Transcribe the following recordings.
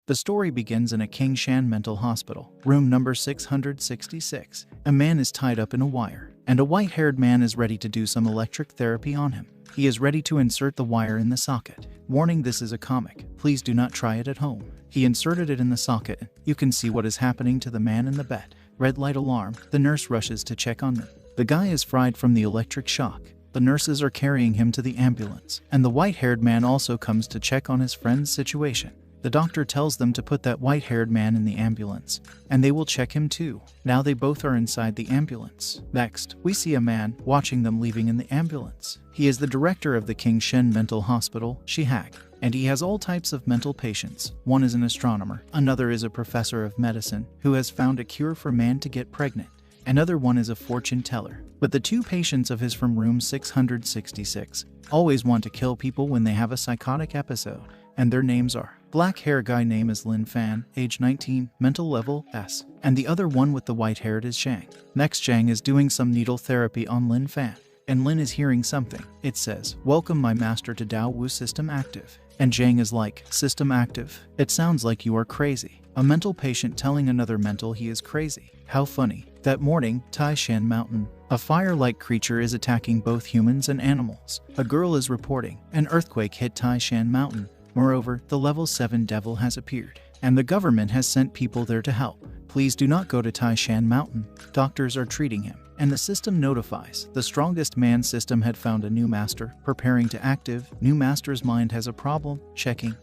The story begins in a Kingshan mental hospital, room number 666. A man is tied up in a wire, and a white-haired man is ready to do some electric therapy on him. He is ready to insert the wire in the socket. Warning, this is a comic. Please do not try it at home. He inserted it in the socket. You can see what is happening to the man in the bed. Red light alarm. The nurse rushes to check on them. The guy is fried from the electric shock. The nurses are carrying him to the ambulance, and the white-haired man also comes to check on his friend's situation. The doctor tells them to put that white-haired man in the ambulance, and they will check him too. Now they both are inside the ambulance. Next, we see a man watching them leaving in the ambulance. He is the director of the Kingshan Mental Hospital, Shihag, and he has all types of mental patients. One is an astronomer, another is a professor of medicine who has found a cure for man to get pregnant. Another one is a fortune teller. But the two patients of his from room 666 always want to kill people when they have a psychotic episode, and their names are: black hair guy name is Lin Fan, age 19, mental level S, and the other one with the white hair is Zhang. Next, Zhang is doing some needle therapy on Lin Fan, and Lin is hearing something. It says, "Welcome my master to Dao Wu system active." And Zhang is like, "System active? It sounds like you are crazy." A mental patient telling another mental he is crazy. How funny. That morning, Taishan Mountain. A fire-like creature is attacking both humans and animals. A girl is reporting an earthquake hit Taishan Mountain. Moreover, the level 7 devil has appeared, and the government has sent people there to help. Please do not go to Taishan Mountain. Doctors are treating him, and the system notifies. The strongest man system had found a new master, preparing to active. New master's mind has a problem. Checking.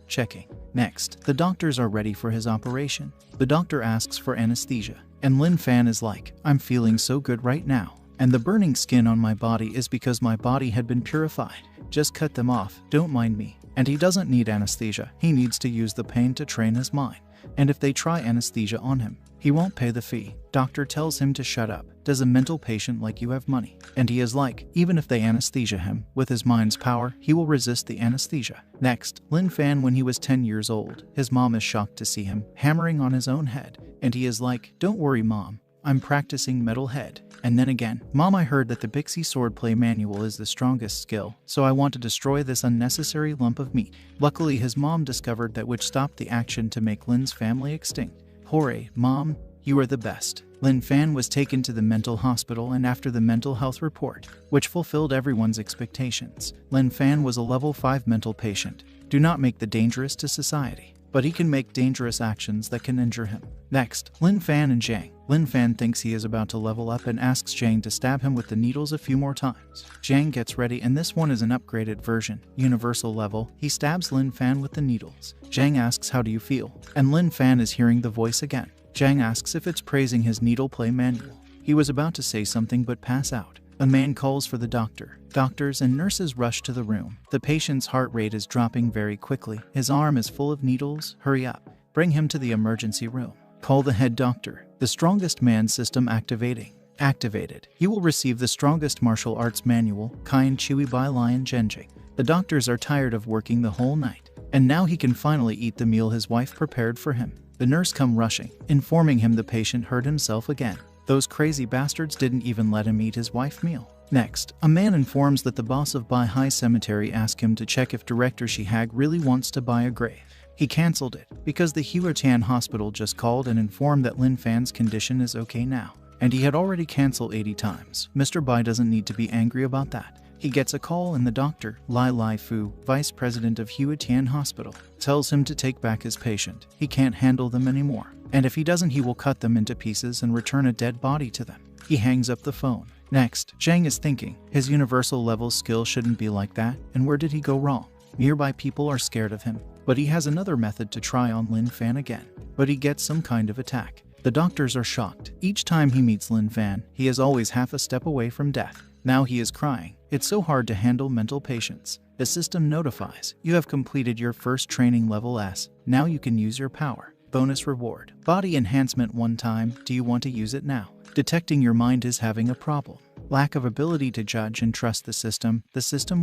Next, the doctors are ready for his operation. The doctor asks for anesthesia, and Lin Fan is like, "I'm feeling so good right now. And the burning skin on my body is because my body had been purified. Just cut them off, don't mind me." And he doesn't need anesthesia. He needs to use the pain to train his mind. And if they try anesthesia on him, he won't pay the fee. Doctor tells him to shut up. Does a mental patient like you have money? And he is like, even if they anesthesia him, with his mind's power, he will resist the anesthesia. Next, Lin Fan, when he was 10 years old, his mom is shocked to see him hammering on his own head. And he is like, "Don't worry mom, I'm practicing metal head." And then again, "Mom, I heard that the Bixie swordplay manual is the strongest skill, so I want to destroy this unnecessary lump of meat." Luckily, his mom discovered that, which stopped the action to make Lin's family extinct. Hooray, Mom, you are the best. Lin Fan was taken to the mental hospital, and after the mental health report, which fulfilled everyone's expectations, Lin Fan was a level 5 mental patient. Do not make the dangerous to society, but he can make dangerous actions that can injure him. Next, Lin Fan and Zhang. Lin Fan thinks he is about to level up and asks Zhang to stab him with the needles a few more times. Zhang gets ready, and this one is an upgraded version, universal level. He stabs Lin Fan with the needles. Zhang asks, "How do you feel?" And Lin Fan is hearing the voice again. Zhang asks if it's praising his needle play manual. He was about to say something but pass out. A man calls for the doctor. Doctors and nurses rush to the room. The patient's heart rate is dropping very quickly. His arm is full of needles. Hurry up. Bring him to the emergency room. Call the head doctor. The strongest man system activated. You will receive the strongest martial arts manual, Kain Chui Bai Lion Genjing. The doctors are tired of working the whole night, and now he can finally eat the meal his wife prepared for him. The nurse come rushing, informing him the patient hurt himself again. Those crazy bastards didn't even let him eat his wife's meal. Next, a man informs that the boss of Bai Hai Cemetery asked him to check if Director Shihag really wants to buy a grave. He cancelled it because the Huatian hospital just called and informed that Lin Fan's condition is okay now, and he had already cancelled 80 times. Mr. Bai doesn't need to be angry about that. He gets a call, and the doctor, Lai Fu, vice president of Huatian Hospital, tells him to take back his patient. He can't handle them anymore, and if he doesn't, he will cut them into pieces and return a dead body to them. He hangs up the phone. Next, Zhang is thinking, his universal level skill shouldn't be like that, and where did he go wrong? Nearby people are scared of him, but he has another method to try on Lin Fan again, but he gets some kind of attack. The doctors are shocked. Each time he meets Lin Fan, he is always half a step away from death. Now he is crying. It's so hard to handle mental patients. The system notifies, you have completed your first training level S. Now you can use your power. Bonus reward. Body enhancement one time. Do you want to use it now? Detecting your mind is having a problem. Lack of ability to judge and trust the system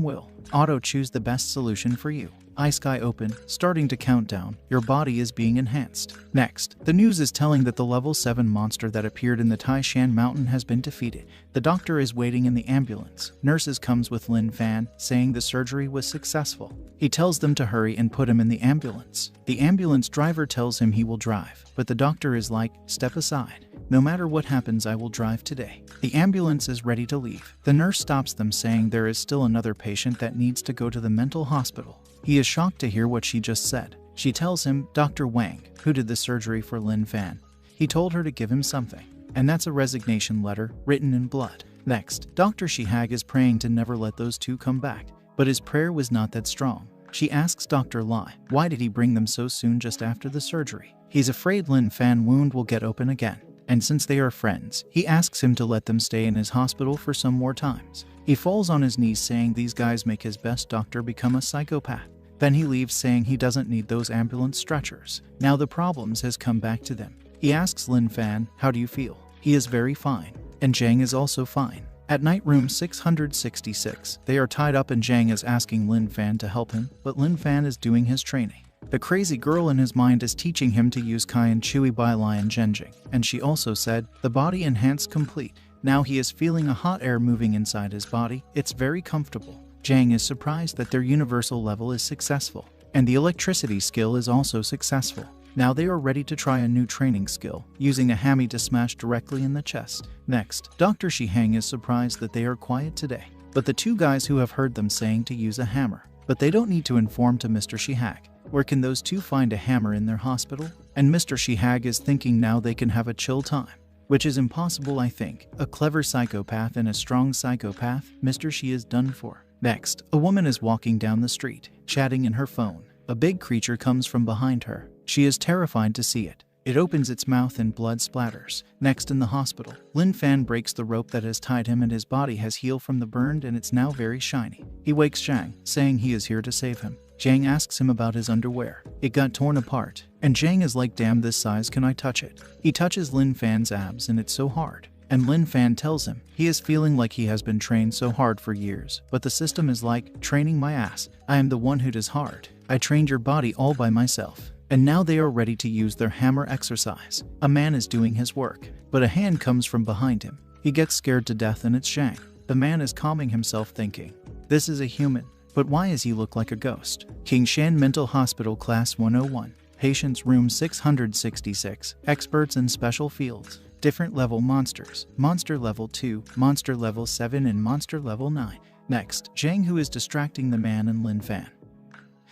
will auto-choose the best solution for you. eye sky open, starting to count down. Your body is being enhanced. Next, the news is telling that the level 7 monster that appeared in the Taishan mountain has been defeated. The doctor is waiting in the ambulance. Nurses comes with Lin Fan, saying the surgery was successful. He tells them to hurry and put him in the ambulance. The ambulance driver tells him he will drive, but the doctor is like, step aside. No matter what happens, I will drive today. The ambulance is ready to leave. The nurse stops them, saying there is still another patient that needs to go to the mental hospital. He is shocked to hear what she just said. She tells him, Dr. Wang, who did the surgery for Lin Fan. He told her to give him something. And that's a resignation letter written in blood. Next, Dr. Shihag is praying to never let those two come back. But his prayer was not that strong. She asks Dr. Lai, why did he bring them so soon just after the surgery? He's afraid Lin Fan's wound will get open again. And since they are friends, he asks him to let them stay in his hospital for some more times. He falls on his knees, saying these guys make his best doctor become a psychopath. Then he leaves, saying he doesn't need those ambulance stretchers. Now the problems has come back to them. He asks Lin Fan, how do you feel? He is very fine. And Zhang is also fine. At night, room 666, they are tied up and Zhang is asking Lin Fan to help him, but Lin Fan is doing his training. The crazy girl in his mind is teaching him to use Kai and Chui Bai Lian Zhenjing, and she also said, the body enhanced complete. Now he is feeling a hot air moving inside his body. It's very comfortable. Zhang is surprised that their universal level is successful, and the electricity skill is also successful. Now they are ready to try a new training skill, using a hammy to smash directly in the chest. Next, Dr. Shihang is surprised that they are quiet today, but the two guys who have heard them saying to use a hammer. But they don't need to inform to Mr. Shihag. Where can those two find a hammer in their hospital? And Mr. Shihag is thinking now they can have a chill time. Which is impossible, I think. A clever psychopath and a strong psychopath, Mr. Shi is done for. Next, a woman is walking down the street, chatting in her phone. A big creature comes from behind her. She is terrified to see it. It opens its mouth and blood splatters. Next, in the hospital, Lin Fan breaks the rope that has tied him and his body has healed from the burned and it's now very shiny. He wakes Zhang, saying he is here to save him. Zhang asks him about his underwear. It got torn apart, and Zhang is like, damn, this size, can I touch it? He touches Lin Fan's abs and it's so hard. And Lin Fan tells him he is feeling like he has been trained so hard for years, but the system is like, training my ass. I am the one who does hard. I trained your body all by myself. And now they are ready to use their hammer exercise. A man is doing his work, but a hand comes from behind him. He gets scared to death and it's Zhang. The man is calming himself, thinking, this is a human, but why does he look like a ghost? Kingshan Mental Hospital Class 101. Patients Room 666. Experts in special fields. Different level monsters. Monster level 2, Monster level 7 and Monster level 9. Next, Zhang, who is distracting the man, and Lin Fan,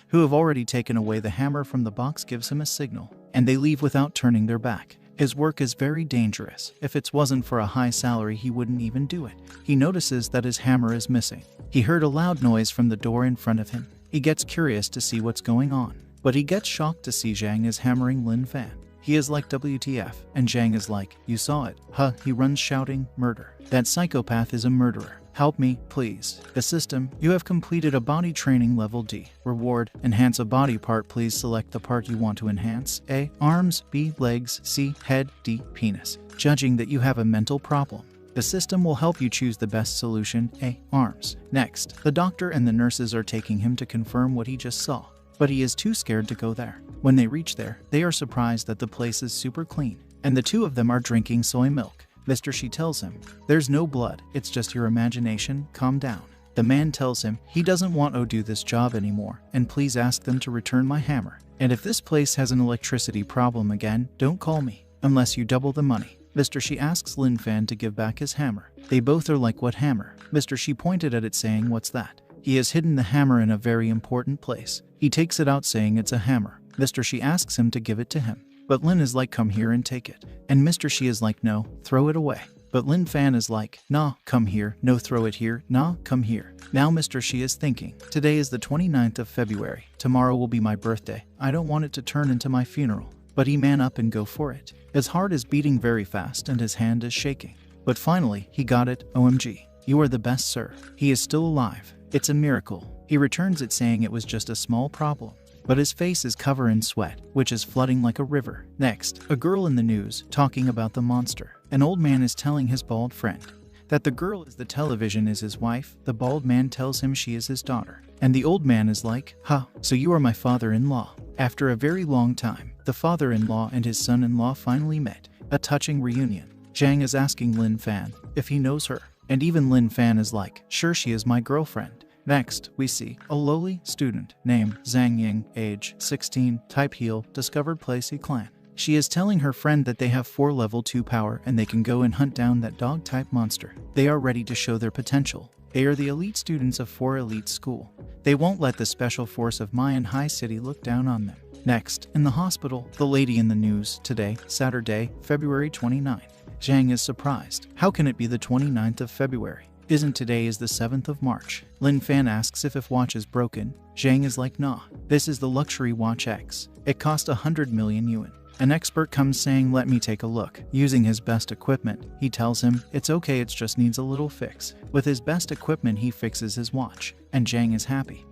who have already taken away the hammer from the box, gives him a signal, and they leave without turning their back. His work is very dangerous. If it wasn't for a high salary, he wouldn't even do it. He notices that his hammer is missing. He heard a loud noise from the door in front of him. He gets curious to see what's going on, but he gets shocked to see Zhang is hammering Lin Fan. He is like, WTF, and Zhang is like, you saw it, huh? He runs shouting, murder. That psychopath is a murderer. Help me, please. The system, you have completed a body training level D. Reward, enhance a body part. Please select the part you want to enhance. A, arms, B, legs, C, head, D, penis. Judging that you have a mental problem, the system will help you choose the best solution. A, arms. Next, the doctor and the nurses are taking him to confirm what he just saw, but he is too scared to go there. When they reach there, they are surprised that the place is super clean, and the two of them are drinking soy milk. Mr. Shi tells him, there's no blood, it's just your imagination, calm down. The man tells him he doesn't want to do this job anymore, and please ask them to return my hammer. And if this place has an electricity problem again, don't call me, unless you double the money. Mr. Shi asks Lin Fan to give back his hammer. They both are like, what hammer? Mr. Shi pointed at it, saying, what's that? He has hidden the hammer in a very important place. He takes it out, saying it's a hammer. Mr. Shi asks him to give it to him, but Lin is like, come here and take it. And Mr. Shi is like, no, throw it away. But Lin Fan is like, nah, come here, no, throw it here, nah, come here. Now Mr. Shi is thinking, today is the 29th of February, tomorrow will be my birthday. I don't want it to turn into my funeral. But he man up and go for it. His heart is beating very fast and his hand is shaking. But finally, he got it. OMG, you are the best, sir. He is still alive. It's a miracle. He returns it, saying it was just a small problem. But his face is covered in sweat, which is flooding like a river. Next, a girl in the news, talking about the monster. An old man is telling his bald friend that the girl is the television is his wife. The bald man tells him she is his daughter. And the old man is like, "Huh, so you are my father-in-law." After a very long time, the father-in-law and his son-in-law finally met. A touching reunion. Zhang is asking Lin Fan if he knows her, and even Lin Fan is like, "Sure, she is my girlfriend." Next, we see a lowly student named Zhang Ying, age 16, type heel, discovered Placy clan. She is telling her friend that they have 4 level 2 power and they can go and hunt down that dog-type monster. They are ready to show their potential. They are the elite students of 4 elite school. They won't let the special force of Mayan High City look down on them. Next, in the hospital, the lady in the news today, Saturday, February 29th. Zhang is surprised. How can it be the 29th of February? Isn't today is the 7th of March? Lin Fan asks if watch is broken. Zhang is like, nah, this is the luxury watch X. It cost 100 million yuan. An expert comes saying, let me take a look. Using his best equipment, he tells him, it's okay, it just needs a little fix. With his best equipment, he fixes his watch, and Zhang is happy.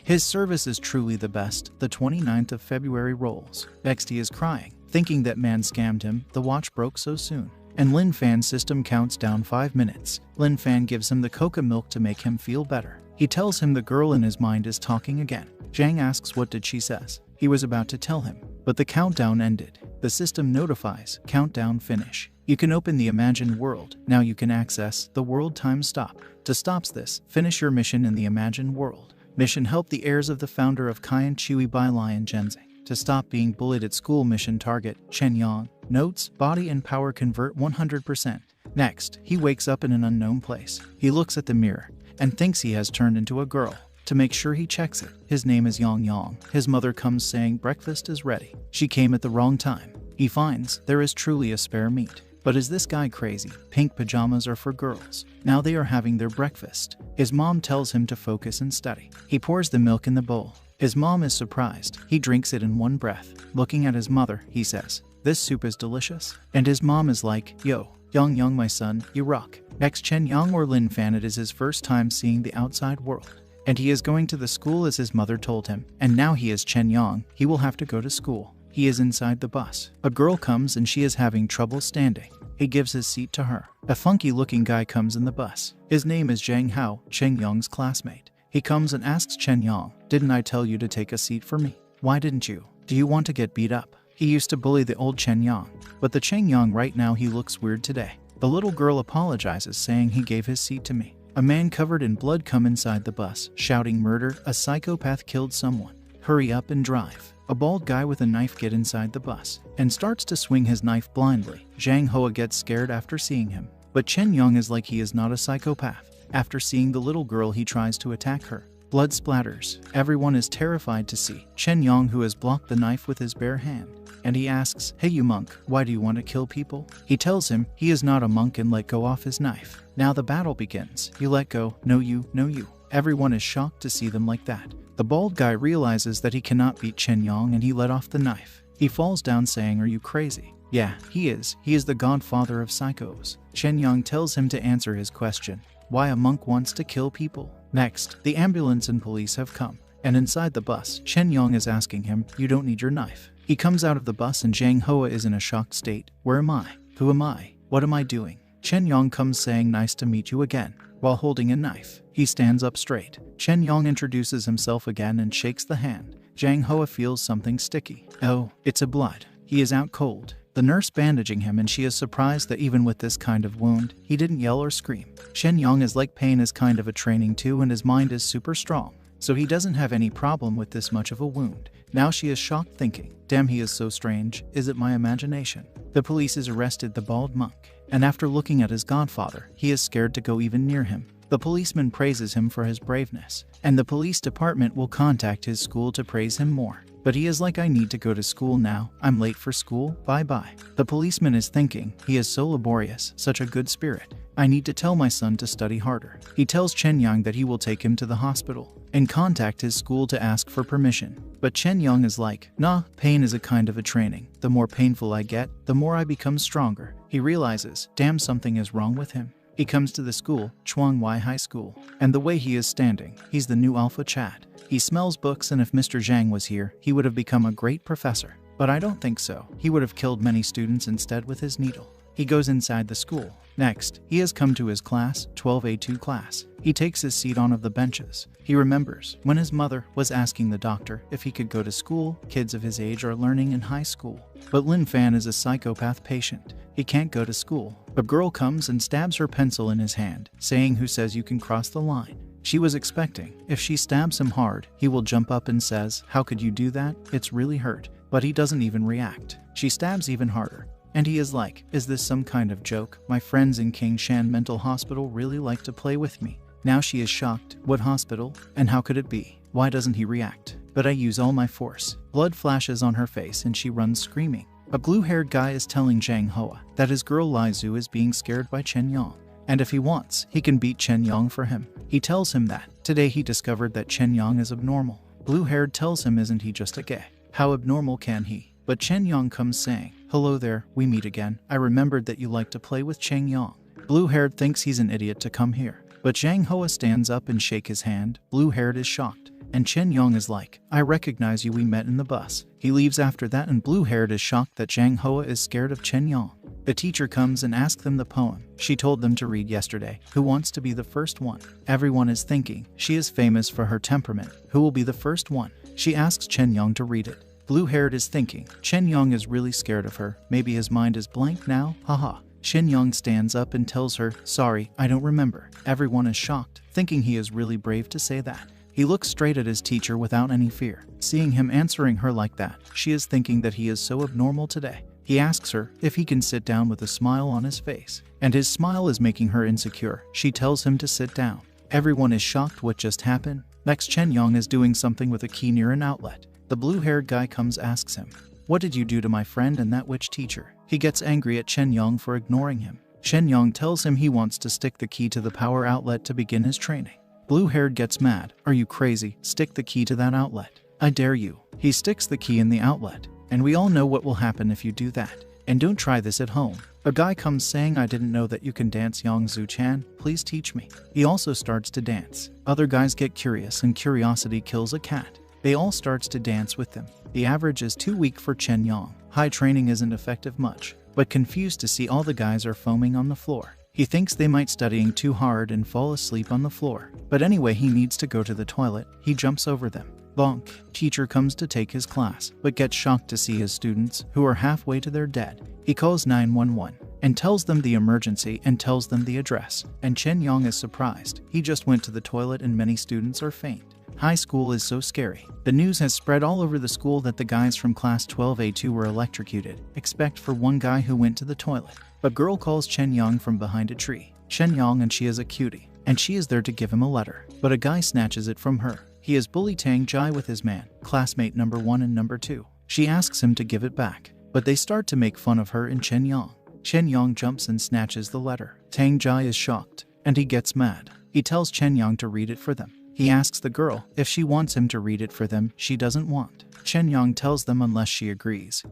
His service is truly the best. The 29th of February rolls. Next, he is crying, thinking that man scammed him. The watch broke so soon. And Lin Fan's system counts down 5 minutes. Lin Fan gives him the coca milk to make him feel better. He tells him the girl in his mind is talking again. Zhang asks what did she says. He was about to tell him, but the countdown ended. The system notifies, countdown finish. You can open the imagined world. Now you can access the world time stop. To stop this, finish your mission in the imagined world. Mission help the heirs of the founder of Cayenne Chui Bai Lion Zhenzing to stop being bullied at school. Mission target, Chen Yang. Notes, body and power convert 100%. Next, he wakes up in an unknown place. He looks at the mirror and thinks he has turned into a girl. To make sure he checks it. His name is Yang Yang. His mother comes saying breakfast is ready. She came at the wrong time. He finds there is truly a spare meat. But is this guy crazy? Pink pajamas are for girls. Now they are having their breakfast. His mom tells him to focus and study. He pours the milk in the bowl. His mom is surprised. He drinks it in one breath. Looking at his mother, he says, this soup is delicious. And his mom is like, yo, Yang Yang my son, you rock. Next, Chen Yang or Lin Fan, it is his first time seeing the outside world. And he is going to the school as his mother told him. And now he is Chen Yang. He will have to go to school. He is inside the bus. A girl comes and she is having trouble standing. He gives his seat to her. A funky-looking guy comes in the bus. His name is Zhang Hao, Chen Yang's classmate. He comes and asks Chen Yang, didn't I tell you to take a seat for me? Why didn't you? Do you want to get beat up? He used to bully the old Chen Yang. But the Chen Yang right now, he looks weird today. The little girl apologizes saying he gave his seat to me. A man covered in blood come inside the bus, shouting murder, a psychopath killed someone. Hurry up and drive. A bald guy with a knife get inside the bus and starts to swing his knife blindly. Zhang Hoa gets scared after seeing him. But Chen Yang is like he is not a psychopath. After seeing the little girl, he tries to attack her. Blood splatters. Everyone is terrified to see Chen Yang, who has blocked the knife with his bare hand. And he asks, hey you monk, why do you want to kill people? He tells him he is not a monk and let go off his knife. Now the battle begins. You let go, no you, no you. Everyone is shocked to see them like that. The bald guy realizes that he cannot beat Chen Yang and he let off the knife. He falls down saying, are you crazy? Yeah, he is. He is the godfather of psychos. Chen Yang tells him to answer his question. Why a monk wants to kill people? Next, the ambulance and police have come. And inside the bus, Chen Yang is asking him, you don't need your knife. He comes out of the bus and Zhang Hoa is in a shocked state. Where am I? Who am I? What am I doing? Chen Yang comes saying nice to meet you again. While holding a knife, he stands up straight. Chen Yang introduces himself again and shakes the hand. Zhang Hoa feels something sticky. Oh, it's a blood. He is out cold. The nurse bandaging him and she is surprised that even with this kind of wound, he didn't yell or scream. Chen Yang is like pain is kind of a training too and his mind is super strong. So he doesn't have any problem with this much of a wound. Now she is shocked thinking, damn he is so strange, is it my imagination? The police has arrested the bald monk. And after looking at his godfather, he is scared to go even near him. The policeman praises him for his braveness, and the police department will contact his school to praise him more. But he is like, I need to go to school now, I'm late for school, bye-bye. The policeman is thinking, he is so laborious, such a good spirit. I need to tell my son to study harder. He tells Chen Yang that he will take him to the hospital and contact his school to ask for permission. But Chen Yang is like, nah, pain is a kind of a training. The more painful I get, the more I become stronger. He realizes, damn, something is wrong with him. He comes to the school, Chuang Wai High School, and the way he is standing, he's the new Alpha Chad. He smells books and if Mr. Zhang was here, he would have become a great professor. But I don't think so. He would have killed many students instead with his needle. He goes inside the school. Next, he has come to his class, 12A2 class. He takes his seat on of the benches. He remembers when his mother was asking the doctor if he could go to school. Kids of his age are learning in high school. But Lin Fan is a psychopath patient. He can't go to school. A girl comes and stabs her pencil in his hand, saying, "Who says you can cross the line?" She was expecting, if she stabs him hard, he will jump up and says, "How could you do that? It's really hurt." But he doesn't even react. She stabs even harder. And he is like, "Is this some kind of joke? My friends in King Shan Mental Hospital really like to play with me." Now she is shocked. What hospital? And how could it be? Why doesn't he react? But I use all my force. Blood flashes on her face and she runs screaming. A blue-haired guy is telling Zhang Hoa that his girl Lai Zhu is being scared by Chen Yang. And if he wants, he can beat Chen Yang for him. He tells him that today he discovered that Chen Yang is abnormal. Blue-haired tells him, isn't he just a gay? How abnormal can he? But Chen Yang comes saying, "Hello there, we meet again. I remembered that you like to play with Cheng Yang." Blue-haired thinks he's an idiot to come here. But Zhang Hoa stands up and shake his hand. Blue-haired is shocked. And Chen Yang is like, "I recognize you, we met in the bus." He leaves after that and blue-haired is shocked that Zhang Hoa is scared of Chen Yang. The teacher comes and asks them the poem she told them to read yesterday. Who wants to be the first one? Everyone is thinking she is famous for her temperament. Who will be the first one? She asks Chen Yang to read it. Blue-haired is thinking Chen Yang is really scared of her. Maybe his mind is blank now, haha. Chen Yang stands up and tells her, "Sorry, I don't remember." Everyone is shocked, thinking he is really brave to say that. He looks straight at his teacher without any fear. Seeing him answering her like that, she is thinking that he is so abnormal today. He asks her if he can sit down with a smile on his face. And his smile is making her insecure. She tells him to sit down. Everyone is shocked what just happened. Next, Chen Yang is doing something with a key near an outlet. The blue-haired guy comes asks him, "What did you do to my friend and that witch teacher?" He gets angry at Chen Yang for ignoring him. Chen Yang tells him he wants to stick the key to the power outlet to begin his training. Blue-haired gets mad. "Are you crazy? Stick the key to that outlet. I dare you." He sticks the key in the outlet. And we all know what will happen if you do that. And don't try this at home. A guy comes saying, "I didn't know that you can dance, Yang Zhu-chan. Please teach me." He also starts to dance. Other guys get curious and curiosity kills a cat. They all starts to dance with them. The average is too weak for Chen Yang. High training isn't effective much. But confused to see all the guys are foaming on the floor. He thinks they might studying too hard and fall asleep on the floor. But anyway, he needs to go to the toilet. He jumps over them. Bonk. Teacher comes to take his class, but gets shocked to see his students, who are halfway to their dead. He calls 911 and tells them the emergency and tells them the address. And Chen Yang is surprised. He just went to the toilet and many students are faint. High school is so scary. The news has spread all over the school that the guys from class 12A2 were electrocuted, except for one guy who went to the toilet. A girl calls Chen Yang from behind a tree. Chen Yang, and she is a cutie, and she is there to give him a letter. But a guy snatches it from her. He is bully Tang Jai with his man, classmate number 1 and number 2. She asks him to give it back, but they start to make fun of her and Chen Yang. Chen Yang jumps and snatches the letter. Tang Jai is shocked, and he gets mad. He tells Chen Yang to read it for them. He asks the girl if she wants him to read it for them. She doesn't want. Chen Yang tells them unless she agrees,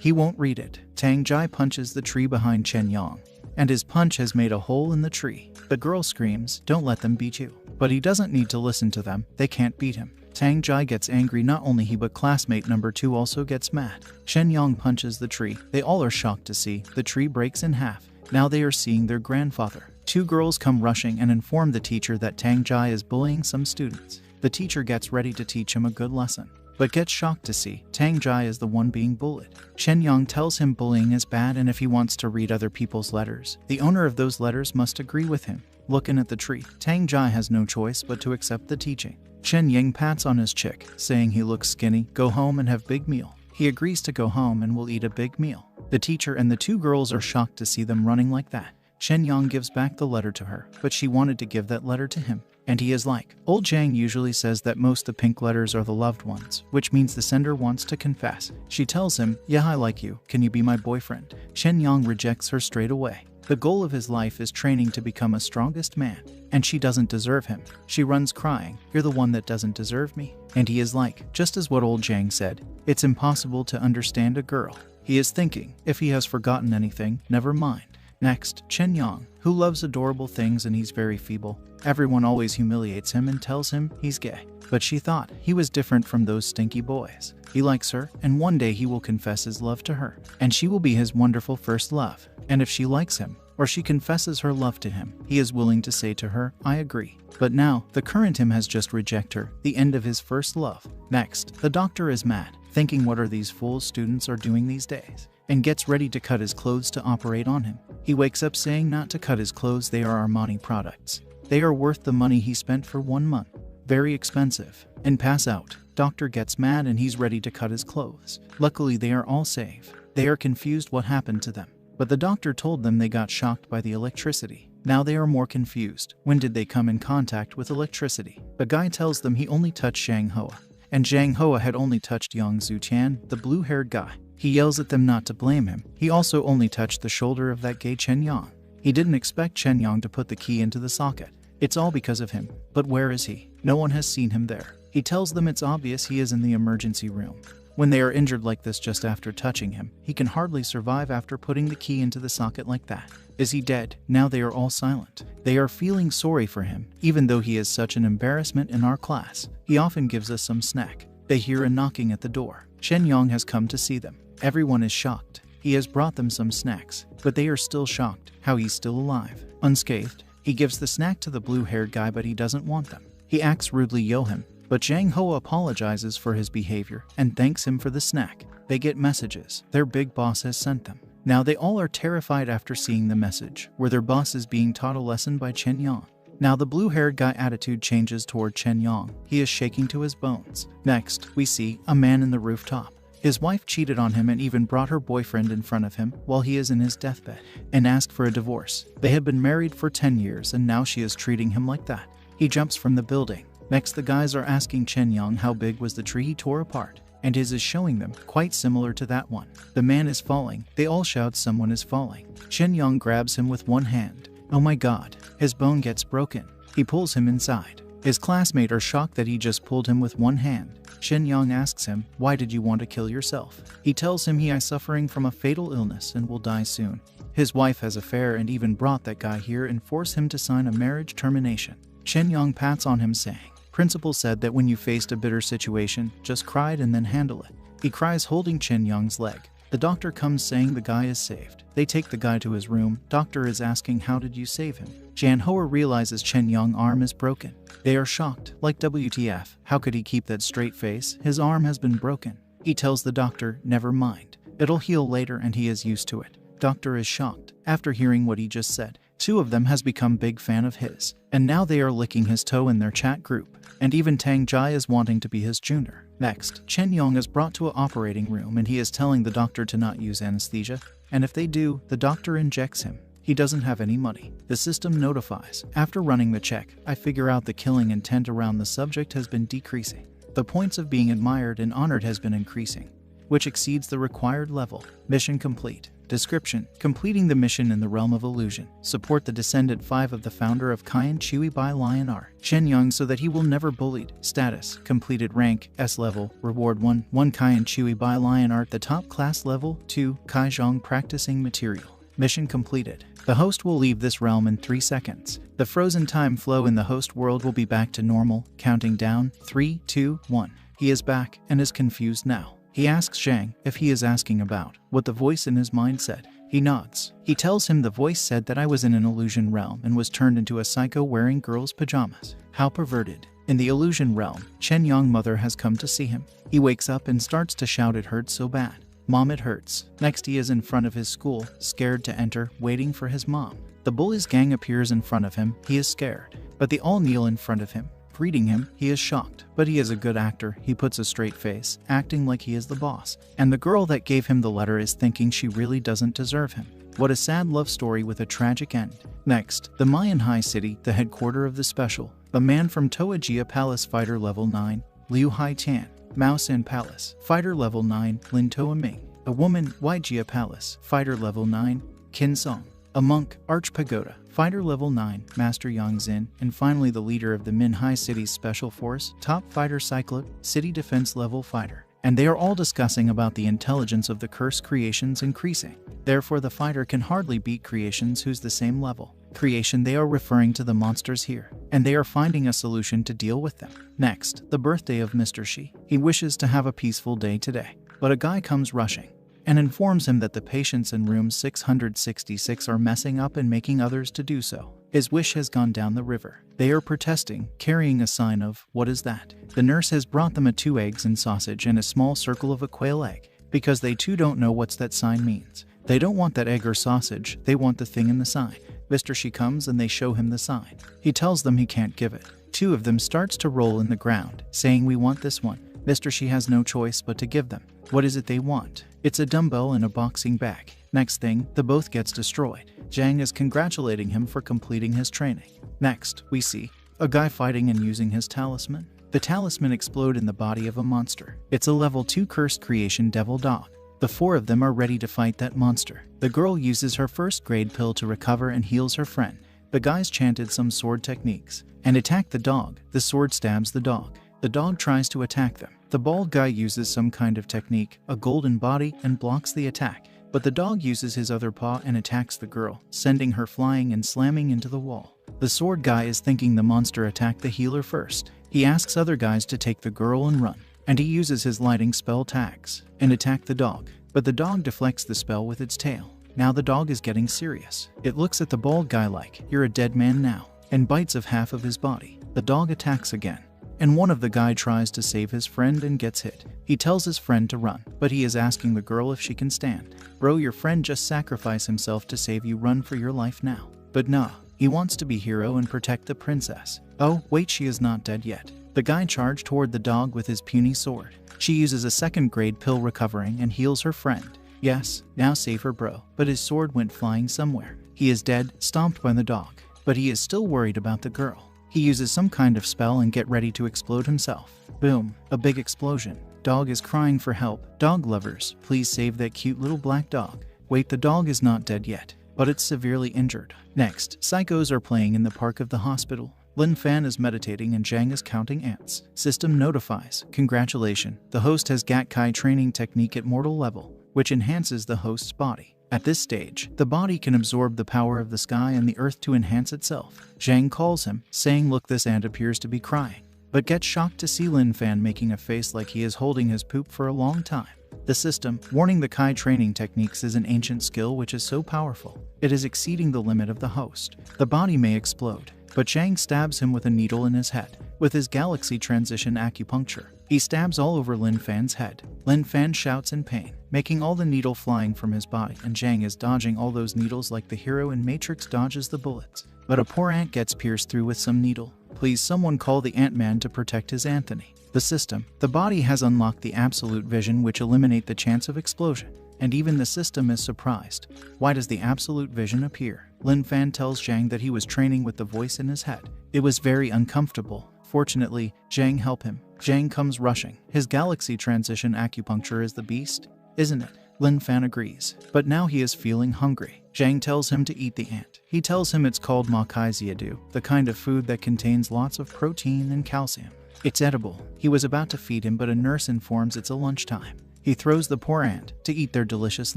he won't read it. Tang Jai punches the tree behind Chen Yang, and his punch has made a hole in the tree. The girl screams, "Don't let them beat you." But he doesn't need to listen to them. They can't beat him. Tang Jai gets angry. Not only he, but classmate number 2 also gets mad. Chen Yang punches the tree. They all are shocked to see the tree breaks in half. Now they are seeing their grandfather. 2 girls come rushing and inform the teacher that Tang Jai is bullying some students. The teacher gets ready to teach him a good lesson, but gets shocked to see Tang Jai is the one being bullied. Chen Yang tells him bullying is bad, and if he wants to read other people's letters, the owner of those letters must agree with him. Looking at the tree, Tang Jai has no choice but to accept the teaching. Chen Yang pats on his chick, saying he looks skinny. Go home and have big meal. He agrees to go home and will eat a big meal. The teacher and the 2 girls are shocked to see them running like that. Chen Yang gives back the letter to her, but she wanted to give that letter to him. And he is like, old Zhang usually says that most the pink letters are the loved ones, which means the sender wants to confess. She tells him, "Yeah, I like you. Can you be my boyfriend?" Chen Yang rejects her straight away. The goal of his life is training to become a strongest man, and she doesn't deserve him. She runs crying, "You're the one that doesn't deserve me." And he is like, just as what old Zhang said, it's impossible to understand a girl. He is thinking, if he has forgotten anything, never mind. Next, Chen Yang, who loves adorable things and he's very feeble. Everyone always humiliates him and tells him he's gay. But she thought he was different from those stinky boys. He likes her, and one day he will confess his love to her, and she will be his wonderful first love. And if she likes him, or she confesses her love to him, he is willing to say to her, I agree. But now, the current him has just rejected her, the end of his first love. Next, the doctor is mad, thinking what are these fools students are doing these days, and gets ready to cut his clothes to operate on him. He wakes up saying not to cut his clothes, they are Armani products. They are worth the money he spent for 1 month. Very expensive. And pass out. Doctor gets mad and he's ready to cut his clothes. Luckily they are all safe. They are confused what happened to them. But the doctor told them they got shocked by the electricity. Now they are more confused. When did they come in contact with electricity? The guy tells them he only touched Zhang Hoa. And Zhang Hoa had only touched Yang Zuqian, the blue-haired guy. He yells at them not to blame him. He also only touched the shoulder of that gay Chen Yang. He didn't expect Chen Yang to put the key into the socket. It's all because of him. But where is he? No one has seen him there. He tells them it's obvious he is in the emergency room. When they are injured like this just after touching him, he can hardly survive after putting the key into the socket like that. Is he dead? Now they are all silent. They are feeling sorry for him, even though he is such an embarrassment in our class. He often gives us some snack. They hear a knocking at the door. Chen Yang has come to see them. Everyone is shocked. He has brought them some snacks, but they are still shocked how he's still alive, unscathed. He gives the snack to the blue-haired guy, but he doesn't want them. He acts rudely yo him, but Zhang Hoa apologizes for his behavior and thanks him for the snack. They get messages their big boss has sent them. Now they all are terrified after seeing the message, where their boss is being taught a lesson by Chen Yang. Now the blue-haired guy attitude changes toward Chen Yang. He is shaking to his bones. Next, we see a man in the rooftop. His wife cheated on him and even brought her boyfriend in front of him while he is in his deathbed and asked for a divorce. They had been married for 10 years and now she is treating him like that. He jumps from the building. Next, the guys are asking Chen Yang how big was the tree he tore apart, and his is showing them quite similar to that one. The man is falling. They all shout someone is falling. Chen Yang grabs him with one hand. Oh my god, his bone gets broken. He pulls him inside. His classmates are shocked that he just pulled him with one hand. Chen Yang asks him, why did you want to kill yourself? He tells him he is suffering from a fatal illness and will die soon. His wife has an affair and even brought that guy here and forced him to sign a marriage termination. Chen Yang pats on him saying, Principal said that when you faced a bitter situation, just cry and then handle it. He cries holding Chen Yang's leg. The doctor comes saying the guy is saved. They take the guy to his room. Doctor is asking how did you save him? Zhang Hoa realizes Chen Yang's arm is broken. They are shocked, like WTF, how could he keep that straight face? His arm has been broken. He tells the doctor, never mind. It'll heal later and he is used to it. Doctor is shocked. After hearing what he just said, two of them has become big fan of his. And now they are licking his toe in their chat group. And even Tang Jai is wanting to be his junior. Next, Chen Yang is brought to an operating room and he is telling the doctor to not use anesthesia. And if they do, the doctor injects him. He doesn't have any money. The system notifies. After running the check, I figure out the killing intent around the subject has been decreasing. The points of being admired and honored has been increasing, which exceeds the required level. Mission complete. Description: completing the mission in the realm of illusion. Support the Descendant 5 of the founder of Kaiyan Chui by Lion R. Chen Yang so that he will never bullied. Status: completed. Rank: S level. Reward 1 Kaiyan Chui by Lion Art, the top class level. 2 Kaizhong practicing material. Mission completed. The host will leave this realm in 3 seconds. The frozen time flow in the host world will be back to normal. Counting down. 3, 2, 1. He is back and is confused now. He asks Zhang if he is asking about what the voice in his mind said. He nods. He tells him the voice said that I was in an illusion realm and was turned into a psycho wearing girls' pajamas. How perverted. In the illusion realm, Chen Yang's mother has come to see him. He wakes up and starts to shout it hurts so bad. Mom, it hurts. Next, he is in front of his school, scared to enter, waiting for his mom. The bullies gang appears in front of him. He is scared, but they all kneel in front of him. Greeting him, he is shocked, but he is a good actor. He puts a straight face, acting like he is the boss. And the girl that gave him the letter is thinking she really doesn't deserve him. What a sad love story with a tragic end. Next, the Mayan High City, the headquarters of the special. A man from Toa Jia Palace, fighter level 9, Liu Hai Tian. Mao San Palace, fighter level 9, Lin Toa Ming. A woman, Wai Jia Palace, fighter level 9, Qin Song. A monk, Arch Pagoda, fighter level 9, Master Yang Xin, and finally the leader of the Min Hai City's Special Force, top fighter Cyclope, city defense level fighter. And they are all discussing about the intelligence of the curse creations increasing. Therefore, the fighter can hardly beat Creations who's the same level. Creation, they are referring to the monsters here, and they are finding a solution to deal with them. Next, the birthday of Mr. Shi. He wishes to have a peaceful day today, but a guy comes rushing and informs him that the patients in room 666 are messing up and making others to do so. His wish has gone down the river. They are protesting, carrying a sign of, "What is that?" The nurse has brought them 2 eggs and sausage and a small circle of a quail egg, because they too don't know what that sign means. They don't want that egg or sausage, they want the thing in the sign. Mr. Shi comes and they show him the sign. He tells them he can't give it. 2 of them starts to roll in the ground, saying, "We want this one." Mr. Shi has no choice but to give them. What is it they want? It's a dumbbell and a boxing bag. Next thing, the both gets destroyed. Zhang is congratulating him for completing his training. Next, we see a guy fighting and using his talisman. The talisman explode in the body of a monster. It's a level 2 cursed creation devil dog. The 4 of them are ready to fight that monster. The girl uses her first grade pill to recover and heals her friend. The guys chanted some sword techniques and attack the dog. The sword stabs the dog. The dog tries to attack them. The bald guy uses some kind of technique, a golden body, and blocks the attack. But the dog uses his other paw and attacks the girl, sending her flying and slamming into the wall. The sword guy is thinking the monster attacked the healer first. He asks other guys to take the girl and run, and he uses his lighting spell tags and attack the dog. But the dog deflects the spell with its tail. Now the dog is getting serious. It looks at the bald guy like, "You're a dead man now," and bites of half of his body. The dog attacks again, and one of the guy tries to save his friend and gets hit. He tells his friend to run, but he is asking the girl if she can stand. "Bro, your friend just sacrificed himself to save you, run for your life now." But nah, he wants to be hero and protect the princess. Oh, wait, she is not dead yet. The guy charged toward the dog with his puny sword. She uses a 2nd grade pill recovering and heals her friend. Yes, now save her, bro. But his sword went flying somewhere. He is dead, stomped by the dog. But he is still worried about the girl. He uses some kind of spell and get ready to explode himself. Boom, a big explosion. Dog is crying for help. "Dog lovers, please save that cute little black dog." Wait, the dog is not dead yet, but it's severely injured. Next, psychos are playing in the park of the hospital. Lin Fan is meditating and Zhang is counting ants. System notifies, "Congratulations, the host has Gat-Kai training technique at mortal level, which enhances the host's body." At this stage, the body can absorb the power of the sky and the earth to enhance itself. Zhang calls him, saying, "Look, this ant appears to be crying," but gets shocked to see Lin Fan making a face like he is holding his poop for a long time. The system, warning the Kai training techniques, is an ancient skill which is so powerful, it is exceeding the limit of the host. The body may explode, but Zhang stabs him with a needle in his head. With his galaxy transition acupuncture, he stabs all over Lin Fan's head. Lin Fan shouts in pain, making all the needle flying from his body, and Zhang is dodging all those needles like the hero in Matrix dodges the bullets. But a poor ant gets pierced through with some needle. Please someone call the Ant-Man to protect his Anthony. The system, the body has unlocked the absolute vision which eliminate the chance of explosion. And even the system is surprised. Why does the absolute vision appear? Lin Fan tells Zhang that he was training with the voice in his head. It was very uncomfortable. Fortunately, Zhang helped him. Zhang comes rushing. His galaxy transition acupuncture is the beast, isn't it? Lin Fan agrees, but now he is feeling hungry. Zhang tells him to eat the ant. He tells him it's called Makaiziadu, the kind of food that contains lots of protein and calcium. It's edible. He was about to feed him, but a nurse informs it's a lunchtime. He throws the poor ant to eat their delicious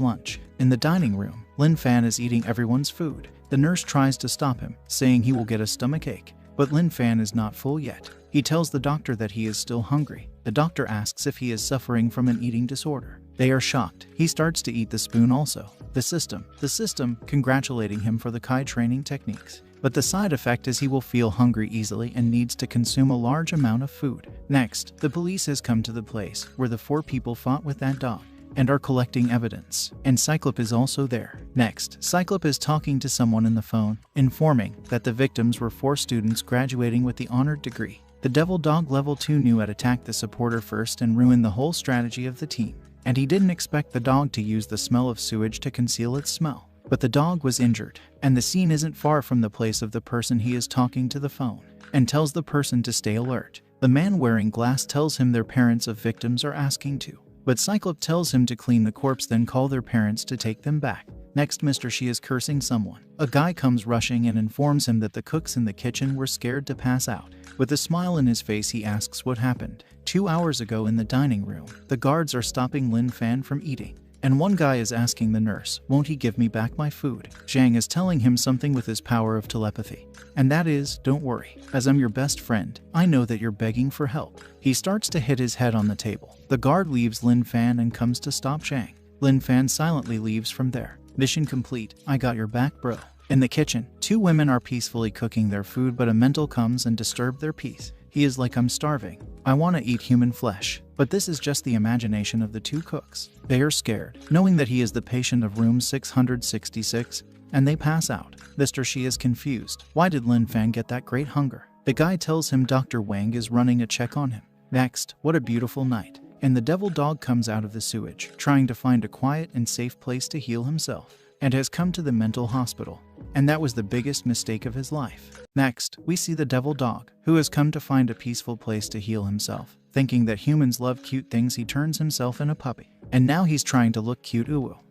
lunch. In the dining room, Lin Fan is eating everyone's food. The nurse tries to stop him, saying he will get a stomachache, but Lin Fan is not full yet. He tells the doctor that he is still hungry. The doctor asks if he is suffering from an eating disorder. They are shocked. He starts to eat the spoon also. The system congratulating him for the Kai training techniques. But the side effect is he will feel hungry easily and needs to consume a large amount of food. Next, the police has come to the place where the 4 people fought with that dog and are collecting evidence. And Cyclope is also there. Next, Cyclope is talking to someone in the phone, informing that the victims were 4 students graduating with the honored degree. The Devil Dog level 2 knew had attacked the supporter first and ruined the whole strategy of the team. And he didn't expect the dog to use the smell of sewage to conceal its smell. But the dog was injured, and the scene isn't far from the place of the person he is talking to the phone, and tells the person to stay alert. The man wearing glass tells him their parents of victims are asking to, but Cyclope tells him to clean the corpse, then call their parents to take them back. Next, Mr. Shi is cursing someone. A guy comes rushing and informs him that the cooks in the kitchen were scared to pass out. With a smile in his face, he asks what happened. 2 hours ago in the dining room, the guards are stopping Lin Fan from eating. And one guy is asking the nurse, won't he give me back my food? Zhang is telling him something with his power of telepathy. And that is, don't worry, as I'm your best friend, I know that you're begging for help. He starts to hit his head on the table. The guard leaves Lin Fan and comes to stop Zhang. Lin Fan silently leaves from there. Mission complete, I got your back, bro. In the kitchen, two women are peacefully cooking their food, but a mental comes and disturbs their peace. He is like, I'm starving. I want to eat human flesh. But this is just the imagination of the two cooks. They are scared, knowing that he is the patient of room 666, and they pass out. Mr. Shi is confused. Why did Lin Fan get that great hunger? The guy tells him Dr. Wang is running a check on him. Next, what a beautiful night. And the devil dog comes out of the sewage, trying to find a quiet and safe place to heal himself, and has come to the mental hospital. And that was the biggest mistake of his life. Next, we see the devil dog, who has come to find a peaceful place to heal himself. Thinking that humans love cute things, he turns himself in a puppy. And now he's trying to look cute.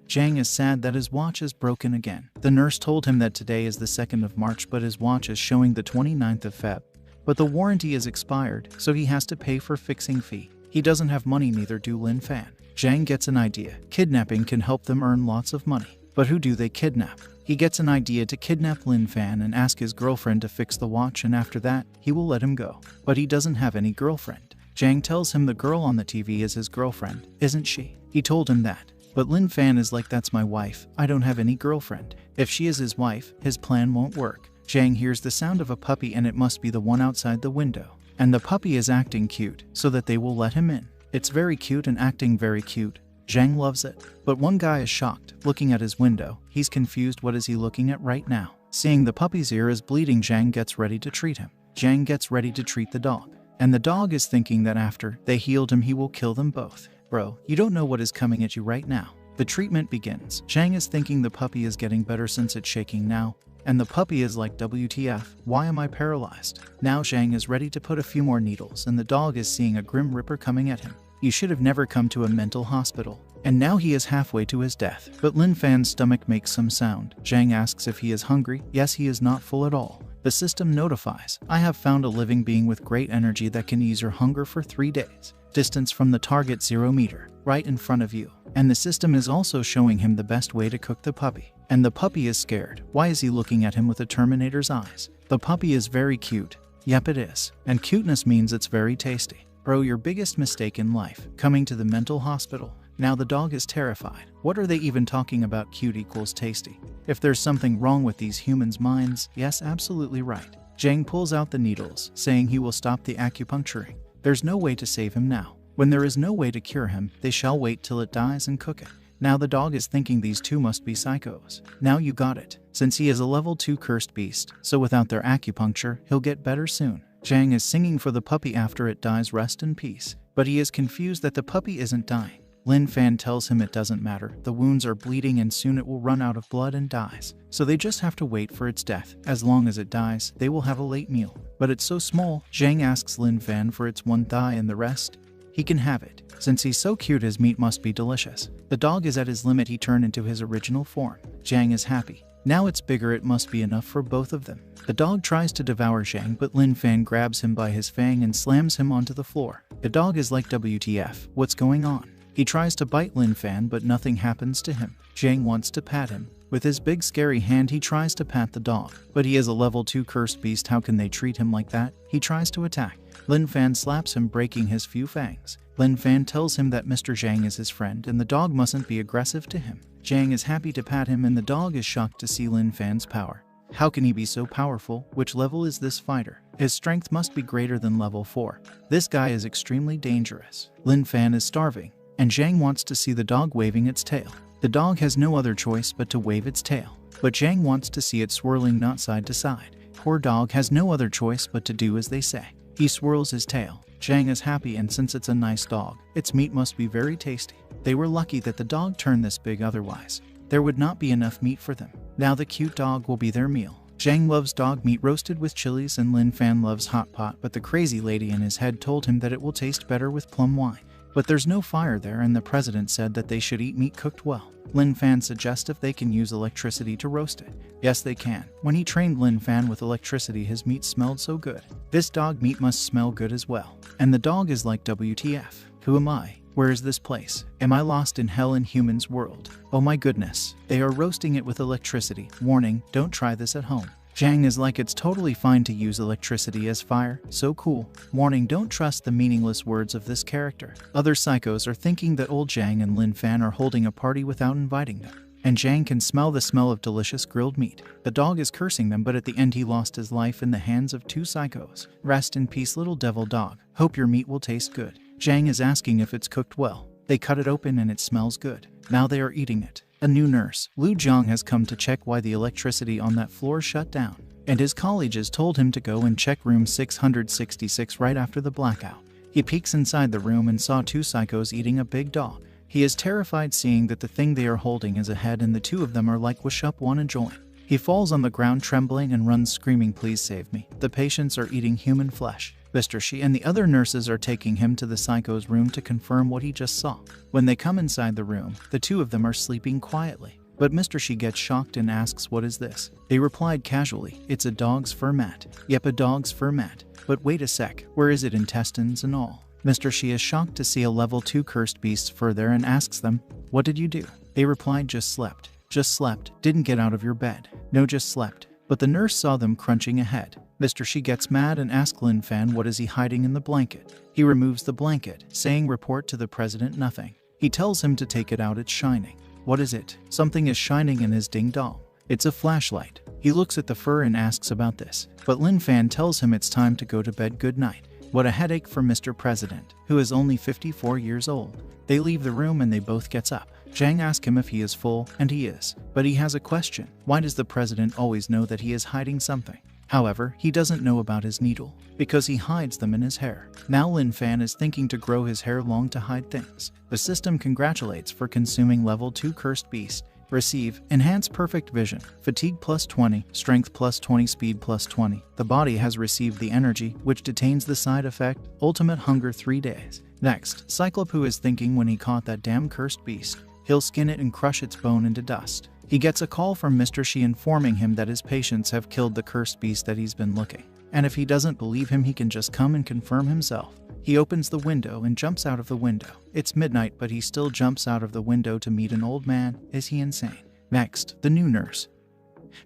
Zhang is sad that his watch is broken again. The nurse told him that today is the 2nd of March, but his watch is showing the 29th of Feb. But the warranty is expired, so he has to pay for fixing fee. He doesn't have money, neither do Lin Fan. Zhang gets an idea. Kidnapping can help them earn lots of money. But who do they kidnap? He gets an idea to kidnap Lin Fan and ask his girlfriend to fix the watch, and after that, he will let him go. But he doesn't have any girlfriend. Zhang tells him the girl on the TV is his girlfriend, isn't she? He told him that. But Lin Fan is like, that's my wife. I don't have any girlfriend. If she is his wife, his plan won't work. Zhang hears the sound of a puppy, and it must be the one outside the window. And the puppy is acting cute, so that they will let him in. It's very cute and acting very cute. Zhang loves it. But one guy is shocked, looking at his window. He's confused. What is he looking at right now? Seeing the puppy's ear is bleeding, Zhang gets ready to treat him. Zhang gets ready to treat the dog. And the dog is thinking that after they healed him, he will kill them both. Bro, you don't know what is coming at you right now. The treatment begins. Zhang is thinking the puppy is getting better since it's shaking now. And the puppy is like, WTF, why am I paralyzed? Now Zhang is ready to put a few more needles, and the dog is seeing a grim reaper coming at him. You should have never come to a mental hospital. And now he is halfway to his death. But Lin Fan's stomach makes some sound. Zhang asks if he is hungry. Yes, he is not full at all. The system notifies, I have found a living being with great energy that can ease your hunger for 3 days. Distance from the target 0 meter, right in front of you. And the system is also showing him the best way to cook the puppy. And the puppy is scared. Why is he looking at him with a Terminator's eyes? The puppy is very cute. Yep, it is. And cuteness means it's very tasty. Bro, your biggest mistake in life, coming to the mental hospital. Now the dog is terrified. What are they even talking about? Cute equals tasty. If there's something wrong with these humans' minds, yes, absolutely right. Zhang pulls out the needles, saying he will stop the acupuncturing. There's no way to save him now. When there is no way to cure him, they shall wait till it dies and cook it. Now the dog is thinking these two must be psychos. Now you got it. Since he is a level 2 cursed beast, so without their acupuncture, he'll get better soon. Zhang is singing for the puppy after it dies, rest in peace. But he is confused that the puppy isn't dying. Lin Fan tells him it doesn't matter. The wounds are bleeding and soon it will run out of blood and dies. So they just have to wait for its death. As long as it dies, they will have a late meal. But it's so small. Zhang asks Lin Fan for its one thigh and the rest. He can have it. Since he's so cute, his meat must be delicious. The dog is at his limit. He turned into his original form. Zhang is happy. Now it's bigger, it must be enough for both of them. The dog tries to devour Zhang, but Lin Fan grabs him by his fang and slams him onto the floor. The dog is like, WTF, what's going on? He tries to bite Lin Fan, but nothing happens to him. Zhang wants to pat him. With his big scary hand, he tries to pat the dog. But he is a level 2 cursed beast. How can they treat him like that? He tries to attack. Lin Fan slaps him, breaking his few fangs. Lin Fan tells him that Mr. Zhang is his friend and the dog mustn't be aggressive to him. Zhang is happy to pat him and the dog is shocked to see Lin Fan's power. How can he be so powerful? Which level is this fighter? His strength must be greater than level 4. This guy is extremely dangerous. Lin Fan is starving, and Zhang wants to see the dog waving its tail. The dog has no other choice but to wave its tail. But Zhang wants to see it swirling, not side to side. Poor dog has no other choice but to do as they say. He swirls his tail. Zhang is happy, and since it's a nice dog, its meat must be very tasty. They were lucky that the dog turned this big, otherwise there would not be enough meat for them. Now the cute dog will be their meal. Zhang loves dog meat roasted with chilies and Lin Fan loves hot pot, but the crazy lady in his head told him that it will taste better with plum wine. But there's no fire there and the president said that they should eat meat cooked well. Lin Fan suggests if they can use electricity to roast it. Yes, they can. When he trained Lin Fan with electricity, his meat smelled so good. This dog meat must smell good as well. And the dog is like, WTF, who am I? Where is this place? Am I lost in hell in humans' world? Oh my goodness. They are roasting it with electricity. Warning, don't try this at home. Jang is like it's totally fine to use electricity as fire. So cool. Warning, don't trust the meaningless words of this character. Other psychos are thinking that old Jang and Lin Fan are holding a party without inviting them. And Jang can smell the smell of delicious grilled meat. The dog is cursing them, but at the end he lost his life in the hands of two psychos. Rest in peace, little devil dog. Hope your meat will taste good. Jang is asking if it's cooked well. They cut it open and it smells good. Now they are eating it. A new nurse, Lu Jiang, has come to check why the electricity on that floor shut down. And his colleagues told him to go and check room 666 right after the blackout. He peeks inside the room and saw two psychos eating a big dog. He is terrified seeing that the thing they are holding is a head and the two of them are like wish up wanna join. He falls on the ground trembling and runs screaming, please save me. The patients are eating human flesh. Mr. Shi and the other nurses are taking him to the psycho's room to confirm what he just saw. When they come inside the room, the two of them are sleeping quietly. But Mr. Shi gets shocked and asks, what is this? They replied casually, it's a dog's fur mat. Yep, a dog's fur mat. But wait a sec, where is it, intestines and all? Mr. Shi is shocked to see a level 2 cursed beast's fur there and asks them, what did you do? They replied, just slept. Just slept, didn't get out of your bed. No, just slept. But the nurse saw them crunching ahead. Mr. Shi gets mad and asks Lin Fan what is he hiding in the blanket. He removes the blanket, saying report to the president nothing. He tells him to take it out, it's shining. What is it? Something is shining in his ding dong. It's a flashlight. He looks at the fur and asks about this. But Lin Fan tells him it's time to go to bed, good night. What a headache for Mr. President, who is only 54 years old. They leave the room and they both gets up. Jang asks him if he is full, and he is. But he has a question. Why does the president always know that he is hiding something? However, he doesn't know about his needle, because he hides them in his hair. Now Lin Fan is thinking to grow his hair long to hide things. The system congratulates for consuming level 2 cursed beast. Receive, enhance perfect vision, fatigue plus 20, strength plus 20, speed plus 20. The body has received the energy, which detains the side effect, ultimate hunger 3 days. Next, Cyclop, who is thinking when he caught that damn cursed beast, he'll skin it and crush its bone into dust. He gets a call from Mr. Shi informing him that his patients have killed the cursed beast that he's been looking. And if he doesn't believe him, he can just come and confirm himself. He opens the window and jumps out of the window. It's midnight, but he still jumps out of the window to meet an old man. Is he insane? Next, the new nurse,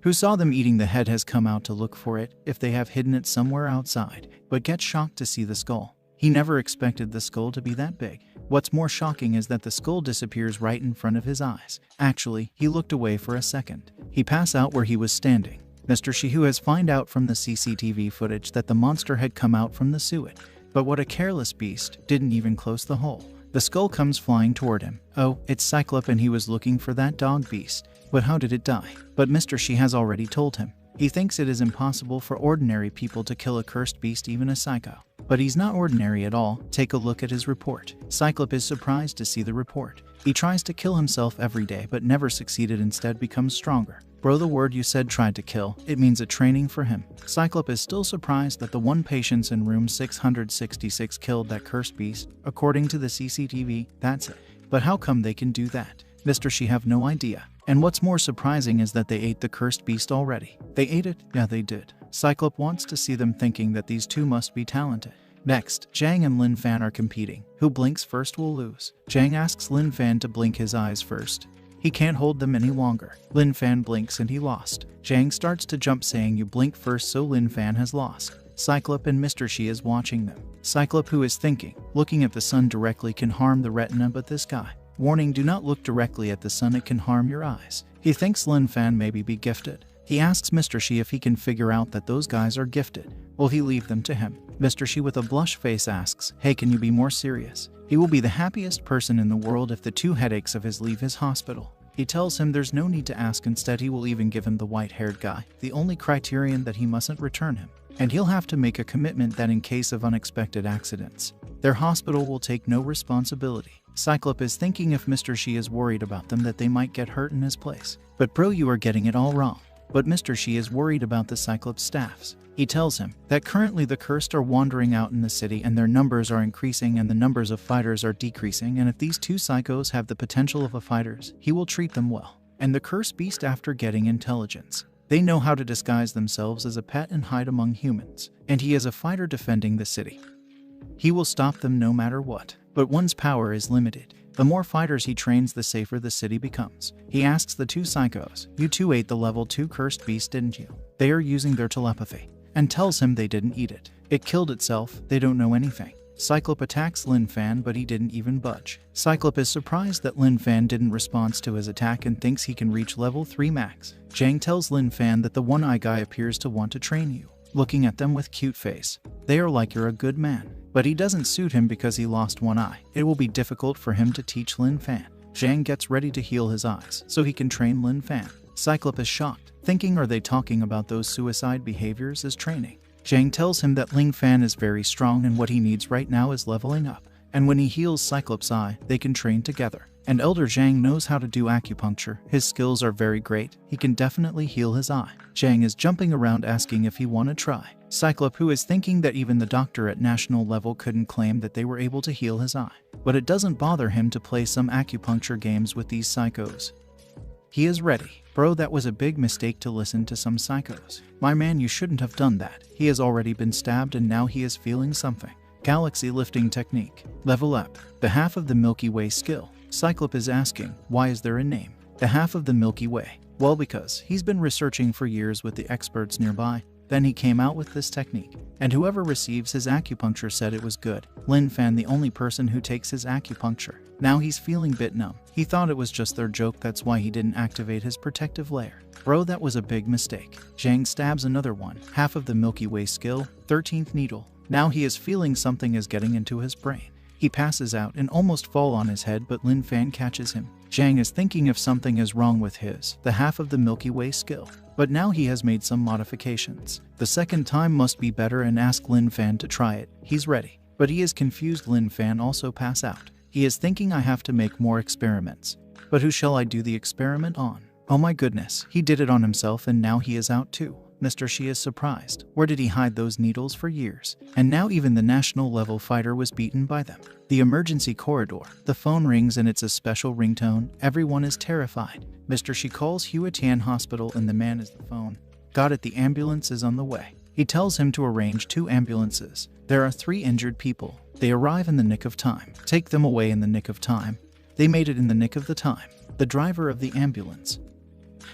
who saw them eating the head, has come out to look for it, if they have hidden it somewhere outside, but gets shocked to see the skull. He never expected the skull to be that big. What's more shocking is that the skull disappears right in front of his eyes. Actually, he looked away for a second. He passed out where he was standing. Mr. Shi, who has found out from the CCTV footage that the monster had come out from the sewage. But what a careless beast, didn't even close the hole. The skull comes flying toward him. Oh, it's Cyclop and he was looking for that dog beast. But how did it die? But Mr. Shi has already told him. He thinks it is impossible for ordinary people to kill a cursed beast, even a psycho. But he's not ordinary at all. Take a look at his report. Cyclop is surprised to see the report. He tries to kill himself every day but never succeeded, instead becomes stronger. Bro, the word you said tried to kill, it means a training for him. Cyclop is still surprised that the one patient in room 666 killed that cursed beast. According to the CCTV, that's it. But how come they can do that? Mr. Shi have no idea. And what's more surprising is that they ate the cursed beast already. They ate it? Yeah, they did. Cyclop wants to see them, thinking that these two must be talented. Next, Jang and Lin Fan are competing. Who blinks first will lose. Jang asks Lin Fan to blink his eyes first. He can't hold them any longer. Lin Fan blinks and he lost. Jang starts to jump, saying you blink first, so Lin Fan has lost. Cyclop and Mr. Shi is watching them. Cyclop, who is thinking, looking at the sun directly can harm the retina, but this guy. Warning, do not look directly at the sun, it can harm your eyes. He thinks Lin Fan maybe be gifted. He asks Mr. Shi if he can figure out that those guys are gifted. Will he leave them to him? Mr. Shi with a blush face asks, hey, can you be more serious? He will be the happiest person in the world if the two headaches of his leave his hospital. He tells him there's no need to ask, instead he will even give him the white-haired guy, the only criterion that he mustn't return him. And he'll have to make a commitment that in case of unexpected accidents, their hospital will take no responsibility. Cyclop is thinking if Mr. Shi is worried about them that they might get hurt in his place. But bro, you are getting it all wrong. But Mr. Shi is worried about the Cyclops staffs. He tells him that currently the cursed are wandering out in the city and their numbers are increasing and the numbers of fighters are decreasing, and if these two psychos have the potential of a fighters, he will treat them well. And the cursed beast, after getting intelligence, they know how to disguise themselves as a pet and hide among humans. And he is a fighter defending the city. He will stop them no matter what. but one's power is limited. The more fighters he trains, the safer the city becomes. He asks the two psychos, "You two ate the level 2 cursed beast, didn't you?" They are using their telepathy, and tells him they didn't eat it. It killed itself, they don't know anything. Cyclop attacks Lin Fan, but he didn't even budge. Cyclop is surprised that Lin Fan didn't respond to his attack and thinks he can reach level 3 max. Jang tells Lin Fan that the one-eye guy appears to want to train you, looking at them with cute face. They are like, "You're a good man." But he doesn't suit him because he lost one eye. It will be difficult for him to teach Lin Fan. Jang gets ready to heal his eyes so he can train Lin Fan. Cyclop is shocked, thinking, are they talking about those suicide behaviors as training? Jang tells him that Lin Fan is very strong and what he needs right now is leveling up. And when he heals Cyclops' eye, they can train together. And Elder Jang knows how to do acupuncture. His skills are very great. He can definitely heal his eye. Jang is jumping around asking if he want to try. Cyclop, who is thinking that even the doctor at national level couldn't claim that they were able to heal his eye. But it doesn't bother him to play some acupuncture games with these psychos. He is ready. Bro, that was a big mistake to listen to some psychos. My man, you shouldn't have done that. He has already been stabbed and now he is feeling something. Galaxy lifting technique. Level up. The half of the Milky Way skill. Cyclop is asking, why is there a name? The half of the Milky Way. Well, because he's been researching for years with the experts nearby. Then he came out with this technique. And whoever receives his acupuncture said it was good. Lin Fan, the only person who takes his acupuncture. Now he's feeling bit numb. He thought it was just their joke, that's why he didn't activate his protective layer. Bro, that was a big mistake. Jang stabs another one. Half of the Milky Way skill. 13th needle. Now he is feeling something is getting into his brain. He passes out and almost fall on his head, but Lin Fan catches him. Jang is thinking if something is wrong with the half of the Milky Way skill. But now he has made some modifications. The second time must be better and ask Lin Fan to try it. He's ready. But he is confused. Lin Fan also pass out. He is thinking, I have to make more experiments. But who shall I do the experiment on? Oh my goodness, he did it on himself and now he is out too. Mr. Shi is surprised. Where did he hide those needles for years? And now even the national level fighter was beaten by them. The emergency corridor. The phone rings and it's a special ringtone. Everyone is terrified. Mr. Shi calls Huatian Hospital and the man is the phone. Got it, the ambulance is on the way. He tells him to arrange 2 ambulances. There are 3 injured people. They arrive in the nick of time. Take them away in the nick of time. They made it in the nick of the time. The driver of the ambulance,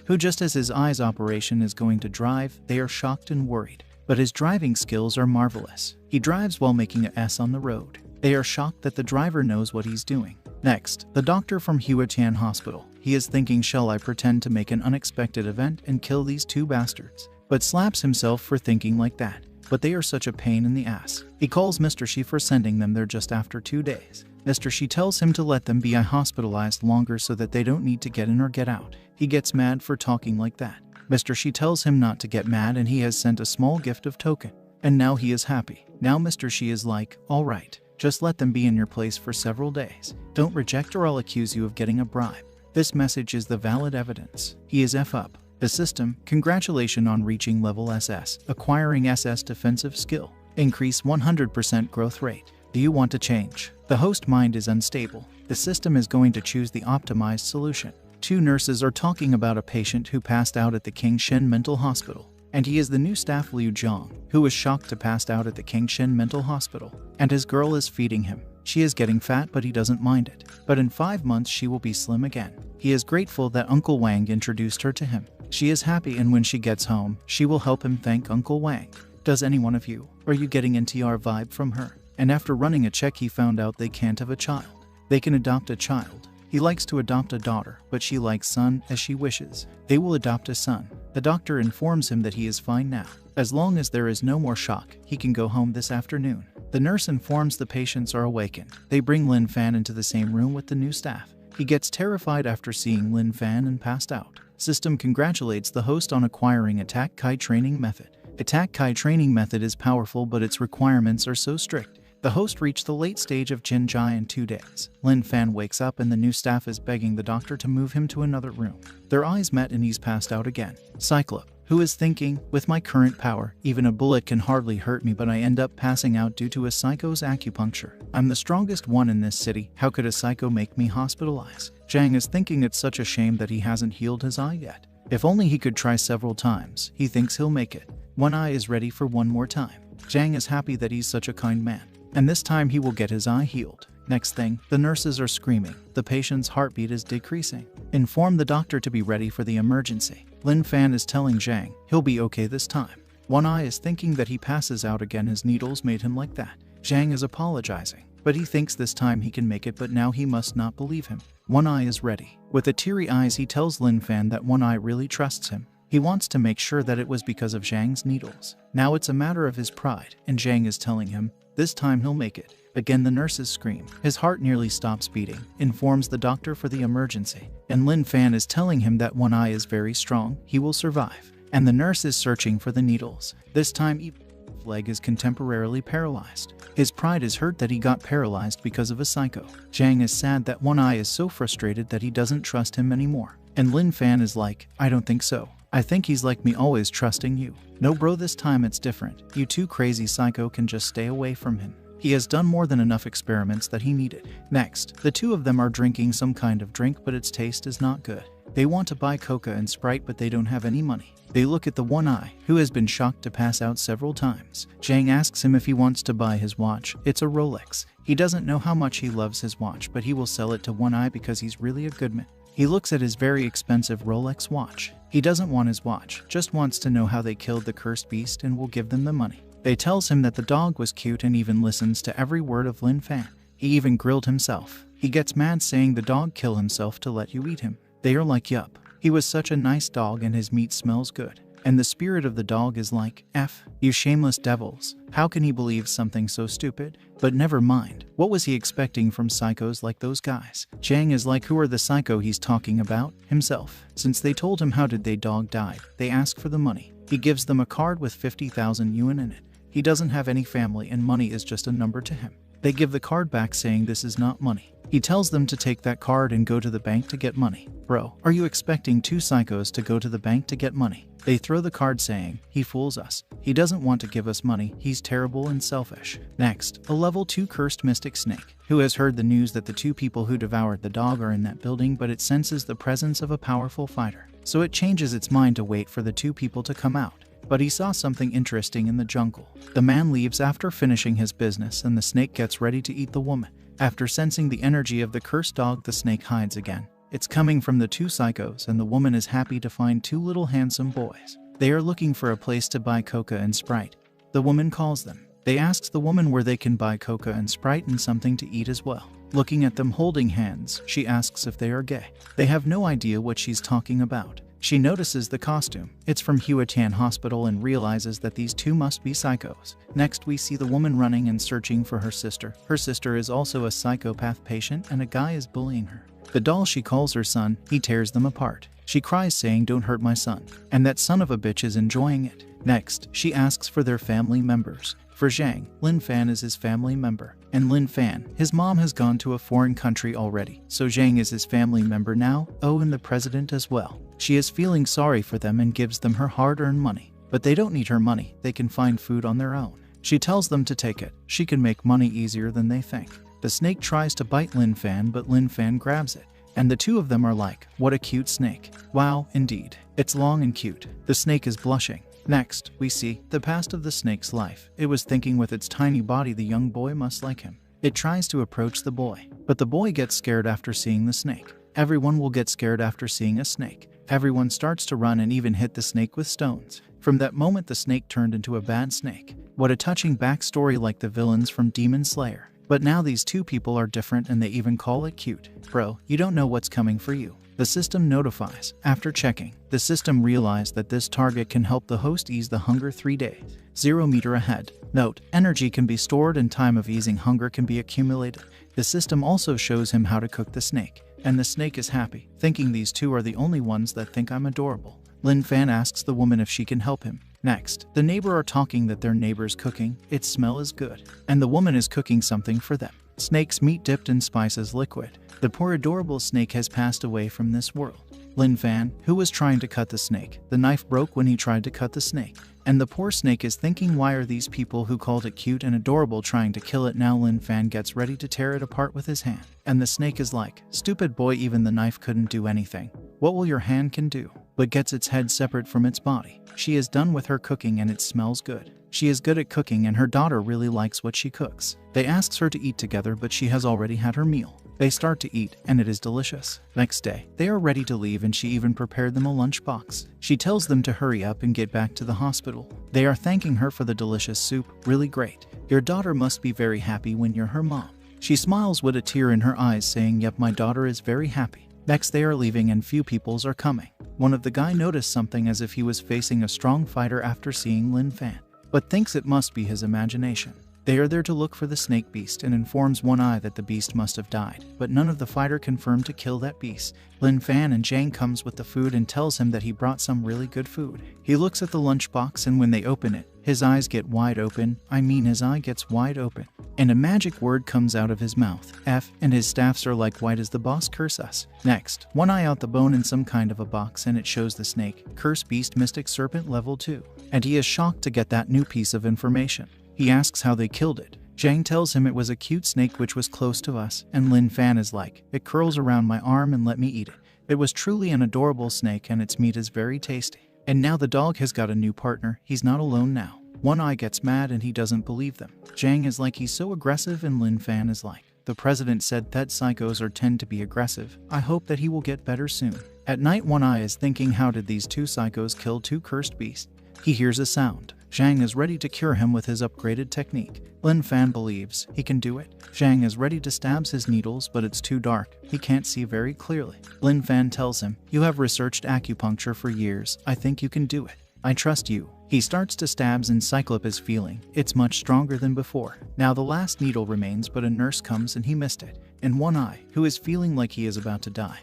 who just as his eyes operation is going to drive, they are shocked and worried. But his driving skills are marvelous. He drives while making a S on the road. They are shocked that the driver knows what he's doing. Next, the doctor from Huatian Hospital. He is thinking, shall I pretend to make an unexpected event and kill these 2 bastards? But slaps himself for thinking like that. But they are such a pain in the ass. He calls Mr. Shi for sending them there just after 2 days. Mr. Shi tells him to let them be hospitalized longer so that they don't need to get in or get out. He gets mad for talking like that. Mr. Shi tells him not to get mad and he has sent a small gift of token. And now he is happy. Now Mr. Shi is like, alright, just let them be in your place for several days. Don't reject or I'll accuse you of getting a bribe. This message is the valid evidence. He is F up. The system, congratulations on reaching level SS, acquiring SS defensive skill, increase 100% growth rate. Do you want to change? The host mind is unstable. The system is going to choose the optimized solution. 2 nurses are talking about a patient who passed out at the Kingshen Mental Hospital. And he is the new staff Liu Zhang, who was shocked to pass out at the Kingshen Mental Hospital. And his girl is feeding him. She is getting fat but he doesn't mind it. But in 5 months she will be slim again. He is grateful that Uncle Wang introduced her to him. She is happy and when she gets home, she will help him thank Uncle Wang. Does any one of you? Are you getting an TR vibe from her? And after running a check he found out they can't have a child. They can adopt a child. He likes to adopt a daughter, but she likes son as she wishes. They will adopt a son. The doctor informs him that he is fine now. As long as there is no more shock, he can go home this afternoon. The nurse informs the patients are awakened. They bring Lin Fan into the same room with the new staff. He gets terrified after seeing Lin Fan and passed out. System congratulates the host on acquiring Attack Kai training method. Attack Kai training method is powerful but its requirements are so strict. The host reached the late stage of Jinjai in 2 days. Lin Fan wakes up and the new staff is begging the doctor to move him to another room. Their eyes met and he's passed out again. Cyclop, who is thinking, with my current power, even a bullet can hardly hurt me but I end up passing out due to a psycho's acupuncture. I'm the strongest one in this city, how could a psycho make me hospitalize? Jang is thinking it's such a shame that he hasn't healed his eye yet. If only he could try several times, he thinks he'll make it. One eye is ready for one more time. Jang is happy that he's such a kind man. And this time he will get his eye healed. Next thing, the nurses are screaming. The patient's heartbeat is decreasing. Inform the doctor to be ready for the emergency. Lin Fan is telling Zhang he'll be okay this time. One Eye is thinking that he passes out again. His needles made him like that. Zhang is apologizing, but he thinks this time he can make it, but now he must not believe him. One Eye is ready. With the teary eyes, he tells Lin Fan that One Eye really trusts him. He wants to make sure that it was because of Zhang's needles. Now it's a matter of his pride, and Zhang is telling him this time he'll make it. Again the nurses scream. His heart nearly stops beating. Informs the doctor for the emergency. And Lin Fan is telling him that One Eye is very strong. He will survive. And the nurse is searching for the needles. This time Eve's leg is contemporarily paralyzed. His pride is hurt that he got paralyzed because of a psycho. Zhang is sad that One Eye is so frustrated that he doesn't trust him anymore. And Lin Fan is like, I don't think so. I think he's like me, always trusting you. No bro, this time it's different. You two crazy psycho can just stay away from him. He has done more than enough experiments that he needed. Next, the two of them are drinking some kind of drink, but its taste is not good. They want to buy Coca and Sprite, but they don't have any money. They look at the One Eye, who has been shocked to pass out several times. Zhang asks him if he wants to buy his watch. It's a Rolex. He doesn't know how much he loves his watch, but he will sell it to One Eye because he's really a good man. He looks at his very expensive Rolex watch. He doesn't want his watch, just wants to know how they killed the cursed beast and will give them the money. They tells him that the dog was cute and even listens to every word of Lin Fan. He even grilled himself. He gets mad saying the dog kill himself to let you eat him. They are like, yup, he was such a nice dog and his meat smells good. And the spirit of the dog is like, F, you shameless devils. How can he believe something so stupid? But never mind. What was he expecting from psychos like those guys? Zhang is like, who are the psycho he's talking about? Himself. Since they told him how did they dog died, they ask for the money. He gives them a card with 50,000 yuan in it. He doesn't have any family and money is just a number to him. They give the card back saying this is not money. He tells them to take that card and go to the bank to get money. Bro, are you expecting two psychos to go to the bank to get money? They throw the card saying, he fools us. He doesn't want to give us money. He's terrible and selfish. Next, a level 2 cursed mystic snake, who has heard the news that the two people who devoured the dog are in that building, but it senses the presence of a powerful fighter. So it changes its mind to wait for the two people to come out. But he saw something interesting in the jungle. The man leaves after finishing his business and the snake gets ready to eat the woman. After sensing the energy of the cursed dog, the snake hides again. It's coming from the two psychos and the woman is happy to find two little handsome boys. They are looking for a place to buy Coca and Sprite. The woman calls them. They ask the woman where they can buy Coca and Sprite and something to eat as well. Looking at them holding hands, she asks if they are gay. They have no idea what she's talking about. She notices the costume. It's from Huatian Hospital and realizes that these two must be psychos. Next, we see the woman running and searching for her sister. Her sister is also a psychopath patient and a guy is bullying her. The doll she calls her son, he tears them apart. She cries saying, don't hurt my son. And that son of a bitch is enjoying it. Next, she asks for their family members. For Zhang, Lin Fan is his family member. And Lin Fan, his mom has gone to a foreign country already. So Zhang is his family member now. Oh, and the president as well. She is feeling sorry for them and gives them her hard-earned money. But they don't need her money. They can find food on their own. She tells them to take it. She can make money easier than they think. The snake tries to bite Lin Fan, but Lin Fan grabs it. And the two of them are like, what a cute snake. Wow, indeed. It's long and cute. The snake is blushing. Next, we see the past of the snake's life. It was thinking with its tiny body the young boy must like him. It tries to approach the boy, but the boy gets scared after seeing the snake. Everyone will get scared after seeing a snake. Everyone starts to run and even hit the snake with stones. From that moment, the snake turned into a bad snake. What a touching backstory, like the villains from Demon Slayer. But now these two people are different and they even call it cute. Bro, you don't know what's coming for you. The system notifies. After checking, the system realized that this target can help the host ease the hunger 3 days. 0 meter ahead. Note, energy can be stored and time of easing hunger can be accumulated. The system also shows him how to cook the snake. And the snake is happy, thinking these two are the only ones that think I'm adorable. Lin Fan asks the woman if she can help him. Next, the neighbor are talking that their neighbor's cooking. Its smell is good. And the woman is cooking something for them. Snake's meat dipped in spices liquid. The poor adorable snake has passed away from this world. Lin Fan, who was trying to cut the snake, the knife broke when he tried to cut the snake. And the poor snake is thinking, why are these people who called it cute and adorable trying to kill it now? Lin Fan gets ready to tear it apart with his hand. And the snake is like, stupid boy, even the knife couldn't do anything. What will your hand can do? but gets its head separate from its body. She is done with her cooking and it smells good. She is good at cooking and her daughter really likes what she cooks. They asks her to eat together, but she has already had her meal. They start to eat and it is delicious. Next day, they are ready to leave and she even prepared them a lunchbox. She tells them to hurry up and get back to the hospital. They are thanking her for the delicious soup. Really great. Your daughter must be very happy when you're her mom. She smiles with a tear in her eyes saying, yep, my daughter is very happy. Next they are leaving and few peoples are coming. One of the guy noticed something as if he was facing a strong fighter after seeing Lin Fan, but thinks it must be his imagination. They are there to look for the snake beast and informs One Eye that the beast must have died, but none of the fighter confirmed to kill that beast. Lin Fan and Jang comes with the food and tells him that he brought some really good food. He looks at the lunchbox and when they open it, his eyes get wide open. His eye gets wide open. And a magic word comes out of his mouth, F, and his staffs are like white as the boss curse us. Next, One Eye out the bone in some kind of a box and it shows the snake, Curse Beast Mystic Serpent level 2. And he is shocked to get that new piece of information. He asks how they killed it. Jang tells him it was a cute snake which was close to us, and Lin Fan is like, it curls around my arm and let me eat it. It was truly an adorable snake and its meat is very tasty. And now the dog has got a new partner, he's not alone now. One Eye gets mad and he doesn't believe them. Jang is like, he's so aggressive, and Lin Fan is like, the president said that psychos tend to be aggressive. I hope that he will get better soon. At night One Eye is thinking, how did these two psychos kill two cursed beasts? He hears a sound. Zhang is ready to cure him with his upgraded technique. Lin Fan believes he can do it. Zhang is ready to stab his needles, but it's too dark. He can't see very clearly. Lin Fan tells him, you have researched acupuncture for years. I think you can do it. I trust you. He starts to stabs and Cyclop is feeling it's much stronger than before. Now the last needle remains, but a nurse comes and he missed it. And One Eye, who is feeling like he is about to die,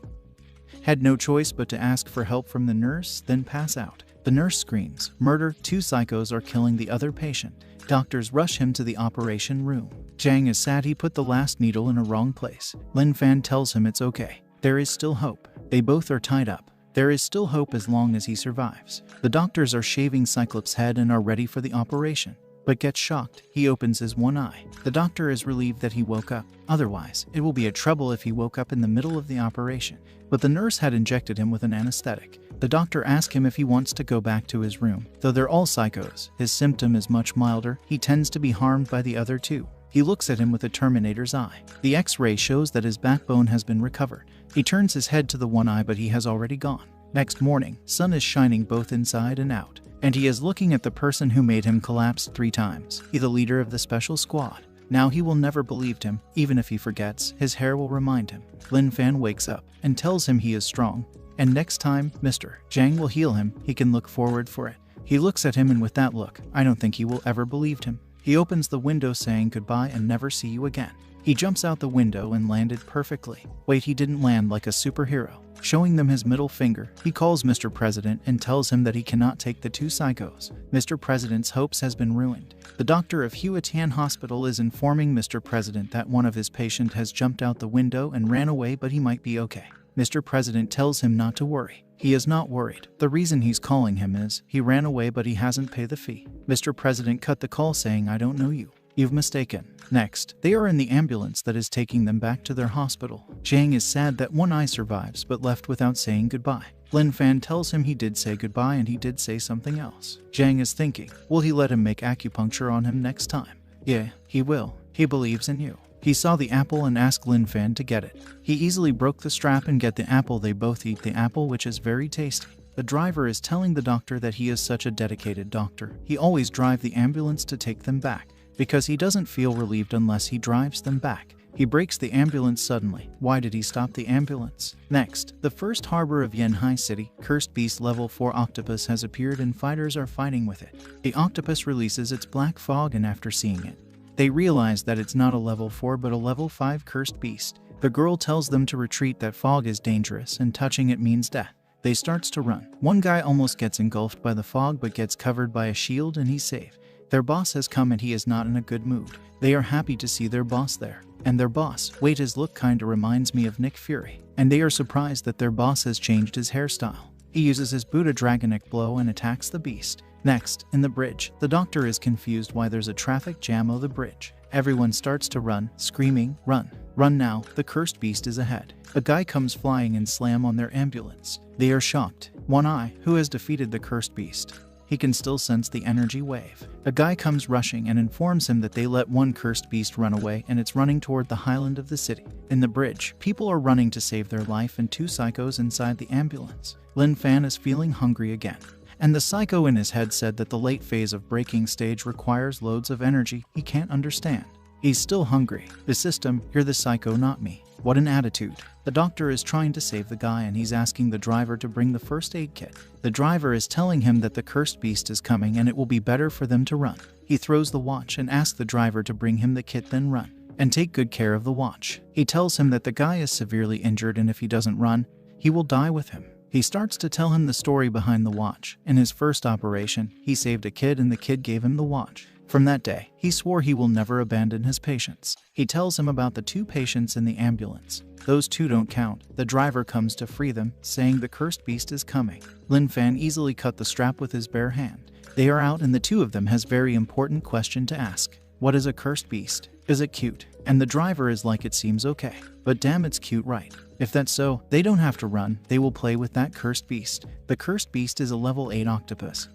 had no choice but to ask for help from the nurse, then pass out. The nurse screams, murder, two psychos are killing the other patient. Doctors rush him to the operation room. Jang is sad he put the last needle in a wrong place. Lin Fan tells him it's okay. There is still hope. They both are tied up. There is still hope as long as he survives. The doctors are shaving Cyclops' head and are ready for the operation, but gets shocked. He opens his one eye. The doctor is relieved that he woke up. Otherwise, it will be a trouble if he woke up in the middle of the operation. But the nurse had injected him with an anesthetic. The doctor asks him if he wants to go back to his room. Though they're all psychos, his symptom is much milder. He tends to be harmed by the other two. He looks at him with a Terminator's eye. The X-ray shows that his backbone has been recovered. He turns his head to the one eye, but he has already gone. Next morning, sun is shining both inside and out, and he is looking at the person who made him collapse 3 times. He the leader of the special squad. Now he will never believe him. Even if he forgets, his hair will remind him. Lin Fan wakes up and tells him he is strong, and next time, Mr. Zhang will heal him. He can look forward for it. He looks at him, and with that look, I don't think he will ever believe him. He opens the window saying goodbye and never see you again. He jumps out the window and landed perfectly. Wait, he didn't land like a superhero. Showing them his middle finger, he calls Mr. President and tells him that he cannot take the 2 psychos. Mr. President's hopes has been ruined. The doctor of Huatian Hospital is informing Mr. President that one of his patients has jumped out the window and ran away, but he might be okay. Mr. President tells him not to worry. He is not worried. The reason he's calling him is he ran away, but he hasn't paid the fee. Mr. President cut the call saying, I don't know you. You've mistaken. Next, they are in the ambulance that is taking them back to their hospital. Zhang is sad that one eye survives but left without saying goodbye. Lin Fan tells him he did say goodbye and he did say something else. Zhang is thinking, will he let him make acupuncture on him next time? Yeah, he will. He believes in you. He saw the apple and asked Lin Fan to get it. He easily broke the strap and get the apple. They both eat the apple, which is very tasty. The driver is telling the doctor that he is such a dedicated doctor. He always drives the ambulance to take them back, because he doesn't feel relieved unless he drives them back. He brakes the ambulance suddenly. Why did he stop the ambulance? Next, the first harbor of Yanhai City, Cursed Beast Level 4 Octopus has appeared and fighters are fighting with it. The octopus releases its black fog, and after seeing it, they realize that it's not a level 4 but a level 5 Cursed Beast. The girl tells them to retreat, that fog is dangerous and touching it means death. They starts to run. One guy almost gets engulfed by the fog but gets covered by a shield and he's safe. Their boss has come and he is not in a good mood. They are happy to see their boss there. And their boss, wait, his look kinda reminds me of Nick Fury. And they are surprised that their boss has changed his hairstyle. He uses his Buddha Dragonic blow and attacks the beast. Next, in the bridge, the doctor is confused why there's a traffic jam on the bridge. Everyone starts to run, screaming, run. Run now, the cursed beast is ahead. A guy comes flying and slam on their ambulance. They are shocked. One Eye, who has defeated the cursed beast. He can still sense the energy wave. A guy comes rushing and informs him that they let one cursed beast run away and it's running toward the highland of the city. In the bridge, people are running to save their life and two psychos inside the ambulance. Lin Fan is feeling hungry again. And the psycho in his head said that the late phase of breaking stage requires loads of energy he can't understand. He's still hungry. The system, you're the psycho, not me. What an attitude. The doctor is trying to save the guy and he's asking the driver to bring the first aid kit. The driver is telling him that the cursed beast is coming and it will be better for them to run. He throws the watch and asks the driver to bring him the kit, then run. And take good care of the watch. He tells him that the guy is severely injured and if he doesn't run, he will die with him. He starts to tell him the story behind the watch. In his first operation, he saved a kid and the kid gave him the watch. From that day, he swore he will never abandon his patients. He tells him about the two patients in the ambulance. Those two don't count. The driver comes to free them, saying the cursed beast is coming. Lin Fan easily cut the strap with his bare hand. They are out and the two of them has very important question to ask. What is a cursed beast? Is it cute? And the driver is like, it seems okay. But damn, it's cute, right? If that's so, they don't have to run, they will play with that cursed beast. The cursed beast is a level 8 octopus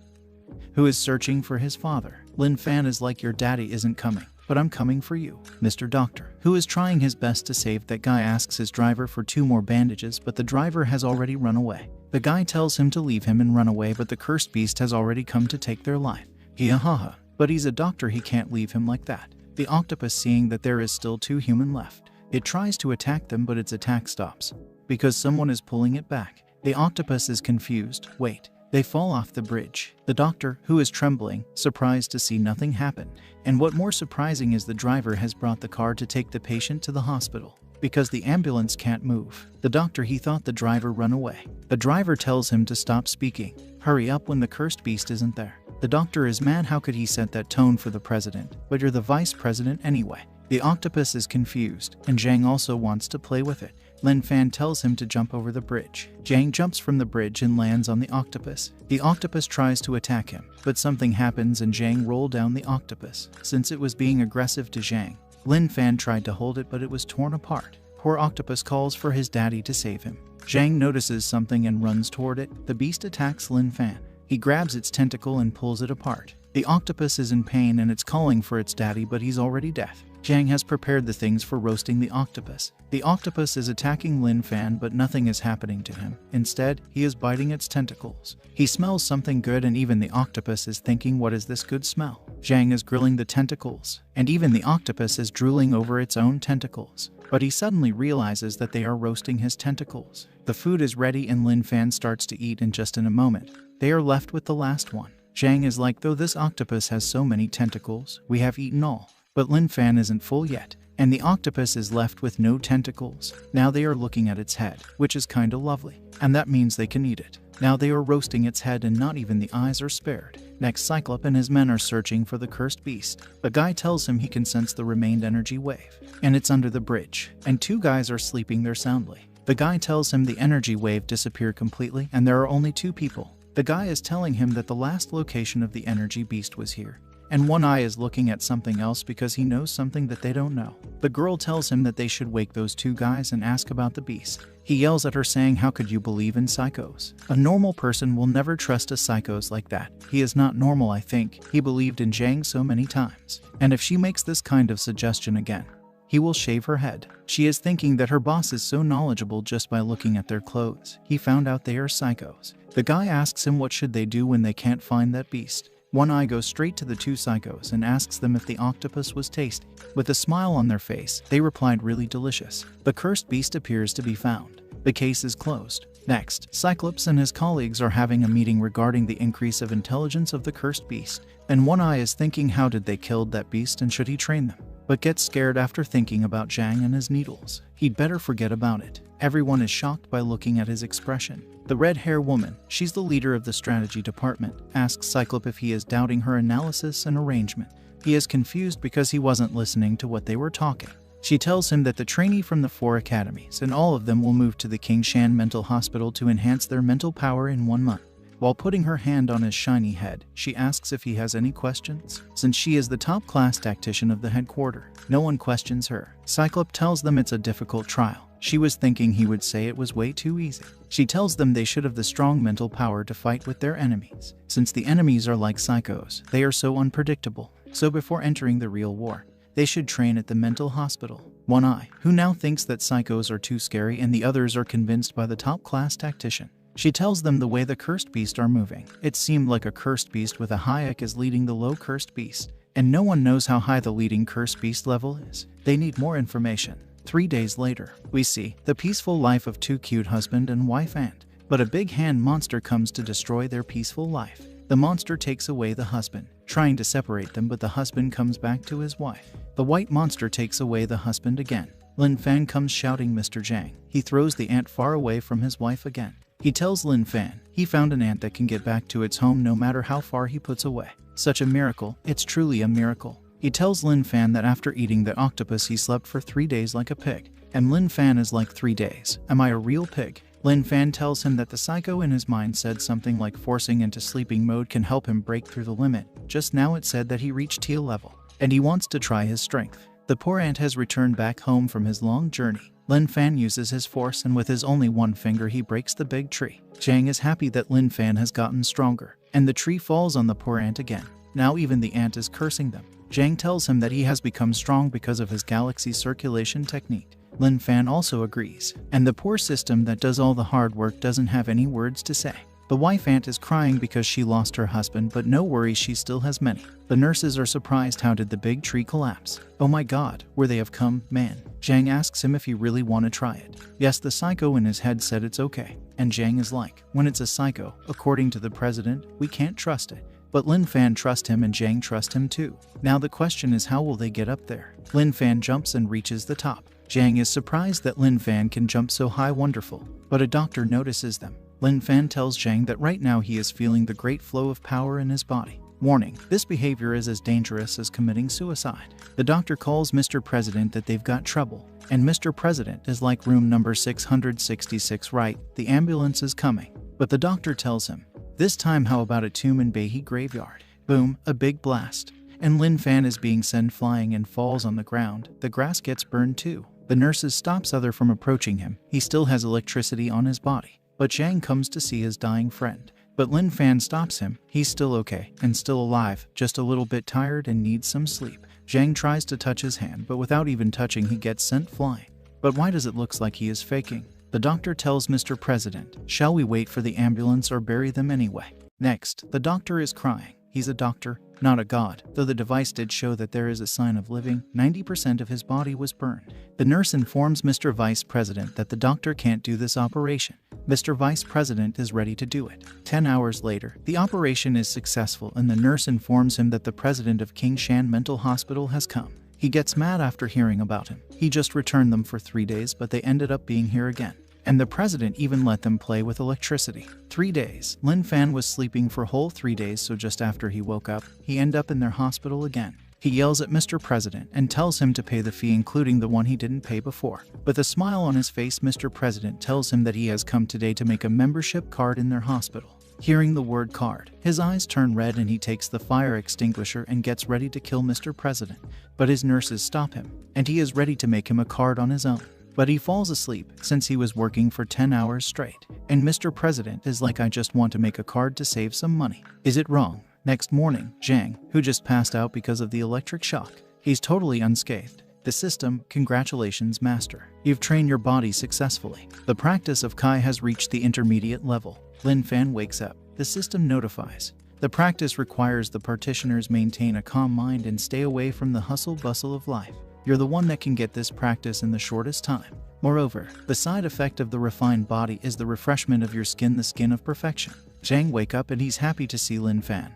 who is searching for his father. Lin Fan is like, your daddy isn't coming, but I'm coming for you. Mr. Doctor, who is trying his best to save that guy, asks his driver for 2 more bandages, but the driver has already run away. The guy tells him to leave him and run away, but the cursed beast has already come to take their life. Haha, but he's a doctor, he can't leave him like that. The octopus, seeing that there is still 2 human left, it tries to attack them, but its attack stops because someone is pulling it back. The octopus is confused. Wait. They fall off the bridge. The doctor, who is trembling, surprised to see nothing happen. And what more surprising is the driver has brought the car to take the patient to the hospital because the ambulance can't move. The doctor, he thought the driver run away. The driver tells him to stop speaking. Hurry up when the cursed beast isn't there. The doctor is mad. How could he set that tone for the president? But you're the vice president anyway. The octopus is confused, and Zhang also wants to play with it. Lin Fan tells him to jump over the bridge. Zhang jumps from the bridge and lands on the octopus. The octopus tries to attack him, but something happens and Zhang rolls down the octopus. Since it was being aggressive to Zhang, Lin Fan tried to hold it, but it was torn apart. Poor octopus calls for his daddy to save him. Zhang notices something and runs toward it. The beast attacks Lin Fan. He grabs its tentacle and pulls it apart. The octopus is in pain and it's calling for its daddy, but he's already dead. Zhang has prepared the things for roasting the octopus. The octopus is attacking Lin Fan, but nothing is happening to him. Instead, he is biting its tentacles. He smells something good, and even the octopus is thinking, what is this good smell? Zhang is grilling the tentacles, and even the octopus is drooling over its own tentacles. But he suddenly realizes that they are roasting his tentacles. The food is ready and Lin Fan starts to eat, and just in a moment, they are left with the last one. Zhang is like, though this octopus has so many tentacles, we have eaten all. But Lin Fan isn't full yet, and the octopus is left with no tentacles. Now they are looking at its head, which is kinda lovely, and that means they can eat it. Now they are roasting its head and not even the eyes are spared. Next, Cyclops and his men are searching for the cursed beast. A guy tells him he can sense the remained energy wave, and it's under the bridge, and 2 guys are sleeping there soundly. The guy tells him the energy wave disappeared completely and there are only 2 people. The guy is telling him that the last location of the energy beast was here. And One Eye is looking at something else because he knows something that they don't know. The girl tells him that they should wake those 2 guys and ask about the beast. He yells at her saying, how could you believe in psychos? A normal person will never trust a psychos like that. He is not normal, I think. He believed in Zhang so many times. And if she makes this kind of suggestion again, he will shave her head. She is thinking that her boss is so knowledgeable just by looking at their clothes. He found out they are psychos. The guy asks him what should they do when they can't find that beast. One Eye goes straight to the 2 psychos and asks them if the octopus was tasty. With a smile on their face, they replied, really delicious. The cursed beast appears to be found. The case is closed. Next, Cyclops and his colleagues are having a meeting regarding the increase of intelligence of the cursed beast. And One Eye is thinking, how did they kill that beast and should he train them? But gets scared after thinking about Zhang and his needles. He'd better forget about it. Everyone is shocked by looking at his expression. The red-haired woman, she's the leader of the strategy department, asks Cyclops if he is doubting her analysis and arrangement. He is confused because he wasn't listening to what they were talking. She tells him that the trainee from the 4 academies and all of them will move to the King Shan Mental Hospital to enhance their mental power in 1 month. While putting her hand on his shiny head, she asks if he has any questions. Since she is the top-class tactician of the headquarters, no one questions her. Cyclops tells them it's a difficult trial. She was thinking he would say it was way too easy. She tells them they should have the strong mental power to fight with their enemies. Since the enemies are like psychos, they are so unpredictable. So before entering the real war, they should train at the mental hospital. One Eye, who now thinks that psychos are too scary and the others are convinced by the top-class tactician. She tells them the way the cursed beast are moving. It seemed like a cursed beast with a Hayek is leading the low cursed beast. And no one knows how high the leading cursed beast level is. They need more information. 3 days later, we see the peaceful life of two cute husband and wife ant. But a big hand monster comes to destroy their peaceful life. The monster takes away the husband, trying to separate them, but the husband comes back to his wife. The white monster takes away the husband again. Lin Fan comes shouting Mr. Zhang. He throws the ant far away from his wife again. He tells Lin Fan he found an ant that can get back to its home no matter how far he puts away. Such a miracle, it's truly a miracle. He tells Lin Fan that after eating the octopus he slept for 3 days like a pig. And Lin Fan is like, 3 days? Am I a real pig? Lin Fan tells him that the psycho in his mind said something like forcing into sleeping mode can help him break through the limit. Just now it said that he reached teal level, and he wants to try his strength. The poor ant has returned back home from his long journey. Lin Fan uses his force and with his only one finger he breaks the big tree. Zhang is happy that Lin Fan has gotten stronger, and the tree falls on the poor ant again. Now even the ant is cursing them. Zhang tells him that he has become strong because of his galaxy circulation technique. Lin Fan also agrees, and the poor system that does all the hard work doesn't have any words to say. The wife ant is crying because she lost her husband, but no worries, she still has many. The nurses are surprised. How did the big tree collapse? Oh my god, where they have come, man. Zhang asks him if he really want to try it. Yes, the psycho in his head said it's okay. And Zhang is like, when it's a psycho, according to the president, we can't trust it. But Lin Fan trusts him and Zhang trusts him too. Now the question is, how will they get up there? Lin Fan jumps and reaches the top. Zhang is surprised that Lin Fan can jump so high, wonderful. But a doctor notices them. Lin Fan tells Zhang that right now he is feeling the great flow of power in his body. Warning, this behavior is as dangerous as committing suicide. The doctor calls Mr. President that they've got trouble. And Mr. President is like, room number 666, right? The ambulance is coming. But the doctor tells him, this time how about a tomb in Beihai graveyard? Boom, a big blast. And Lin Fan is being sent flying and falls on the ground. The grass gets burned too. The nurses stops other from approaching him. He still has electricity on his body. But Zhang comes to see his dying friend. But Lin Fan stops him. He's still okay and still alive, just a little bit tired and needs some sleep. Zhang tries to touch his hand, but without even touching he gets sent flying. But why does it look like he is faking? The doctor tells Mr. President, shall we wait for the ambulance or bury them anyway? Next, the doctor is crying. He's a doctor, not a god, though the device did show that there is a sign of living. 90% of his body was burned. The nurse informs Mr. Vice President that the doctor can't do this operation. Mr. Vice President is ready to do it. 10 hours later, the operation is successful and the nurse informs him that the president of King Shan Mental Hospital has come. He gets mad after hearing about him. He just returned them for 3 days, but they ended up being here again. And the president even let them play with electricity. 3 days. Lin Fan was sleeping for whole 3 days, so just after he woke up, he ended up in their hospital again. He yells at Mr. President and tells him to pay the fee, including the one he didn't pay before. With a smile on his face, Mr. President tells him that he has come today to make a membership card in their hospital. Hearing the word card, his eyes turn red and he takes the fire extinguisher and gets ready to kill Mr. President. But his nurses stop him, and he is ready to make him a card on his own. But he falls asleep since he was working for 10 hours straight. And Mr. President is like, I just want to make a card to save some money. Is it wrong? Next morning, Zhang, who just passed out because of the electric shock, he's totally unscathed. The system, congratulations master. You've trained your body successfully. The practice of Kai has reached the intermediate level. Lin Fan wakes up. The system notifies. The practice requires the practitioners maintain a calm mind and stay away from the hustle bustle of life. You're the one that can get this practice in the shortest time. Moreover, the side effect of the refined body is the refreshment of your skin, the skin of perfection. Zhang wake up and he's happy to see Lin Fan,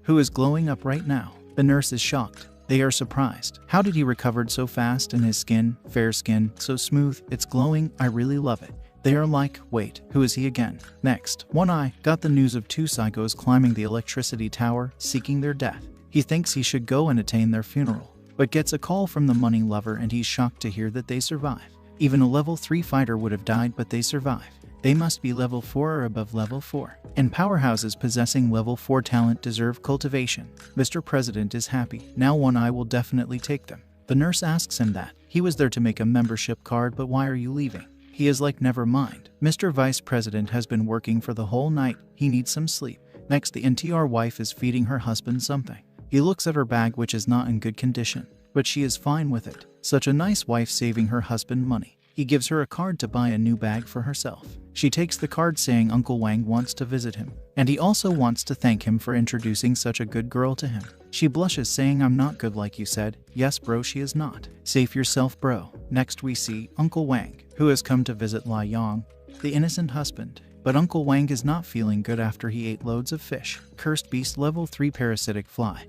who is glowing up right now. The nurse is shocked. They are surprised. How did he recovered so fast, and his skin, fair skin, so smooth, it's glowing, I really love it. They are like, wait, who is he again? Next, One Eye got the news of 2 psychos climbing the electricity tower, seeking their death. He thinks he should go and attend their funeral, but gets a call from the money lover and he's shocked to hear that they survive. Even a level 3 fighter would have died, but they survive. They must be level 4 or above level 4. And powerhouses possessing level 4 talent deserve cultivation. Mr. President is happy. Now One Eye will definitely take them. The nurse asks him that. He was there to make a membership card, but why are you leaving? He is like, never mind. Mr. Vice President has been working for the whole night. He needs some sleep. Next, the NTR wife is feeding her husband something. He looks at her bag, which is not in good condition, but she is fine with it. Such a nice wife, saving her husband money. He gives her a card to buy a new bag for herself. She takes the card, saying Uncle Wang wants to visit him, and he also wants to thank him for introducing such a good girl to him. She blushes, saying, I'm not good like you said. Yes, bro, she is not. Save yourself, bro. Next, we see Uncle Wang, who has come to visit Lai Yang, the innocent husband. But Uncle Wang is not feeling good after he ate loads of fish. Cursed beast, level 3 parasitic fly.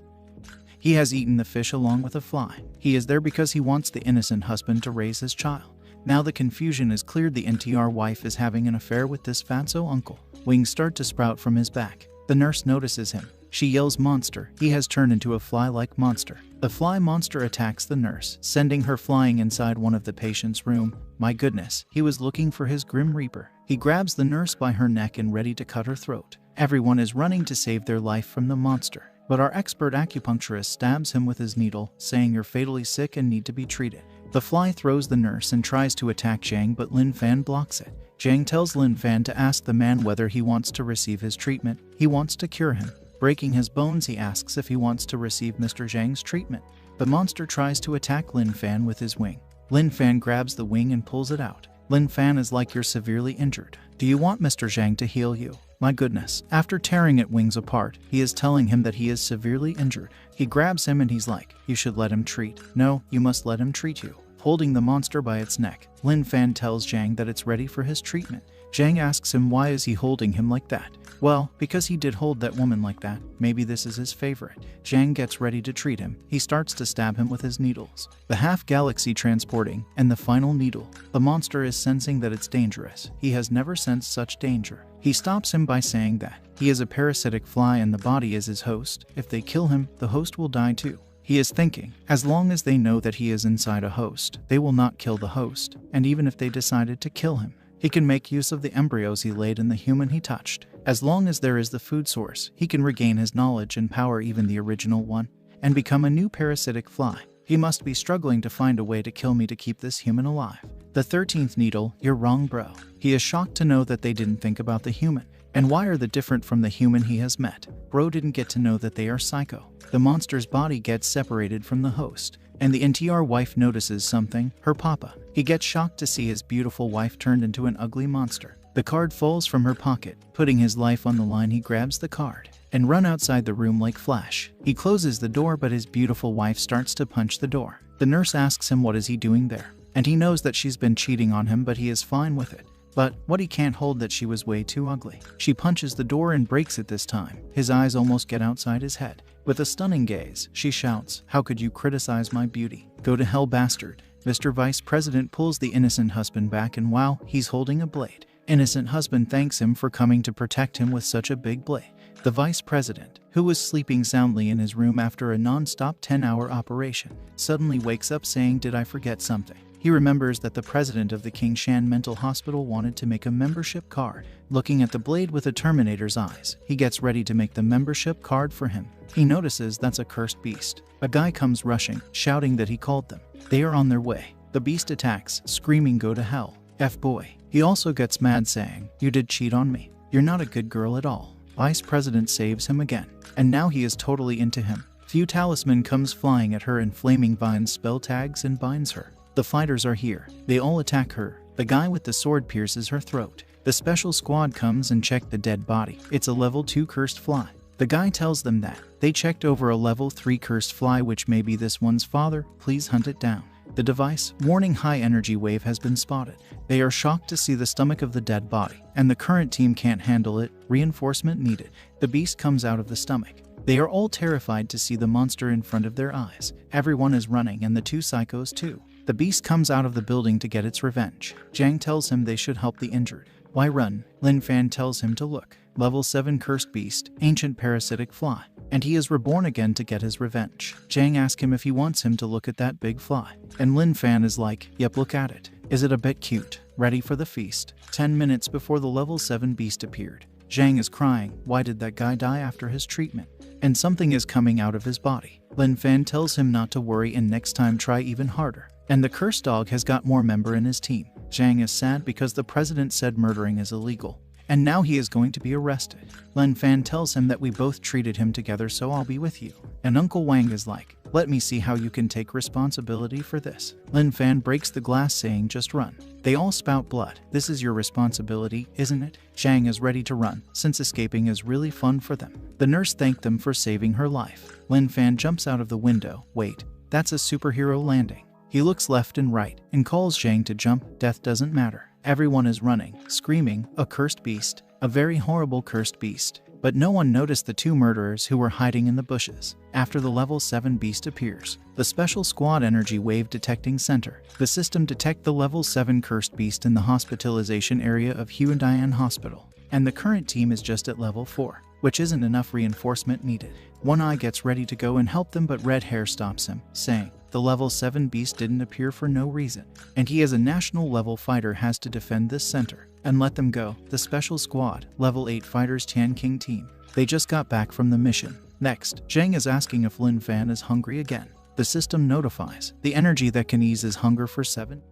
He has eaten the fish along with a fly. He is there because he wants the innocent husband to raise his child. Now the confusion is cleared. The NTR wife is having an affair with this fatso uncle. Wings start to sprout from his back. The nurse notices him. She yells, monster. He has turned into a fly-like monster. The fly monster attacks the nurse, sending her flying inside one of the patient's room. My goodness, he was looking for his Grim Reaper. He grabs the nurse by her neck and ready to cut her throat. Everyone is running to save their life from the monster. But our expert acupuncturist stabs him with his needle, saying you're fatally sick and need to be treated. The fly throws the nurse and tries to attack Zhang, but Lin Fan blocks it. Zhang tells Lin Fan to ask the man whether he wants to receive his treatment. He wants to cure him. Breaking his bones, he asks if he wants to receive Mr. Zhang's treatment. The monster tries to attack Lin Fan with his wing. Lin Fan grabs the wing and pulls it out. Lin Fan is like, you're severely injured. Do you want Mr. Zhang to heal you? My goodness. After tearing its wings apart, he is telling him that he is severely injured. He grabs him and he's like, you should let him treat. No, you must let him treat you. Holding the monster by its neck, Lin Fan tells Zhang that it's ready for his treatment. Zhang asks him why is he holding him like that. Well, because he did hold that woman like that. Maybe this is his favorite. Zhang gets ready to treat him. He starts to stab him with his needles. The half-galaxy transporting, and the final needle. The monster is sensing that it's dangerous. He has never sensed such danger. He stops him by saying that he is a parasitic fly and the body is his host. If they kill him, the host will die too. He is thinking, as long as they know that he is inside a host, they will not kill the host. And even if they decided to kill him, he can make use of the embryos he laid in the human he touched. As long as there is the food source, he can regain his knowledge and power, even the original one, and become a new parasitic fly. He must be struggling to find a way to kill me to keep this human alive. The 13th needle, you're wrong, bro. He is shocked to know that they didn't think about the human. And why are they different from the human he has met? Bro didn't get to know that they are psycho. The monster's body gets separated from the host, and the NTR wife notices something, her papa. He gets shocked to see his beautiful wife turned into an ugly monster. The card falls from her pocket. Putting his life on the line, he grabs the card and runs outside the room like Flash. He closes the door, but his beautiful wife starts to punch the door. The nurse asks him what is he doing there, and he knows that she's been cheating on him, but he is fine with it. But what he can't hold that she was way too ugly. She punches the door and breaks it this time. His eyes almost get outside his head. With a stunning gaze, she shouts, how could you criticize my beauty? Go to hell, bastard. Mr. Vice President pulls the innocent husband back, and wow, he's holding a blade. Innocent husband thanks him for coming to protect him with such a big blade. The Vice President, who was sleeping soundly in his room after a non-stop 10-hour operation, suddenly wakes up saying, did I forget something? He remembers that the president of the Qingshan Mental Hospital wanted to make a membership card. Looking at the blade with a Terminator's eyes, he gets ready to make the membership card for him. He notices that's a cursed beast. A guy comes rushing, shouting that he called them. They are on their way. The beast attacks, screaming, go to hell, F-boy. He also gets mad, saying, you did cheat on me. You're not a good girl at all. Vice President saves him again, and now he is totally into him. Few Talisman comes flying at her, and Flaming Vines spell tags and binds her. The fighters are here. They all attack her. The guy with the sword pierces her throat. The special squad comes and check the dead body. It's a level 2 cursed fly. The guy tells them that they checked over a level 3 cursed fly, which may be this one's father. Please hunt it down. The device, warning, high energy wave has been spotted. They are shocked to see the stomach of the dead body, and the current team can't handle it. Reinforcement needed. The beast comes out of the stomach. They are all terrified to see the monster in front of their eyes. Everyone is running, and the two psychos too. The beast comes out of the building to get its revenge. Zhang tells him they should help the injured. Why run? Lin Fan tells him to look. Level 7 cursed beast, ancient parasitic fly. And he is reborn again to get his revenge. Zhang asks him if he wants him to look at that big fly. And Lin Fan is like, yep, look at it. Is it a bit cute? Ready for the feast. 10 minutes before the level 7 beast appeared. Zhang is crying. Why did that guy die after his treatment? And something is coming out of his body. Lin Fan tells him not to worry and next time try even harder. And the cursed dog has got more member in his team. Zhang is sad because the president said murdering is illegal. And now he is going to be arrested. Lin Fan tells him that we both treated him together, so I'll be with you. And Uncle Wang is like, let me see how you can take responsibility for this. Lin Fan breaks the glass saying just run. They all spout blood. This is your responsibility, isn't it? Zhang is ready to run, since escaping is really fun for them. The nurse thanked them for saving her life. Lin Fan jumps out of the window. Wait, that's a superhero landing. He looks left and right and calls Zhang to jump. Death doesn't matter. Everyone is running, screaming, a cursed beast, a very horrible cursed beast. But no one noticed the two murderers who were hiding in the bushes. After the level 7 beast appears, the special squad energy wave detecting center. The system detect the level 7 cursed beast in the hospitalization area of Huandian Hospital. And the current team is just at level 4, which isn't enough reinforcement needed. One Eye gets ready to go and help them, but Red Hair stops him, saying, the level 7 beast didn't appear for no reason, and he as a national level fighter has to defend this center. And let them go. The special squad, level 8 fighters Tian King team. They just got back from the mission. Next, Zhang is asking if Lin Fan is hungry again. The system notifies the energy that can ease his hunger for 7.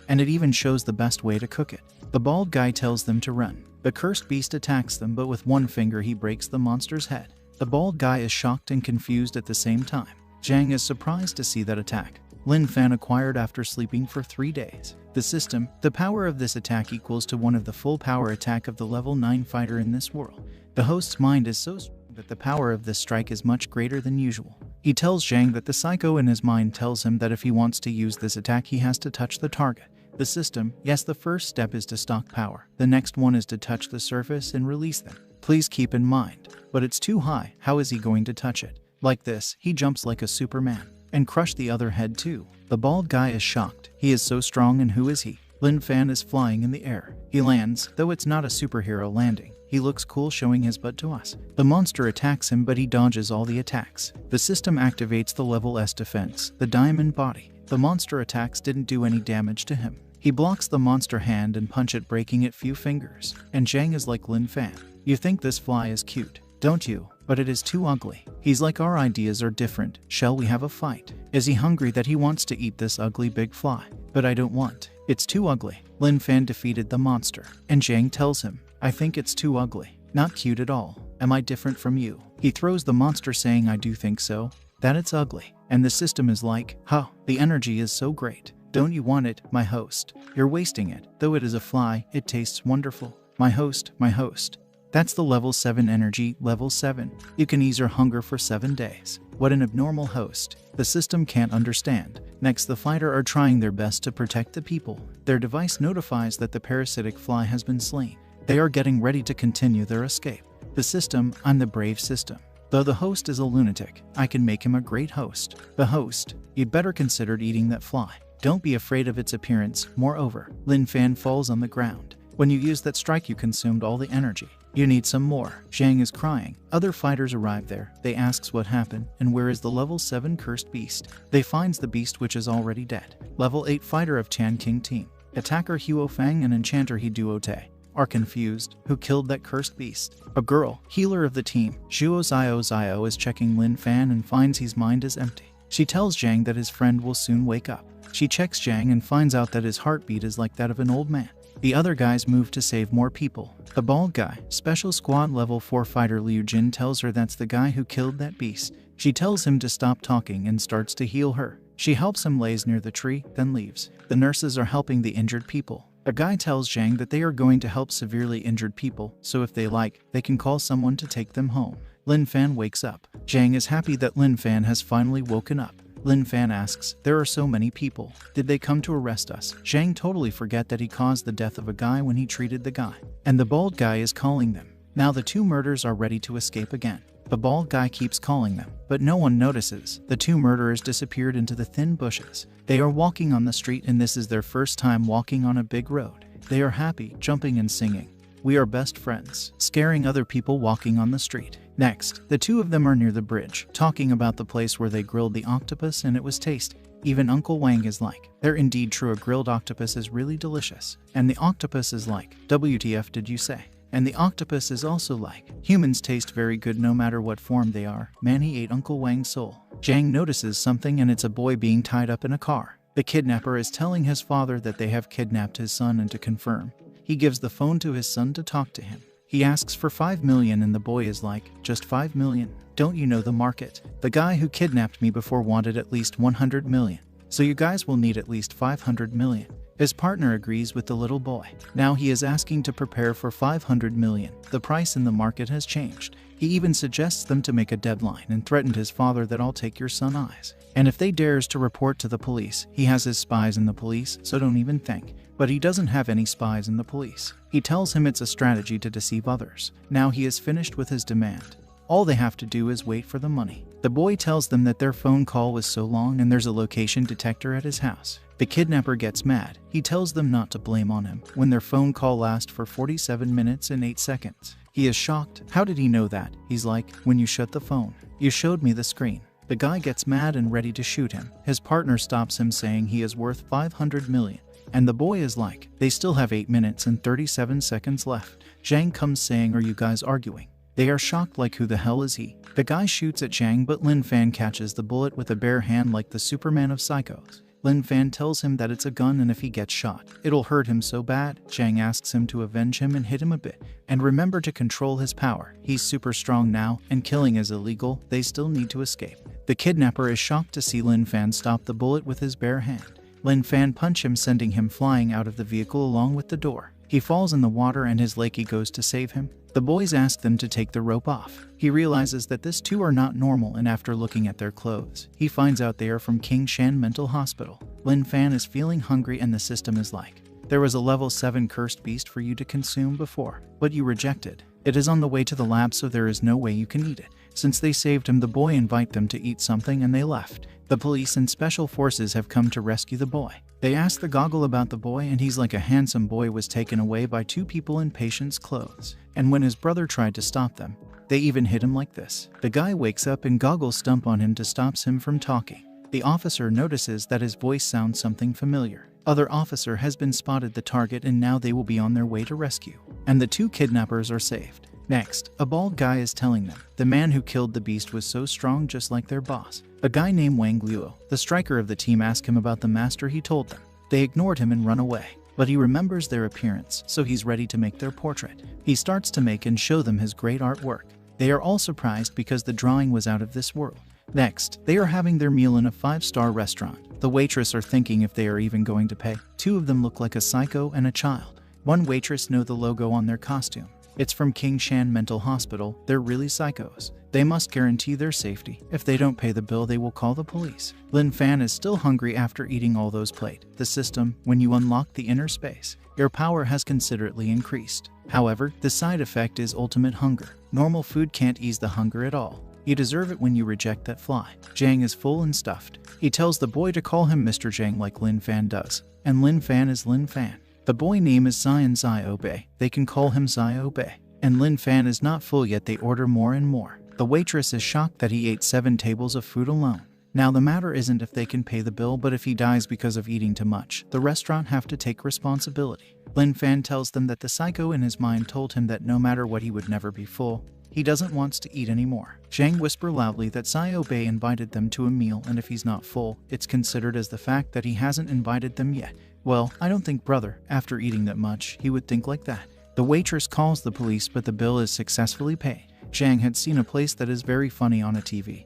And it even shows the best way to cook it. The bald guy tells them to run. The cursed beast attacks them, but with one finger he breaks the monster's head. The bald guy is shocked and confused at the same time. Zhang is surprised to see that attack. Lin Fan acquired after sleeping for 3 days. The system, the power of this attack equals to one of the full power attack of the level 9 fighter in this world. The host's mind is so strong that the power of this strike is much greater than usual. He tells Zhang that the psycho in his mind tells him that if he wants to use this attack he has to touch the target. The system, yes, the first step is to stock power. The next one is to touch the surface and release them. Please keep in mind. But it's too high. How is he going to touch it? Like this, he jumps like a Superman. And crush the other head too. The bald guy is shocked. He is so strong, and who is he? Lin Fan is flying in the air. He lands, though it's not a superhero landing. He looks cool showing his butt to us. The monster attacks him, but he dodges all the attacks. The system activates the level S defense, the diamond body. The monster attacks didn't do any damage to him. He blocks the monster hand and punch it, breaking it few fingers. And Zhang is like, Lin Fan, you think this fly is cute, don't you? But it is too ugly. He's like, our ideas are different. Shall we have a fight? Is he hungry that he wants to eat this ugly big fly? But I don't want. It's too ugly. Lin Fan defeated the monster. And Zhang tells him, I think it's too ugly. Not cute at all. Am I different from you? He throws the monster saying, I do think so. That it's ugly. And the system is like, huh, the energy is so great. Don't you want it, my host? You're wasting it. Though it is a fly, it tastes wonderful. My host, my host. That's the level 7 energy, level 7. You can ease your hunger for 7 days. What an abnormal host. The system can't understand. Next, the fighter are trying their best to protect the people. Their device notifies that the parasitic fly has been slain. They are getting ready to continue their escape. The system, I'm the brave system. Though the host is a lunatic, I can make him a great host. The host, you'd better consider eating that fly. Don't be afraid of its appearance. Moreover, Lin Fan falls on the ground. When you used that strike, you consumed all the energy. You need some more. Zhang is crying. Other fighters arrive there. They asks what happened and where is the level 7 cursed beast. They finds the beast, which is already dead. Level 8 fighter of Tian King team. Attacker Huo Fang and enchanter He Duote are confused. Who killed that cursed beast? A girl, healer of the team, Zhuo Zio is checking Lin Fan and finds his mind is empty. She tells Zhang that his friend will soon wake up. She checks Zhang and finds out that his heartbeat is like that of an old man. The other guys move to save more people. The bald guy, special squad level 4 fighter Liu Jin, tells her that's the guy who killed that beast. She tells him to stop talking and starts to heal her. She helps him, lays near the tree, then leaves. The nurses are helping the injured people. A guy tells Zhang that they are going to help severely injured people, so if they like, they can call someone to take them home. Lin Fan wakes up. Zhang is happy that Lin Fan has finally woken up. Lin Fan asks, there are so many people. Did they come to arrest us? Zhang totally forget that he caused the death of a guy when he treated the guy. And the bald guy is calling them. Now the two murderers are ready to escape again. The bald guy keeps calling them, but no one notices. The two murderers disappeared into the thin bushes. They are walking on the street, and this is their first time walking on a big road. They are happy, jumping and singing. We are best friends, scaring other people walking on the street. Next, the two of them are near the bridge, talking about the place where they grilled the octopus and it was tasty. Even Uncle Wang is like, they're indeed true, a grilled octopus is really delicious. And the octopus is like, WTF did you say? And the octopus is also like, humans taste very good no matter what form they are. Man, he ate Uncle Wang's soul. Zhang notices something, and it's a boy being tied up in a car. The kidnapper is telling his father that they have kidnapped his son, and to confirm, he gives the phone to his son to talk to him. He asks for 5 million and the boy is like, "Just 5 million? Don't you know the market? The guy who kidnapped me before wanted at least 100 million. So you guys will need at least 500 million. His partner agrees with the little boy. Now he is asking to prepare for 500 million. The price in the market has changed. He even suggests them to make a deadline and threatened his father that I'll take your son's eyes. And if they dares to report to the police, he has his spies in the police, so don't even think. But he doesn't have any spies in the police. He tells him it's a strategy to deceive others. Now he is finished with his demand. All they have to do is wait for the money. The boy tells them that their phone call was so long and there's a location detector at his house. The kidnapper gets mad. He tells them not to blame on him when their phone call lasts for 47 minutes and 8 seconds. He is shocked. How did he know that? He's like, "When you shut the phone, you showed me the screen." The guy gets mad and ready to shoot him. His partner stops him saying he is worth 500 million. And the boy is like, "They still have 8 minutes and 37 seconds left." Zhang comes saying, "Are you guys arguing?" They are shocked like, who the hell is he? The guy shoots at Zhang, but Lin Fan catches the bullet with a bare hand like the Superman of Psychos. Lin Fan tells him that it's a gun and if he gets shot, it'll hurt him so bad. Zhang asks him to avenge him and hit him a bit. And remember to control his power. He's super strong now, and killing is illegal. They still need to escape. The kidnapper is shocked to see Lin Fan stop the bullet with his bare hand. Lin Fan punches him, sending him flying out of the vehicle along with the door. He falls in the water and his lackey goes to save him. The boys ask them to take the rope off. He realizes that this two are not normal, and after looking at their clothes, he finds out they are from King Shan Mental Hospital. Lin Fan is feeling hungry and the system is like, "There was a level 7 cursed beast for you to consume before, but you rejected. It is on the way to the lab, so there is no way you can eat it." Since they saved him, the boy invite them to eat something and they left. The police and special forces have come to rescue the boy. They ask the goggle about the boy and he's like, a handsome boy was taken away by 2 people in patient's clothes. And when his brother tried to stop them, they even hit him like this. The guy wakes up and Goggle stomp on him to stop him from talking. The officer notices that his voice sounds something familiar. Other officer has been spotted the target and now they will be on their way to rescue. And the 2 kidnappers are saved. Next, a bald guy is telling them, the man who killed the beast was so strong just like their boss. A guy named Wang Luo, the striker of the team, asked him about the master he told them. They ignored him and run away. But he remembers their appearance, so he's ready to make their portrait. He starts to make and show them his great artwork. They are all surprised because the drawing was out of this world. Next, they are having their meal in a 5-star restaurant. The waitress are thinking if they are even going to pay. 2 of them look like a psycho and a child. One waitress know the logo on their costume. It's from King Shan Mental Hospital. They're really psychos. They must guarantee their safety. If they don't pay the bill, they will call the police. Lin Fan is still hungry after eating all those plates. The system, when you unlock the inner space, your power has considerably increased. However, the side effect is ultimate hunger. Normal food can't ease the hunger at all. You deserve it when you reject that fly. Zhang is full and stuffed. He tells the boy to call him Mr. Zhang like Lin Fan does. And Lin Fan is Lin Fan. The boy name is Xian Xiao Bei. They can call him Xiao Bei. And Lin Fan is not full yet. They order more and more. The waitress is shocked that he ate 7 tables of food alone. Now the matter isn't if they can pay the bill, but if he dies because of eating too much, the restaurant have to take responsibility. Lin Fan tells them that the psycho in his mind told him that no matter what he would never be full. He doesn't want to eat anymore. Zhang whisper loudly that Xiao Bei invited them to a meal, and if he's not full, it's considered as the fact that he hasn't invited them yet. Well, I don't think brother, after eating that much, he would think like that. The waitress calls the police, but the bill is successfully paid. Zhang had seen a place that is very funny on a TV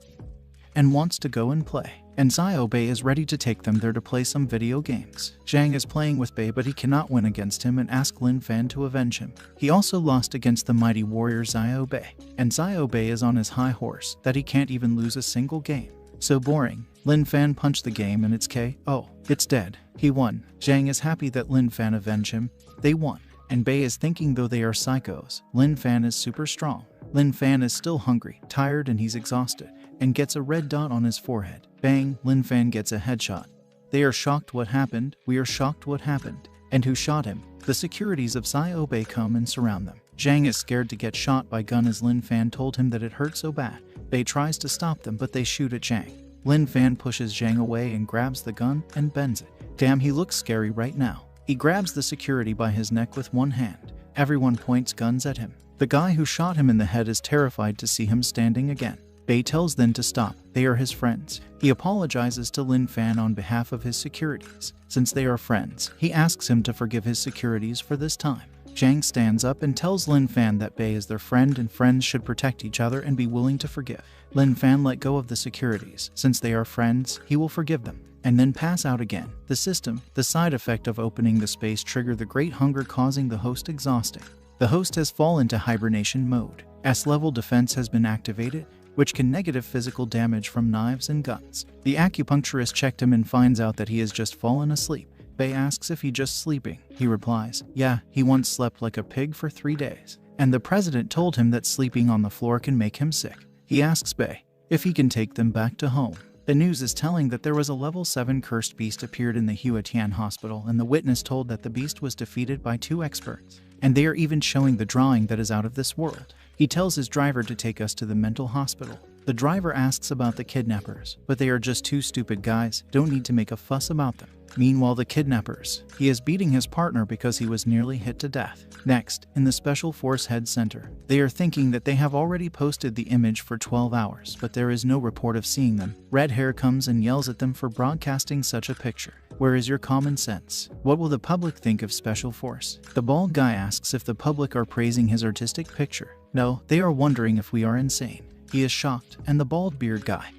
and wants to go and play. And Xiao Bei is ready to take them there to play some video games. Zhang is playing with Bei, but he cannot win against him and asks Lin Fan to avenge him. He also lost against the mighty warrior Xiao Bei. And Xiao Bei is on his high horse that he can't even lose a single game. So boring. Lin Fan punched the game and it's KO. It's dead. He won. Zhang is happy that Lin Fan avenged him. They won. And Bei is thinking though they are psychos, Lin Fan is super strong. Lin Fan is still hungry, tired, and he's exhausted, and gets a red dot on his forehead. Bang, Lin Fan gets a headshot. They are shocked what happened. We are shocked what happened. And who shot him? The securities of Xiao Bei come and surround them. Zhang is scared to get shot by gun as Lin Fan told him that it hurt so bad. Bei tries to stop them, but they shoot at Zhang. Lin Fan pushes Zhang away and grabs the gun and bends it. Damn, he looks scary right now. He grabs the security by his neck with one hand. Everyone points guns at him. The guy who shot him in the head is terrified to see him standing again. Bei tells them to stop. They are his friends. He apologizes to Lin Fan on behalf of his securities. Since they are friends, he asks him to forgive his securities for this time. Zhang stands up and tells Lin Fan that Bei is their friend and friends should protect each other and be willing to forgive. Lin Fan let go of the securities. Since they are friends, he will forgive them, and then pass out again. The side effect of opening the space trigger the great hunger, causing the host exhausting. The host has fallen into hibernation mode. S-level defense has been activated, which can negative physical damage from knives and guns. The acupuncturist checked him and finds out that he has just fallen asleep. Bei asks if he's just sleeping. He replies, yeah, he once slept like a pig for 3 days. And the president told him that sleeping on the floor can make him sick. He asks Bei if he can take them back to home. The news is telling that there was a level 7 cursed beast appeared in the Huatian hospital, and the witness told that the beast was defeated by 2 experts. And they are even showing the drawing that is out of this world. He tells his driver to take us to the mental hospital. The driver asks about the kidnappers, but they are just 2 stupid guys, don't need to make a fuss about them. Meanwhile, the kidnappers, he is beating his partner because he was nearly hit to death. Next, in the Special Force Head Center, they are thinking that they have already posted the image for 12 hours, but there is no report of seeing them. Red Hair comes and yells at them for broadcasting such a picture. Where is your common sense? What will the public think of Special Force? The bald guy asks if the public are praising his artistic picture. No, they are wondering if we are insane. He is shocked, and the bald beard guy,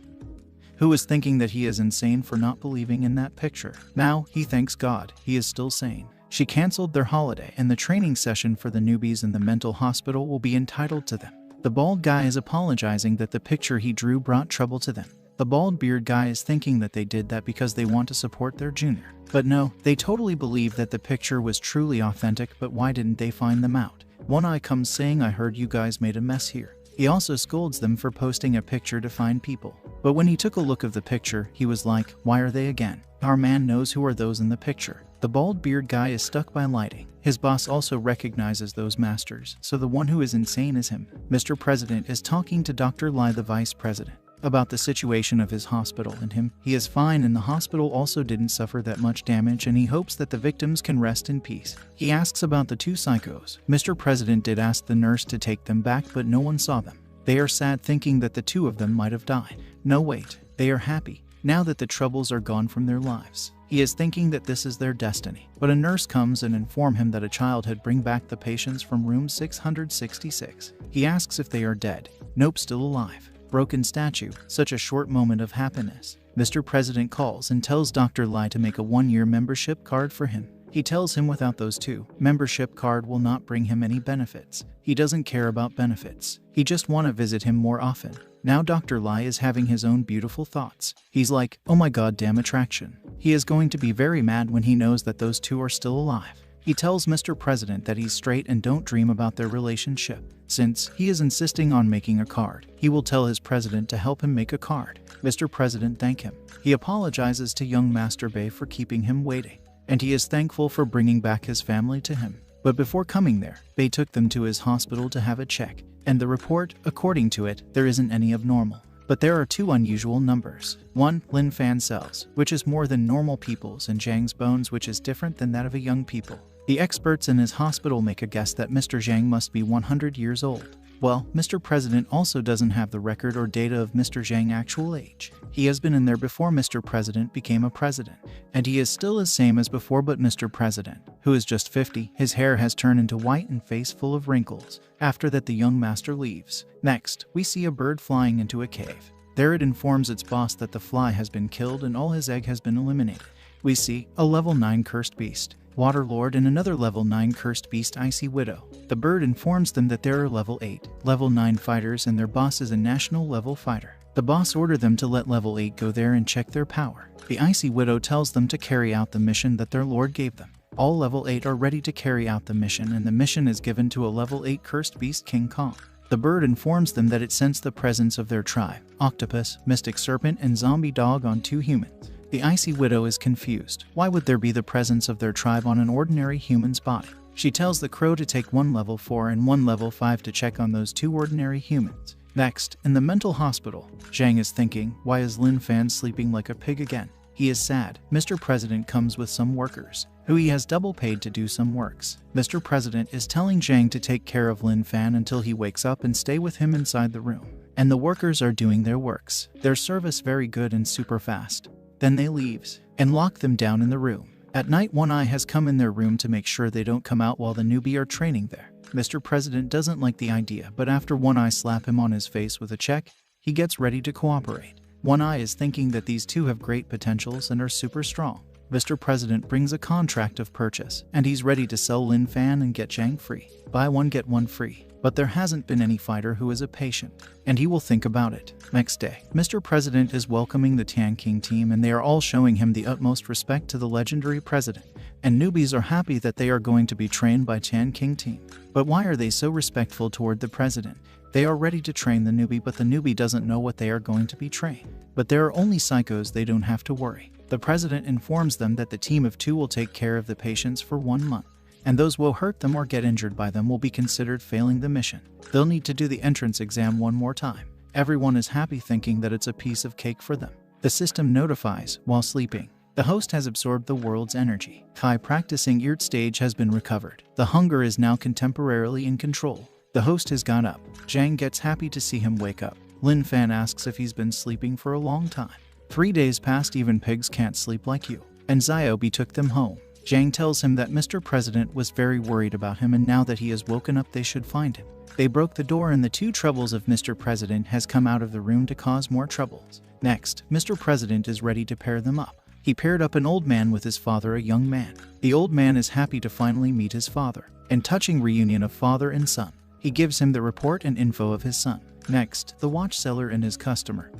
who is thinking that he is insane for not believing in that picture. Now, he thanks God, he is still sane. She cancelled their holiday, and the training session for the newbies in the mental hospital will be entitled to them. The bald guy is apologizing that the picture he drew brought trouble to them. The bald beard guy is thinking that they did that because they want to support their junior. But no, they totally believe that the picture was truly authentic, but why didn't they find them out? One eye comes saying, I heard you guys made a mess here. He also scolds them for posting a picture to find people. But when he took a look of the picture, he was like, why are they again? Our man knows who are those in the picture. The bald beard guy is stuck by lighting. His boss also recognizes those masters, so the one who is insane is him. Mr. President is talking to Dr. Lai, the vice president, about the situation of his hospital and him. He is fine, and the hospital also didn't suffer that much damage, and he hopes that the victims can rest in peace. He asks about the 2 psychos. Mr. President did ask the nurse to take them back, but no one saw them. They are sad, thinking that the 2 of them might have died. No, wait, they are happy, now that the troubles are gone from their lives. He is thinking that this is their destiny. But a nurse comes and informs him that a child had bring back the patients from room 666. He asks if they are dead. Nope, still alive. Broken statue, such a short moment of happiness. Mr. President calls and tells Dr. Lai to make a 1-year membership card for him. He tells him without those 2, membership card will not bring him any benefits. He doesn't care about benefits. He just want to visit him more often. Now Dr. Lai is having his own beautiful thoughts. He's like, oh my god, damn attraction. He is going to be very mad when he knows that those 2 are still alive. He tells Mr. President that he's straight and don't dream about their relationship. Since he is insisting on making a card, he will tell his president to help him make a card. Mr. President thank him. He apologizes to young Master Bei for keeping him waiting, and he is thankful for bringing back his family to him. But before coming there, Bei took them to his hospital to have a check, and the report, according to it, there isn't any abnormal. But there are 2 unusual numbers. 1, Lin Fan cells, which is more than normal people's, and Zhang's bones, which is different than that of a young people. The experts in his hospital make a guess that Mr. Zhang must be 100 years old. Well, Mr. President also doesn't have the record or data of Mr. Zhang's actual age. He has been in there before Mr. President became a president, and he is still as same as before, but Mr. President, who is just 50, his hair has turned into white and face full of wrinkles. After that, the young master leaves. Next, we see a bird flying into a cave. There it informs its boss that the fly has been killed and all his egg has been eliminated. We see a level 9 cursed beast, Water Lord, and another level 9 cursed beast, Icy Widow. The bird informs them that there are level 8, level 9 fighters, and their boss is a national level fighter. The boss ordered them to let level 8 go there and check their power. The Icy Widow tells them to carry out the mission that their lord gave them. All level 8 are ready to carry out the mission, and the mission is given to a level 8 cursed beast, King Kong. The bird informs them that it sensed the presence of their tribe, Octopus, Mystic Serpent, and Zombie Dog on 2 humans. The Icy Widow is confused. Why would there be the presence of their tribe on an ordinary human's body? She tells the crow to take 1 level 4 and 1 level 5 to check on those 2 ordinary humans. Next, in the mental hospital, Zhang is thinking, why is Lin Fan sleeping like a pig again? He is sad. Mr. President comes with some workers, who he has double paid to do some works. Mr. President is telling Zhang to take care of Lin Fan until he wakes up and stay with him inside the room. and the workers are doing their works. Their service very good and super fast. Then they leaves and lock them down in the room. At night, One Eye has come in their room to make sure they don't come out while the newbie are training there. Mr. President doesn't like the idea, but after One Eye slap him on his face with a check, he gets ready to cooperate. One Eye is thinking that these two have great potentials and are super strong. Mr. President brings a contract of purchase, and he's ready to sell Lin Fan and get Zhang free. Buy one, get one free. But there hasn't been any fighter who is a patient, and he will think about it. Next day, Mr. President is welcoming the Tan King team, and they are all showing him the utmost respect to the legendary president. And newbies are happy that they are going to be trained by Tan King team. But why are they so respectful toward the president? They are ready to train the newbie, but the newbie doesn't know what they are going to be trained. But there are only psychos, they don't have to worry. The president informs them that the team of 2 will take care of the patients for 1 month. And those who hurt them or get injured by them will be considered failing the mission. They'll need to do the entrance exam 1 more time. Everyone is happy, thinking that it's a piece of cake for them. The system notifies while sleeping. The host has absorbed the world's energy. Kai practicing Yurt stage has been recovered. The hunger is now contemporarily in control. The host has got up. Zhang gets happy to see him wake up. Lin Fan asks if he's been sleeping for a long time. 3 days passed, even pigs can't sleep like you. And Xiaobi took them home. Zhang tells him that Mr. President was very worried about him, and now that he has woken up, they should find him. They broke the door, and the 2 troubles of Mr. President has come out of the room to cause more troubles. Next, Mr. President is ready to pair them up. He paired up an old man with his father, a young man. The old man is happy to finally meet his father. And touching reunion of father and son. He gives him the report and info of his son. Next, the watch seller and his customer,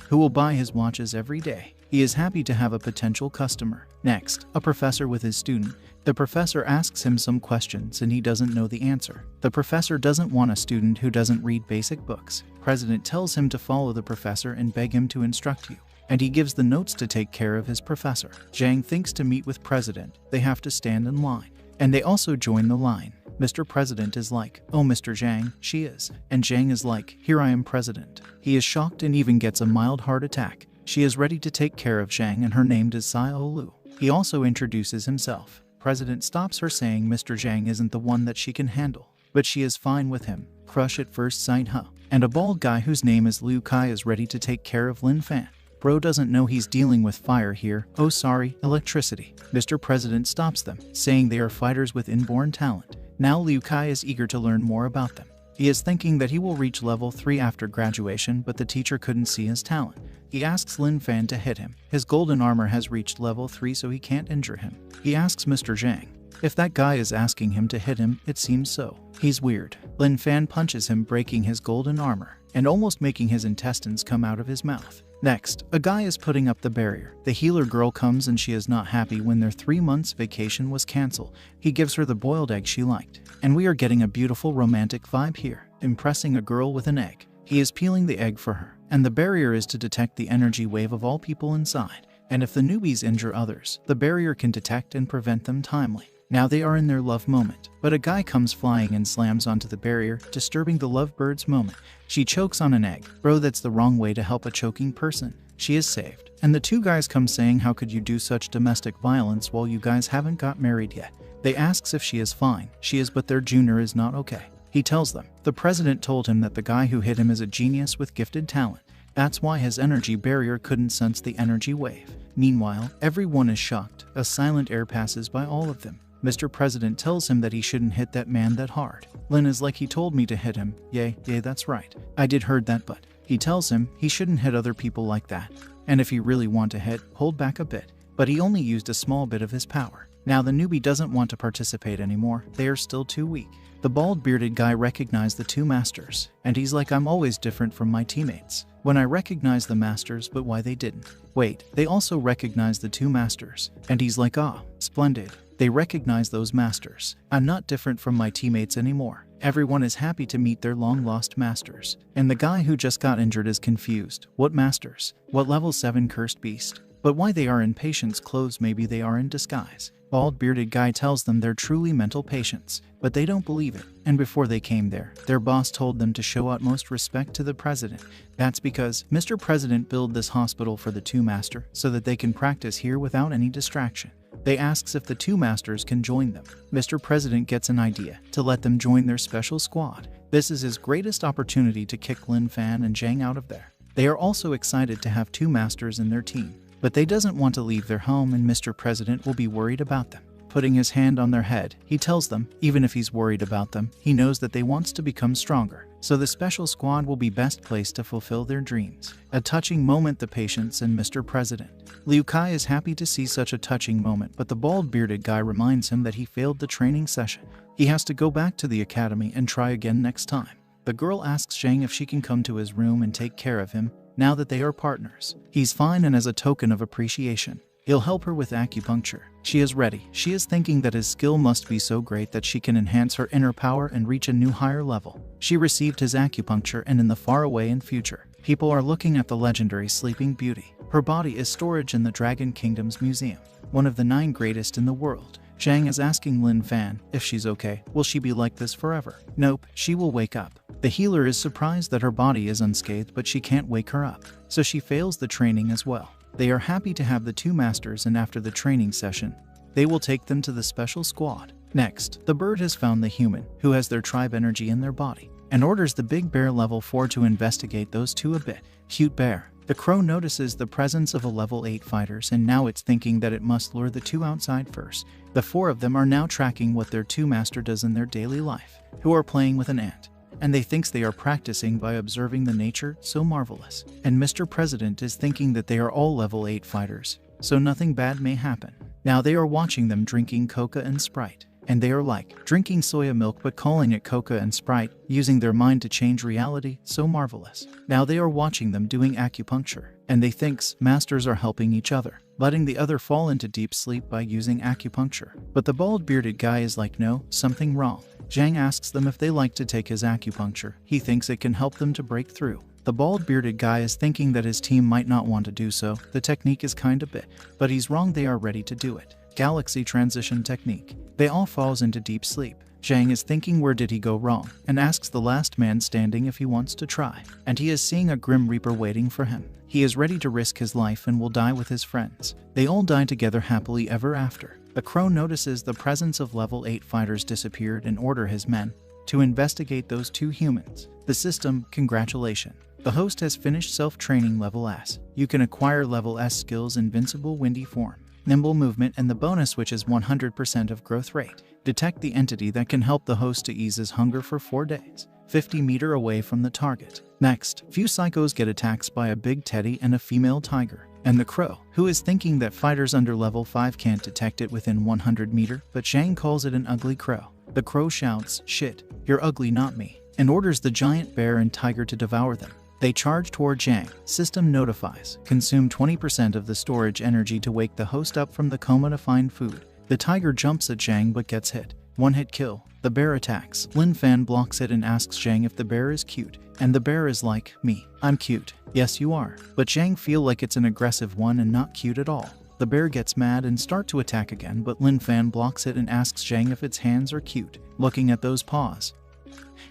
who will buy his watches every day. He is happy to have a potential customer. Next, a professor with his student. The professor asks him some questions and he doesn't know the answer. The professor doesn't want a student who doesn't read basic books. President tells him to follow the professor and beg him to instruct you. And he gives the notes to take care of his professor. Zhang thinks to meet with President. They have to stand in line. And they also join the line. Mr. President is like, "Oh, Mr. Zhang, she is." And Zhang is like, "Here I am, President." He is shocked and even gets a mild heart attack. She is ready to take care of Zhang, and her name is Xiao Lu. He also introduces himself. President stops her, saying Mr. Zhang isn't the one that she can handle, but she is fine with him. Crush at first sight, huh? And a bald guy whose name is Liu Kai is ready to take care of Lin Fan. Bro doesn't know he's dealing with fire here. Oh, sorry, electricity. Mr. President stops them, saying they are fighters with inborn talent. Now Liu Kai is eager to learn more about them. He is thinking that he will reach level 3 after graduation, but the teacher couldn't see his talent. He asks Lin Fan to hit him. His golden armor has reached level 3, so he can't injure him. He asks Mr. Zhang if that guy is asking him to hit him. It seems so. He's weird. Lin Fan punches him, breaking his golden armor and almost making his intestines come out of his mouth. Next, a guy is putting up the barrier. The healer girl comes and she is not happy when their 3 months vacation was cancelled. He gives her the boiled egg she liked. And we are getting a beautiful romantic vibe here, impressing a girl with an egg. He is peeling the egg for her, and the barrier is to detect the energy wave of all people inside. And if the newbies injure others, the barrier can detect and prevent them timely. Now they are in their love moment, but a guy comes flying and slams onto the barrier, disturbing the lovebirds' moment. She chokes on an egg. Bro, that's the wrong way to help a choking person. She is saved. And the 2 guys come saying, "How could you do such domestic violence while you guys haven't got married yet?" They asks if she is fine. She is, but their junior is not okay. He tells them. The president told him that the guy who hit him is a genius with gifted talent. That's why his energy barrier couldn't sense the energy wave. Meanwhile, everyone is shocked. A silent air passes by all of them. Mr. President tells him that he shouldn't hit that man that hard. Lin is like, "He told me to hit him." Yay, that's right. I did heard that, but he tells him he shouldn't hit other people like that. And if you really want to hit, hold back a bit. But he only used a small bit of his power. Now the newbie doesn't want to participate anymore. They are still too weak. The bald bearded guy recognized the 2 masters, and he's like, "I'm always different from my teammates. When I recognize the masters, but why they didn't? Wait, they also recognize the 2 masters." And he's like, "Ah, splendid. They recognize those masters. I'm not different from my teammates anymore." Everyone is happy to meet their long-lost masters. And the guy who just got injured is confused. What masters? What level 7 cursed beast? But why they are in patient's clothes? Maybe they are in disguise. Bald bearded guy tells them they're truly mental patients, but they don't believe it. And before they came there, their boss told them to show utmost respect to the president. That's because Mr. President built this hospital for the 2 master so that they can practice here without any distraction. They asks if the two masters can join them. Mr. President gets an idea to let them join their special squad. This is his greatest opportunity to kick Lin Fan and Zhang out of there. They are also excited to have two masters in their team, but they doesn't want to leave their home, and Mr. President will be worried about them. Putting his hand on their head, he tells them, even if he's worried about them, he knows that they wants to become stronger, so the special squad will be best placed to fulfill their dreams. A touching moment, the patients and Mr. President. Liu Kai is happy to see such a touching moment, but the bald bearded guy reminds him that he failed the training session. He has to go back to the academy and try again next time. The girl asks Zhang if she can come to his room and take care of him, now that they are partners. He's fine, and as a token of appreciation, he'll help her with acupuncture. She is ready. She is thinking that his skill must be so great that she can enhance her inner power and reach a new higher level. She received his acupuncture, and in the faraway in future, people are looking at the legendary Sleeping Beauty. Her body is storage in the Dragon Kingdom's museum, one of the 9 greatest in the world. Zhang is asking Lin Fan if she's okay. Will she be like this forever? Nope, she will wake up. The healer is surprised that her body is unscathed, but she can't wake her up, so she fails the training as well. They are happy to have the two masters, and after the training session, they will take them to the special squad. Next, the bird has found the human, who has their tribe energy in their body, and orders the big bear level 4 to investigate those two a bit. Cute bear. The crow notices the presence of a level 8 fighters, and now it's thinking that it must lure the two outside first. The 4 of them are now tracking what their two master does in their daily life, who are playing with an ant, and they thinks they are practicing by observing the nature so marvelous. And Mr. President is thinking that they are all level 8 fighters, so nothing bad may happen. Now they are watching them drinking Coca and Sprite, and they are like drinking soya milk but calling it Coca and Sprite, using their mind to change reality, so marvelous. Now they are watching them doing acupuncture, and they thinks masters are helping each other, letting the other fall into deep sleep by using acupuncture. But the bald bearded guy is like, no, something wrong. Zhang asks them if they like to take his acupuncture. He thinks it can help them to break through. The bald bearded guy is thinking that his team might not want to do so. The technique is kinda bit, but he's wrong. They are ready to do it. Galaxy transition technique. They all falls into deep sleep. Zhang is thinking where did he go wrong, and asks the last man standing if he wants to try, and he is seeing a Grim Reaper waiting for him. He is ready to risk his life and will die with his friends. They all die together happily ever after. The crow notices the presence of level 8 fighters disappeared and order his men to investigate those two humans. The system, congratulations. The host has finished self-training level S. You can acquire level S skills: Invincible Windy Form, Nimble Movement, and the bonus which is 100% of growth rate. Detect the entity that can help the host to ease his hunger for 4 days, 50 meters away from the target. Next, few psychos get attacked by a big teddy and a female tiger, and the crow, who is thinking that fighters under level 5 can't detect it within 100 meters, but Zhang calls it an ugly crow. The crow shouts, "Shit, you're ugly, not me," and orders the giant bear and tiger to devour them. They charge toward Zhang. System notifies. Consume 20% of the storage energy to wake the host up from the coma to find food. The tiger jumps at Zhang but gets hit. One hit kill. The bear attacks. Lin Fan blocks it and asks Zhang if the bear is cute. And the bear is like, "Me, I'm cute." "Yes, you are." But Zhang feel like it's an aggressive one and not cute at all. The bear gets mad and start to attack again, but Lin Fan blocks it and asks Zhang if its hands are cute. Looking at those paws,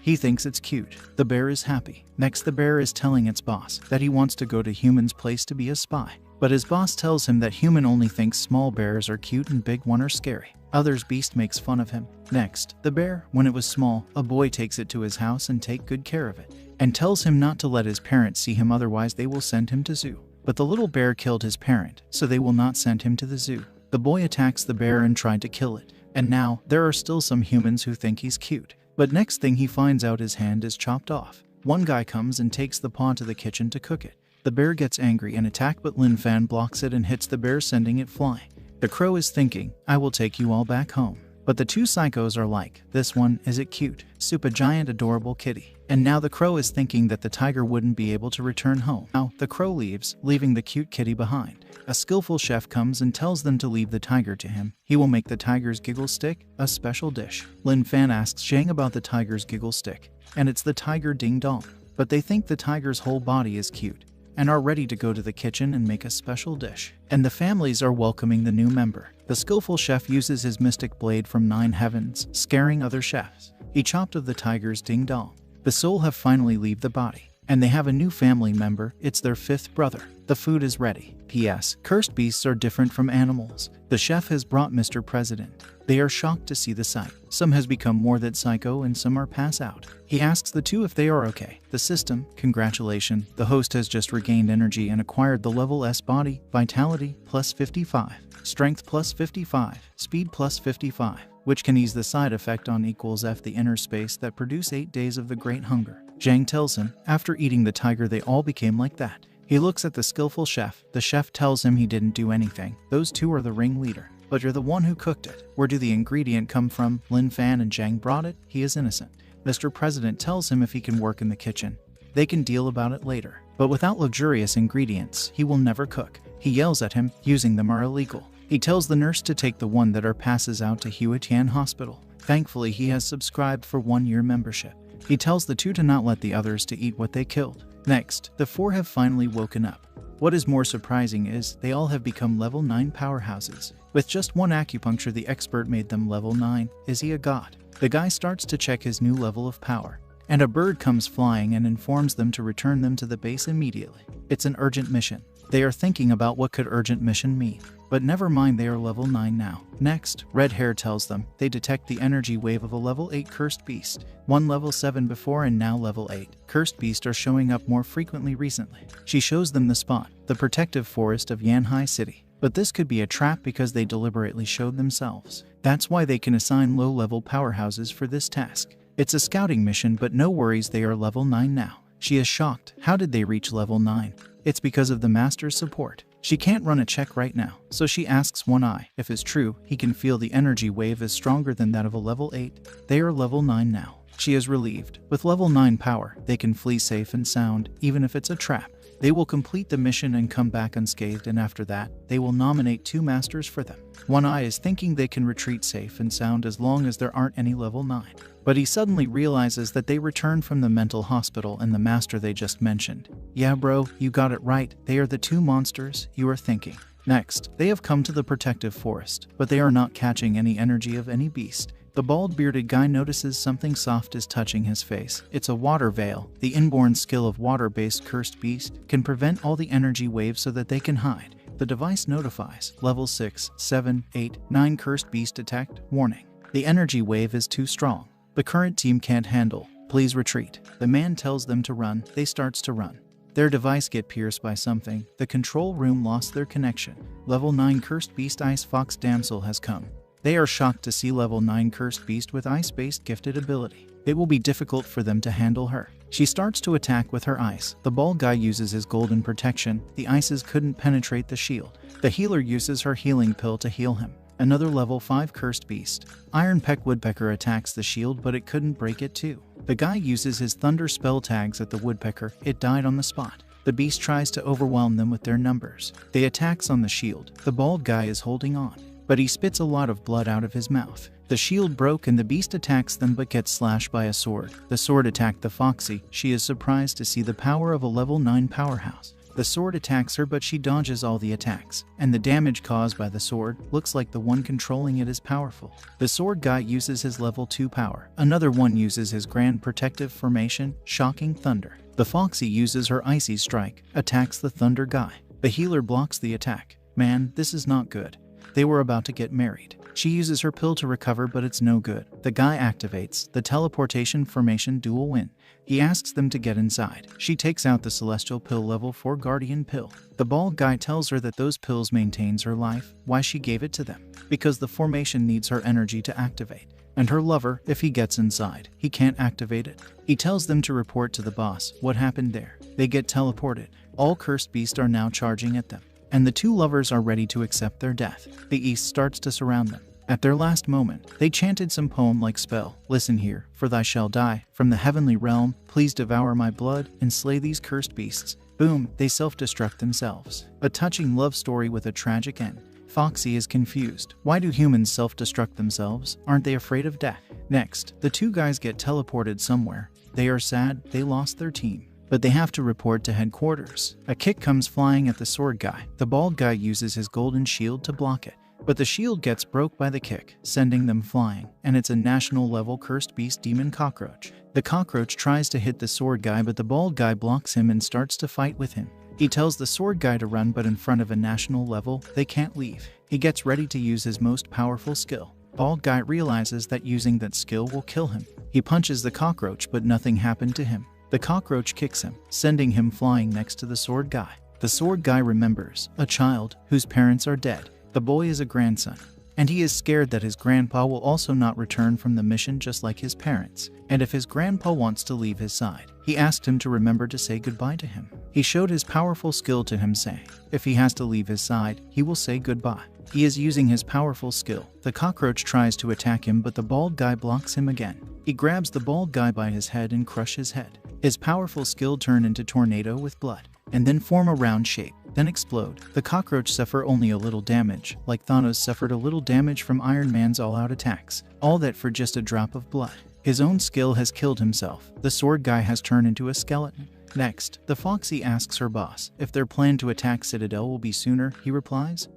he thinks it's cute. The bear is happy. Next, the bear is telling its boss that he wants to go to Human's place to be a spy. But his boss tells him that Human only thinks small bears are cute and big one are scary. Others beast makes fun of him. Next, the bear, when it was small, a boy takes it to his house and take good care of it, and tells him not to let his parents see him, otherwise they will send him to zoo. But the little bear killed his parent, so they will not send him to the zoo. The boy attacks the bear and tried to kill it. And now, there are still some humans who think he's cute. But next thing he finds out, his hand is chopped off. One guy comes and takes the paw to the kitchen to cook it. The bear gets angry and attack, but Lin Fan blocks it and hits the bear, sending it flying. The crow is thinking, "I will take you all back home." But the two psychos are like, "This one, is it cute? Super giant adorable kitty." And now the crow is thinking that the tiger wouldn't be able to return home. Now, the crow leaves, leaving the cute kitty behind. A skillful chef comes and tells them to leave the tiger to him. He will make the tiger's giggle stick a special dish. Lin Fan asks Zhang about the tiger's giggle stick, and it's the tiger Ding Dong. But they think the tiger's whole body is cute, and are ready to go to the kitchen and make a special dish. And the families are welcoming the new member. The skillful chef uses his mystic blade from 9 heavens, scaring other chefs. He chopped of the tiger's Ding Dong. The soul have finally leave the body. And they have a new family member, it's their 5th brother. The food is ready. P.S. Cursed beasts are different from animals. The chef has brought Mr. President. They are shocked to see the sight. Some has become more than psycho and some are pass out. He asks the two if they are okay. The system, congratulations, the host has just regained energy and acquired the level S body, vitality plus 55, strength plus 55, speed plus 55, which can ease the side effect on equals F the inner space that produce 8 days of the great hunger. Zhang tells him, after eating the tiger they all became like that. He looks at the skillful chef. The chef tells him he didn't do anything. Those two are the ringleader. But you're the one who cooked it. Where do the ingredient come from? Lin Fan and Zhang brought it. He is innocent. Mr. President tells him if he can work in the kitchen, they can deal about it later. But without luxurious ingredients, he will never cook. He yells at him, using them are illegal. He tells the nurse to take the one that are passes out to Huatian Hospital. Thankfully, he has subscribed for 1-year membership. He tells the two to not let the others to eat what they killed. Next, the 4 have finally woken up. What is more surprising is they all have become level 9 powerhouses. With just 1 acupuncture, the expert made them level 9. Is he a god? The guy starts to check his new level of power, and a bird comes flying and informs them to return them to the base immediately. It's an urgent mission. They are thinking about what could urgent mission mean. But never mind, they are level 9 now. Next, Red Hair tells them they detect the energy wave of a level 8 cursed beast. 1 level 7 before and now level 8. Cursed beasts are showing up more frequently recently. She shows them the spot, the protective forest of Yanhai City. But this could be a trap because they deliberately showed themselves. That's why they can assign low-level powerhouses for this task. It's a scouting mission, but no worries, they are level 9 now. She is shocked. How did they reach level 9? It's because of the master's support. She can't run a check right now, so she asks One Eye. If it's true, he can feel the energy wave is stronger than that of a level 8. They are level 9 now. She is relieved. With level 9 power, they can flee safe and sound, even if it's a trap. They will complete the mission and come back unscathed, and after that, they will nominate 2 masters for them. One Eye is thinking they can retreat safe and sound as long as there aren't any level 9. But he suddenly realizes that they returned from the mental hospital and the master they just mentioned. Yeah bro, you got it right, they are the 2 monsters you are thinking. Next, they have come to the protective forest, but they are not catching any energy of any beast. The bald-bearded guy notices something soft is touching his face. It's a water veil. The inborn skill of water-based cursed beast can prevent all the energy waves so that they can hide. The device notifies, level 6, 7, 8, 9 cursed beast detect, warning. The energy wave is too strong. The current team can't handle. Please retreat. The man tells them to run. They starts to run. Their device get pierced by something. The control room lost their connection. Level 9 cursed beast Ice Fox Damsel has come. They are shocked to see level 9 cursed beast with ice-based gifted ability. It will be difficult for them to handle her. She starts to attack with her ice. The bald guy uses his golden protection. The ices couldn't penetrate the shield. The healer uses her healing pill to heal him. Another level 5 cursed beast. Iron Peck Woodpecker attacks the shield, but it couldn't break it too. The guy uses his thunder spell tags at the woodpecker. It died on the spot. The beast tries to overwhelm them with their numbers. They attacks on the shield. The bald guy is holding on, but he spits a lot of blood out of his mouth. The shield broke and the beast attacks them but gets slashed by a sword. The sword attacked the foxy. She is surprised to see the power of a level 9 powerhouse. The sword attacks her, but she dodges all the attacks, and the damage caused by the sword looks like the one controlling it is powerful. The sword guy uses his level 2 power. Another one uses his grand protective formation, shocking thunder. The foxy uses her icy strike, attacks the thunder guy. The healer blocks the attack. Man, this is not good. They were about to get married. She uses her pill to recover, but it's no good. The guy activates the teleportation formation dual win. He asks them to get inside. She takes out the celestial pill level 4 guardian pill. The bald guy tells her that those pills maintains her life. Why she gave it to them? Because the formation needs her energy to activate. And her lover, if he gets inside, he can't activate it. He tells them to report to the boss what happened there. They get teleported. All cursed beasts are now charging at them, and the 2 lovers are ready to accept their death. The east starts to surround them. At their last moment, they chanted some poem-like spell. Listen here, for thy shall die. From the heavenly realm, please devour my blood and slay these cursed beasts. Boom, they self-destruct themselves. A touching love story with a tragic end. Foxy is confused. Why do humans self-destruct themselves? Aren't they afraid of death? Next, the 2 guys get teleported somewhere. They are sad, they lost their team, but they have to report to headquarters. A kick comes flying at the sword guy. The bald guy uses his golden shield to block it. but the shield gets broke by the kick, sending them flying, and it's a national level cursed beast demon cockroach. The cockroach tries to hit the sword guy, but the bald guy blocks him and starts to fight with him. He tells the sword guy to run, but in front of a national level, they can't leave. He gets ready to use his most powerful skill. Bald guy realizes that using that skill will kill him. He punches the cockroach, but nothing happened to him. The cockroach kicks him, sending him flying next to the sword guy. The sword guy remembers a child whose parents are dead. The boy is a grandson, and he is scared that his grandpa will also not return from the mission just like his parents. And if his grandpa wants to leave his side, he asked him to remember to say goodbye to him. He showed his powerful skill to him, saying, if he has to leave his side, he will say goodbye. He is using his powerful skill. The cockroach tries to attack him, but the bald guy blocks him again. He grabs the bald guy by his head and crushes his head. His powerful skill turn into tornado with blood, and then form a round shape, then explode. The cockroach suffer only a little damage, like Thanos suffered a little damage from Iron Man's all-out attacks. All that for just a drop of blood. His own skill has killed himself. The sword guy has turned into a skeleton. Next, the Foxy asks her boss if their plan to attack Citadel will be sooner. He replies,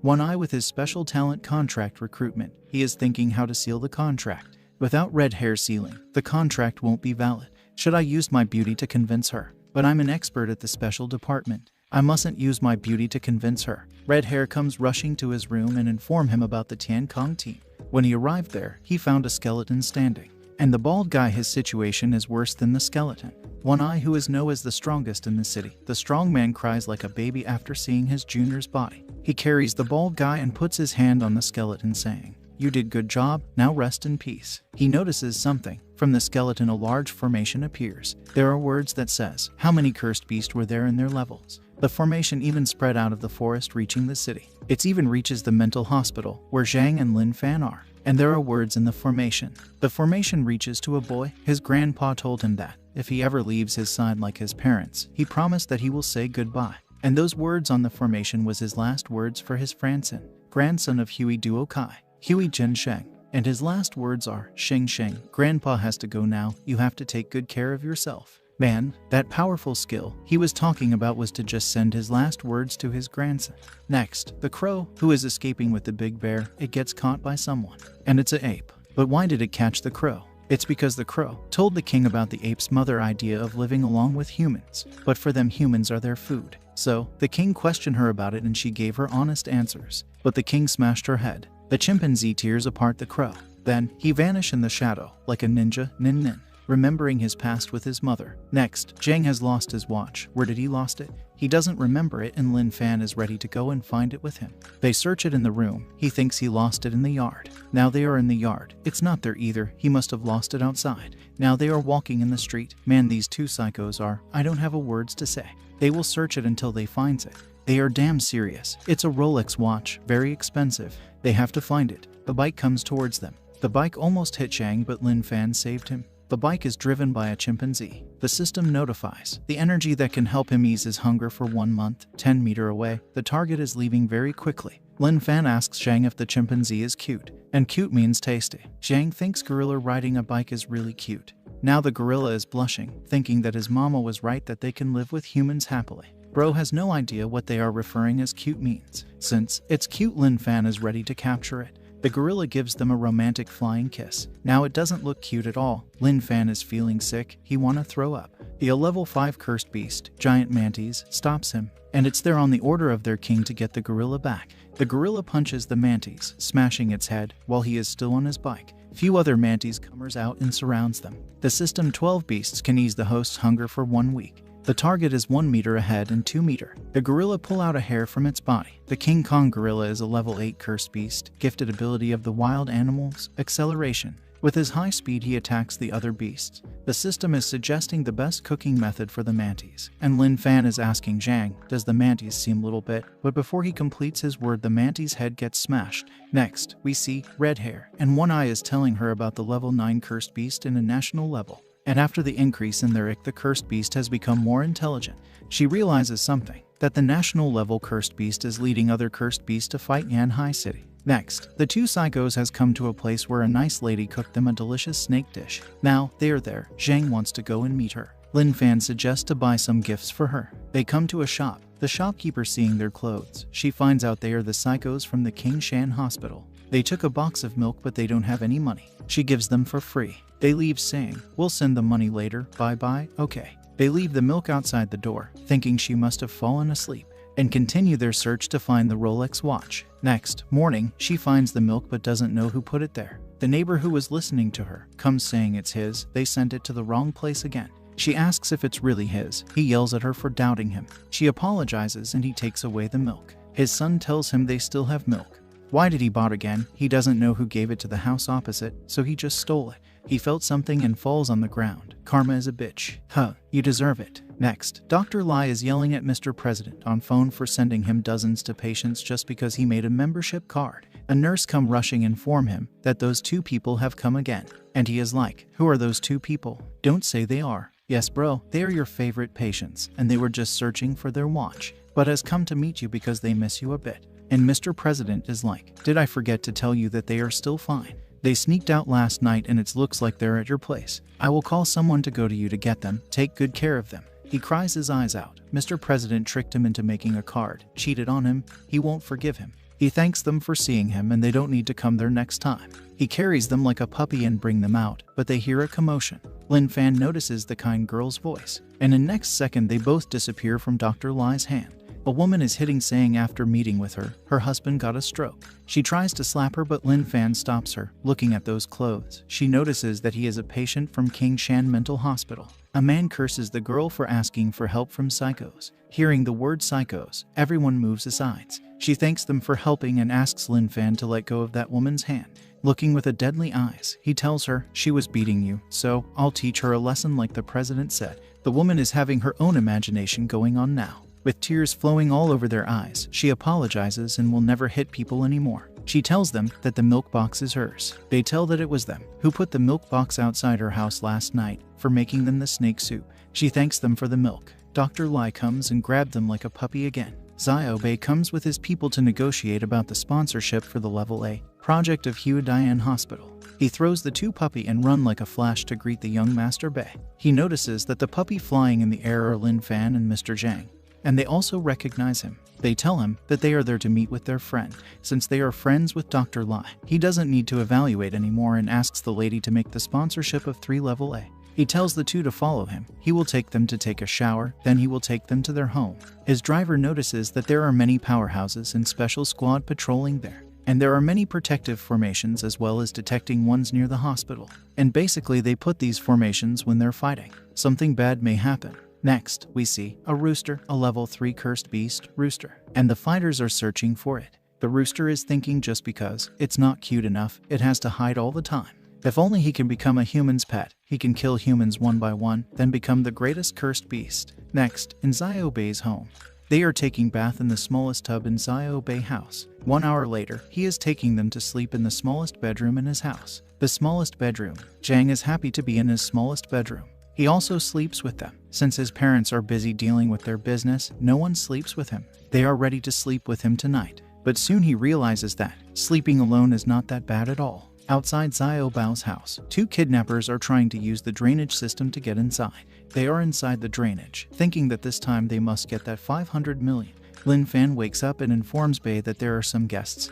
One Eye with his special talent contract recruitment. He is thinking how to seal the contract. Without red hair sealing, the contract won't be valid. Should I use my beauty to convince her? But I'm an expert at the special department. I mustn't use my beauty to convince her. Red Hair comes rushing to his room and inform him about the Tian Kong team. When he arrived there, he found a skeleton standing. And the bald guy, his situation is worse than the skeleton. One Eye, who is known as the strongest in the city. The strong man cries like a baby after seeing his junior's body. He carries the bald guy and puts his hand on the skeleton, saying, you did good job, now rest in peace. He notices something. From the skeleton a large formation appears. There are words that says how many cursed beasts were there in their levels. The formation even spread out of the forest, reaching the city. It even reaches the mental hospital, where Zhang and Lin Fan are. And there are words in the formation. The formation reaches to a boy. His grandpa told him that if he ever leaves his side like his parents, he promised that he will say goodbye. And those words on the formation was his last words for his grandson of Huey Duo Kai, Huey Jin Sheng. And his last words are, Sheng Sheng, Grandpa has to go now, you have to take good care of yourself. Man, that powerful skill he was talking about was to just send his last words to his grandson. Next, the crow, who is escaping with the big bear, it gets caught by someone. And it's an ape. But why did it catch the crow? It's because the crow told the king about the ape's mother idea of living along with humans. But for them, humans are their food. So, the king questioned her about it and she gave her honest answers. But the king smashed her head. The chimpanzee tears apart the crow. Then, he vanished in the shadow, like a ninja, nin, remembering his past with his mother. Next, Zhang has lost his watch. Where did he lost it? He doesn't remember it, and Lin Fan is ready to go and find it with him. They search it in the room. He thinks he lost it in the yard. Now they are in the yard. It's not there either. He must have lost it outside. Now they are walking in the street. Man, these two psychos are, I don't have a words to say. They will search it until they finds it. They are damn serious. It's a Rolex watch, very expensive. They have to find it. The bike comes towards them. The bike almost hit Zhang, but Lin Fan saved him. The bike is driven by a chimpanzee. The system notifies the energy that can help him ease his hunger for 1 month. 10 meters away, the target is leaving very quickly. Lin Fan asks Zhang if the chimpanzee is cute, and cute means tasty. Zhang thinks gorilla riding a bike is really cute. Now the gorilla is blushing, thinking that his mama was right, that they can live with humans happily. Bro has no idea what they are referring as cute means. Since it's cute, Lin Fan is ready to capture it. The gorilla gives them a romantic flying kiss. Now it doesn't look cute at all. Lin Fan is feeling sick. He wanna throw up. The level 5 cursed beast, Giant Mantis, stops him. And it's there on the order of their king to get the gorilla back. The gorilla punches the mantis, smashing its head while he is still on his bike. Few other mantis comes out and surrounds them. The system 12 beasts can ease the host's hunger for 1 week. The target is 1 meter ahead and 2 meter. The gorilla pull out a hair from its body. The King Kong gorilla is a level 8 cursed beast, gifted ability of the wild animals, acceleration. With his high speed he attacks the other beasts. The system is suggesting the best cooking method for the mantis. And Lin Fan is asking Zhang, does the mantis seem little bit? But before he completes his word, the mantis head gets smashed. Next, we see Red Hair, and One Eye is telling her about the level 9 cursed beast in a national level. And after the increase in their the cursed beast has become more intelligent. She realizes something, that the national level cursed beast is leading other cursed beasts to fight Yanhai City. Next, the two psychos has come to a place where a nice lady cooked them a delicious snake dish. Now, they are there. Zhang wants to go and meet her. Lin Fan suggests to buy some gifts for her. They come to a shop. The shopkeeper seeing their clothes, she finds out they are the psychos from the King Shan Hospital. They took a box of milk but they don't have any money. She gives them for free. They leave saying, "We'll send the money later, bye-bye, okay." They leave the milk outside the door, thinking she must have fallen asleep, and continue their search to find the Rolex watch. Next morning, she finds the milk but doesn't know who put it there. The neighbor who was listening to her comes saying it's his. They sent it to the wrong place again. She asks if it's really his. He yells at her for doubting him. She apologizes and he takes away the milk. His son tells him they still have milk. Why did he bought again? He doesn't know who gave it to the house opposite, so he just stole it. He felt something and falls on the ground. Karma is a bitch. Huh, you deserve it. Next, Dr. Lai is yelling at Mr. President on phone for sending him dozens to patients just because he made a membership card. A nurse come rushing inform him that those two people have come again. And he is like, who are those two people? Don't say they are. Yes bro, they are your favorite patients and they were just searching for their watch, but has come to meet you because they miss you a bit. And Mr. President is like, did I forget to tell you that they are still fine? They sneaked out last night and it looks like they're at your place. I will call someone to go to you to get them. Take good care of them. He cries his eyes out. Mr. President tricked him into making a card, cheated on him. He won't forgive him. He thanks them for seeing him and they don't need to come there next time. He carries them like a puppy and bring them out, but they hear a commotion. Lin Fan notices the kind girl's voice, and in next second they both disappear from Dr. Lai's hand. A woman is hitting saying after meeting with her, her husband got a stroke. She tries to slap her but Lin Fan stops her. Looking at those clothes, she notices that he is a patient from King Shan Mental Hospital. A man curses the girl for asking for help from psychos. Hearing the word psychos, everyone moves aside. She thanks them for helping and asks Lin Fan to let go of that woman's hand. Looking with a deadly eyes, he tells her, she was beating you, so I'll teach her a lesson like the president said. The woman is having her own imagination going on now. With tears flowing all over their eyes, she apologizes and will never hit people anymore. She tells them that the milk box is hers. They tell that it was them who put the milk box outside her house last night for making them the snake soup. She thanks them for the milk. Dr. Lai comes and grabs them like a puppy again. Xiao Bei comes with his people to negotiate about the sponsorship for the Level A project of Huadian Hospital. He throws the two puppy and run like a flash to greet the young Master Bei. He notices that the puppy flying in the air are Lin Fan and Mr. Zhang, and they also recognize him. They tell him that they are there to meet with their friend. Since they are friends with Dr. Lai, he doesn't need to evaluate anymore and asks the lady to make the sponsorship of 3 Level A. He tells the two to follow him. He will take them to take a shower, then he will take them to their home. His driver notices that there are many powerhouses and special squad patrolling there. And there are many protective formations as well as detecting ones near the hospital. And basically they put these formations when they're fighting. Something bad may happen. Next, we see a rooster, a level 3 cursed beast rooster, and the fighters are searching for it. The rooster is thinking just because it's not cute enough, it has to hide all the time. If only he can become a human's pet, he can kill humans one by one, then become the greatest cursed beast. Next, in Xiao Bei's home. They are taking bath in the smallest tub in Xiao Bei house. 1 hour later, he is taking them to sleep in the smallest bedroom in his house. The smallest bedroom. Zhang is happy to be in his smallest bedroom. He also sleeps with them. Since his parents are busy dealing with their business, no one sleeps with him. They are ready to sleep with him tonight. But soon he realizes that sleeping alone is not that bad at all. Outside Xiao Bao's house, 2 kidnappers are trying to use the drainage system to get inside. They are inside the drainage, thinking that this time they must get that 500 million. Lin Fan wakes up and informs Bei that there are some guests,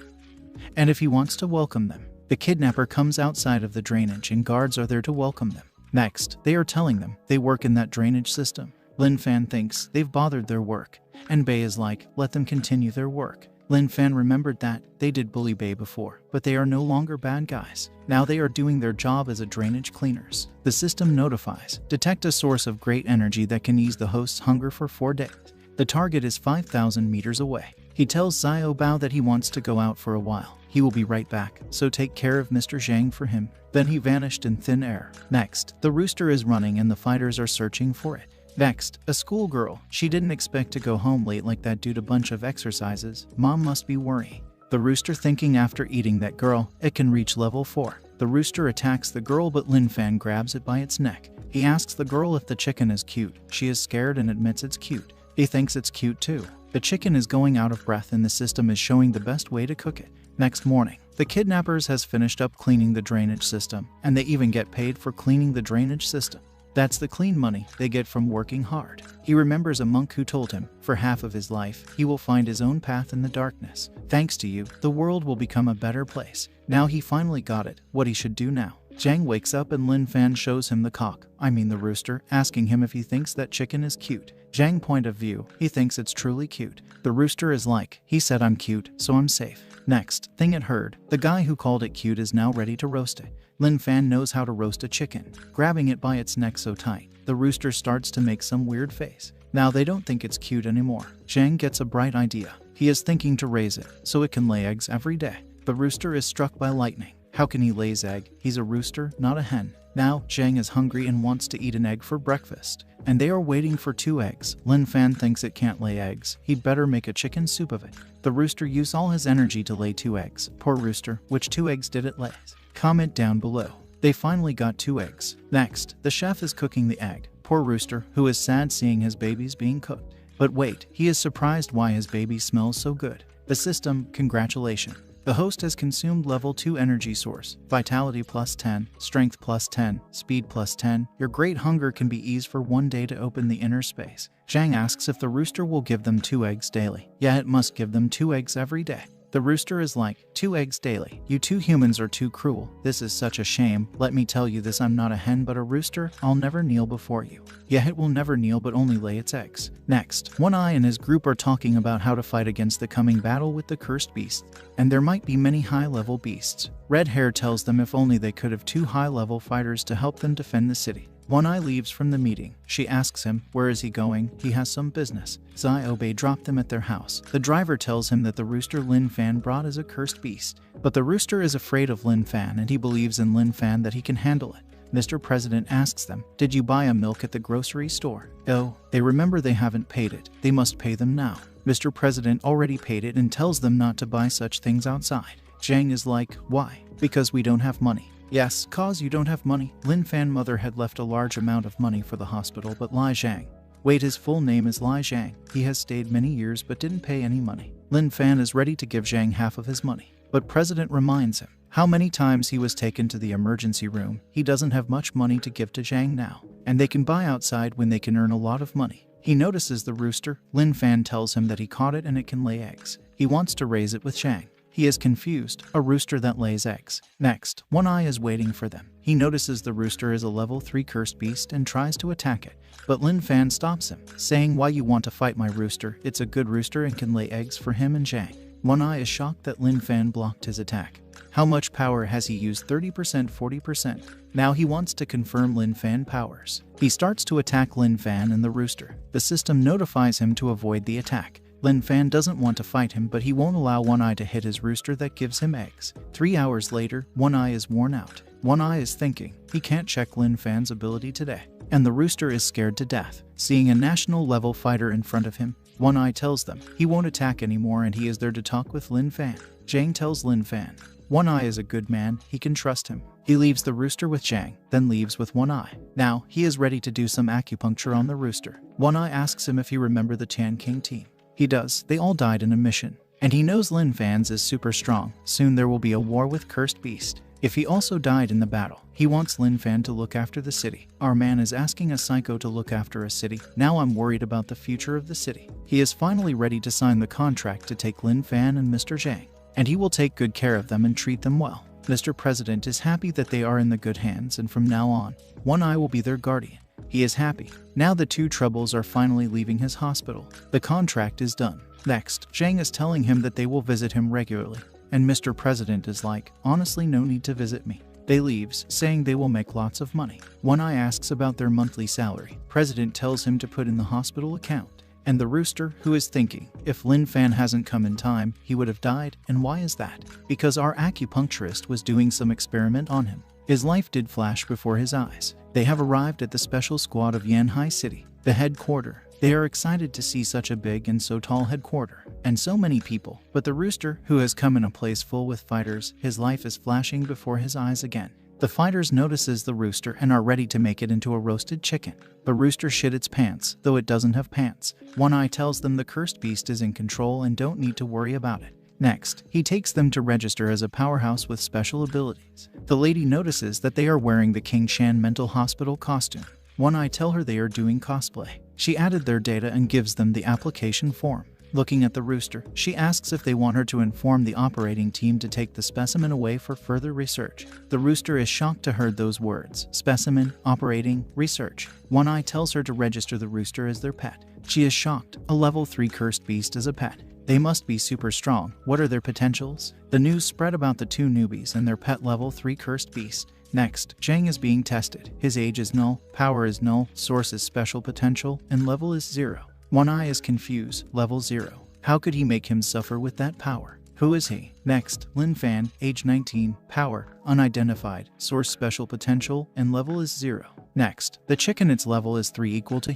and if he wants to welcome them. The kidnapper comes outside of the drainage and guards are there to welcome them. Next, they are telling them they work in that drainage system. Lin Fan thinks they've bothered their work, and Bei is like, let them continue their work. Lin Fan remembered that they did bully Bei before, but they are no longer bad guys. Now they are doing their job as a drainage cleaners. The system notifies, detect a source of great energy that can ease the host's hunger for 4 days. The target is 5,000 meters away. He tells Xiao Bao that he wants to go out for a while. He will be right back, so take care of Mr. Zhang for him. Then he vanished in thin air. Next, the rooster is running and the fighters are searching for it. Next, a schoolgirl. She didn't expect to go home late like that due to a bunch of exercises. Mom must be worried. The rooster thinking after eating that girl, it can reach level 4. The rooster attacks the girl but Lin Fan grabs it by its neck. He asks the girl if the chicken is cute. She is scared and admits it's cute. He thinks it's cute too. The chicken is going out of breath and the system is showing the best way to cook it. Next morning, the kidnappers has finished up cleaning the drainage system, and they even get paid for cleaning the drainage system. That's the clean money they get from working hard. He remembers a monk who told him, for half of his life, he will find his own path in the darkness. Thanks to you, the world will become a better place. Now he finally got it, what he should do now. Zhang wakes up and Lin Fan shows him the rooster, asking him if he thinks that chicken is cute. Zhang point of view, he thinks it's truly cute. The rooster is like, he said I'm cute, so I'm safe. Next thing it heard, the guy who called it cute is now ready to roast it. Lin Fan knows how to roast a chicken, grabbing it by its neck so tight. The rooster starts to make some weird face. Now they don't think it's cute anymore. Zhang gets a bright idea. He is thinking to raise it, so it can lay eggs every day. The rooster is struck by lightning. How can he lay egg? He's a rooster, not a hen. Now, Zhang is hungry and wants to eat an egg for breakfast. And they are waiting for 2 eggs. Lin Fan thinks it can't lay eggs. He'd better make a chicken soup of it. The rooster used all his energy to lay 2 eggs. Poor rooster, which 2 eggs did it lay? Comment down below. They finally got 2 eggs. Next, the chef is cooking the egg. Poor rooster, who is sad seeing his babies being cooked. But wait, he is surprised why his baby smells so good. The system, congratulations. The host has consumed level 2 energy source, vitality plus 10, strength plus 10, speed plus 10. Your great hunger can be eased for 1 day to open the inner space. Zhang asks if the rooster will give them 2 eggs daily. Yeah, it must give them 2 eggs every day. The rooster is like, 2 eggs daily. You 2 humans are too cruel. This is such a shame. Let me tell you this, I'm not a hen but a rooster. I'll never kneel before you. Yeah, it will never kneel but only lay its eggs. Next, One Eye and his group are talking about how to fight against the coming battle with the cursed beasts. And there might be many high-level beasts. Red Hair tells them if only they could have 2 high-level fighters to help them defend the city. One Eye leaves from the meeting. She asks him, where is he going? He has some business. Xiaobei dropped them at their house. The driver tells him that the rooster Lin Fan brought is a cursed beast. But the rooster is afraid of Lin Fan and he believes in Lin Fan that he can handle it. Mr. President asks them, did you buy a milk at the grocery store? Oh, they remember they haven't paid it. They must pay them now. Mr. President already paid it and tells them not to buy such things outside. Zhang is like, why? Because we don't have money. Yes, cause you don't have money. Lin Fan mother had left a large amount of money for the hospital, but Lai Zhang. Wait, his full name is Lai Zhang. He has stayed many years but didn't pay any money. Lin Fan is ready to give Zhang half of his money. But President reminds him how many times he was taken to the emergency room. He doesn't have much money to give to Zhang now. And they can buy outside when they can earn a lot of money. He notices the rooster. Lin Fan tells him that he caught it and it can lay eggs. He wants to raise it with Zhang. He is confused, a rooster that lays eggs. Next, One Eye is waiting for them. He notices the rooster is a level 3 cursed beast and tries to attack it. But Lin Fan stops him, saying, why you want to fight my rooster? It's a good rooster and can lay eggs for him and Zhang. One Eye is shocked that Lin Fan blocked his attack. How much power has he used? 30%, 40%. Now he wants to confirm Lin Fan powers. He starts to attack Lin Fan and the rooster. The system notifies him to avoid the attack. Lin Fan doesn't want to fight him, but he won't allow One Eye to hit his rooster that gives him eggs. 3 hours later, One Eye is worn out. One Eye is thinking he can't check Lin Fan's ability today. And the rooster is scared to death. Seeing a national level fighter in front of him, One Eye tells them he won't attack anymore and he is there to talk with Lin Fan. Zhang tells Lin Fan, One Eye is a good man, he can trust him. He leaves the rooster with Zhang, then leaves with One Eye. Now, he is ready to do some acupuncture on the rooster. One Eye asks him if he remember the Tan King team. He does. They all died in a mission. And he knows Lin Fan's is super strong. Soon there will be a war with Cursed Beast. If he also died in the battle, he wants Lin Fan to look after the city. Our man is asking a psycho to look after a city. Now I'm worried about the future of the city. He is finally ready to sign the contract to take Lin Fan and Mr. Zhang. And he will take good care of them and treat them well. Mr. President is happy that they are in the good hands and from now on, One Eye will be their guardian. He is happy. Now the 2 troubles are finally leaving his hospital. The contract is done. Next, Zhang is telling him that they will visit him regularly. And Mr. President is like, honestly no need to visit me. They leaves, saying they will make lots of money. One Eye asks about their monthly salary. President tells him to put in the hospital account. And the rooster, who is thinking, if Lin Fan hasn't come in time, he would have died. And why is that? Because our acupuncturist was doing some experiment on him. His life did flash before his eyes. They have arrived at the special squad of Yanhai City, the headquarter. They are excited to see such a big and so tall headquarter, and so many people. But the rooster, who has come in a place full with fighters, his life is flashing before his eyes again. The fighters notices the rooster and are ready to make it into a roasted chicken. The rooster shit its pants, though it doesn't have pants. One Eye tells them the cursed beast is in control and don't need to worry about it. Next, he takes them to register as a powerhouse with special abilities. The lady notices that they are wearing the King Shan mental hospital costume. One Eye tell her they are doing cosplay. She added their data and gives them the application form. Looking at the rooster, she asks if they want her to inform the operating team to take the specimen away for further research. The rooster is shocked to hear those words: specimen, operating, research. One Eye tells her to register the rooster as their pet. She is shocked. A level 3 cursed beast as a pet. They must be super strong. What are their potentials? The news spread about the two newbies and their pet level 3 cursed beast. Next, Zhang is being tested. His age is null, power is null, source is special potential, and level is 0. One Eye is confused. Level 0. How could he make him suffer with that power? Who is he? Next, Lin Fan, age 19, power, unidentified, source special potential, and level is 0. Next, the chicken, its level is 3 equal to.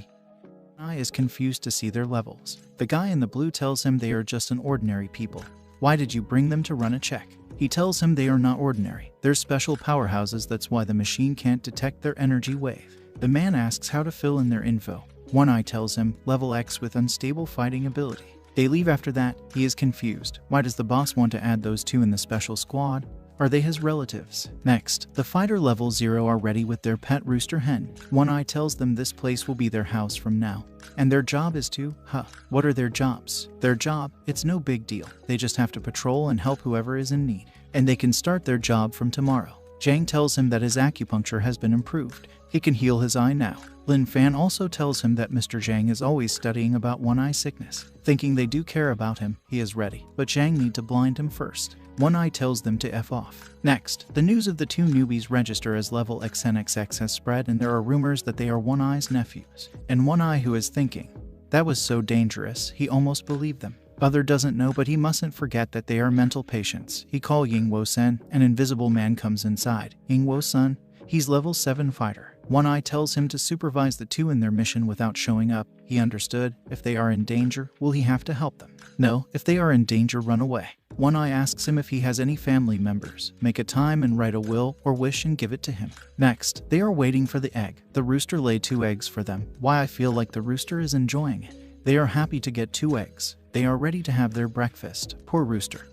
One Eye is confused to see their levels. The guy in the blue tells him they are just an ordinary people. Why did you bring them to run a check? He tells him they are not ordinary. They're special powerhouses, that's why the machine can't detect their energy wave. The man asks how to fill in their info. One Eye tells him, level X with unstable fighting ability. They leave after that. He is confused. Why does the boss want to add those two in the special squad? Are they his relatives? Next, the fighter level 0 are ready with their pet rooster hen. One Eye tells them this place will be their house from now. And their job is to, what are their jobs? Their job, it's no big deal. They just have to patrol and help whoever is in need. And they can start their job from tomorrow. Zhang tells him that his acupuncture has been improved. He can heal his eye now. Lin Fan also tells him that Mr. Zhang is always studying about One Eye sickness. Thinking they do care about him, he is ready. But Zhang need to blind him first. One Eye tells them to F off. Next, the news of the two newbies register as level XNXX has spread, and there are rumors that they are One Eye's nephews. And One Eye, who is thinking, that was so dangerous, he almost believed them. Other doesn't know, but he mustn't forget that they are mental patients. He call Ying Wo Sen, an invisible man comes inside. Ying Wo Sen, he's level 7 fighter. One Eye tells him to supervise the two in their mission without showing up. He understood. If they are in danger, will he have to help them? No, if they are in danger, run away. One Eye asks him if he has any family members. Make a time and write a will or wish and give it to him. Next, they are waiting for the egg. The rooster lay 2 eggs for them. Why I feel like the rooster is enjoying it. They are happy to get 2 eggs. They are ready to have their breakfast. Poor rooster,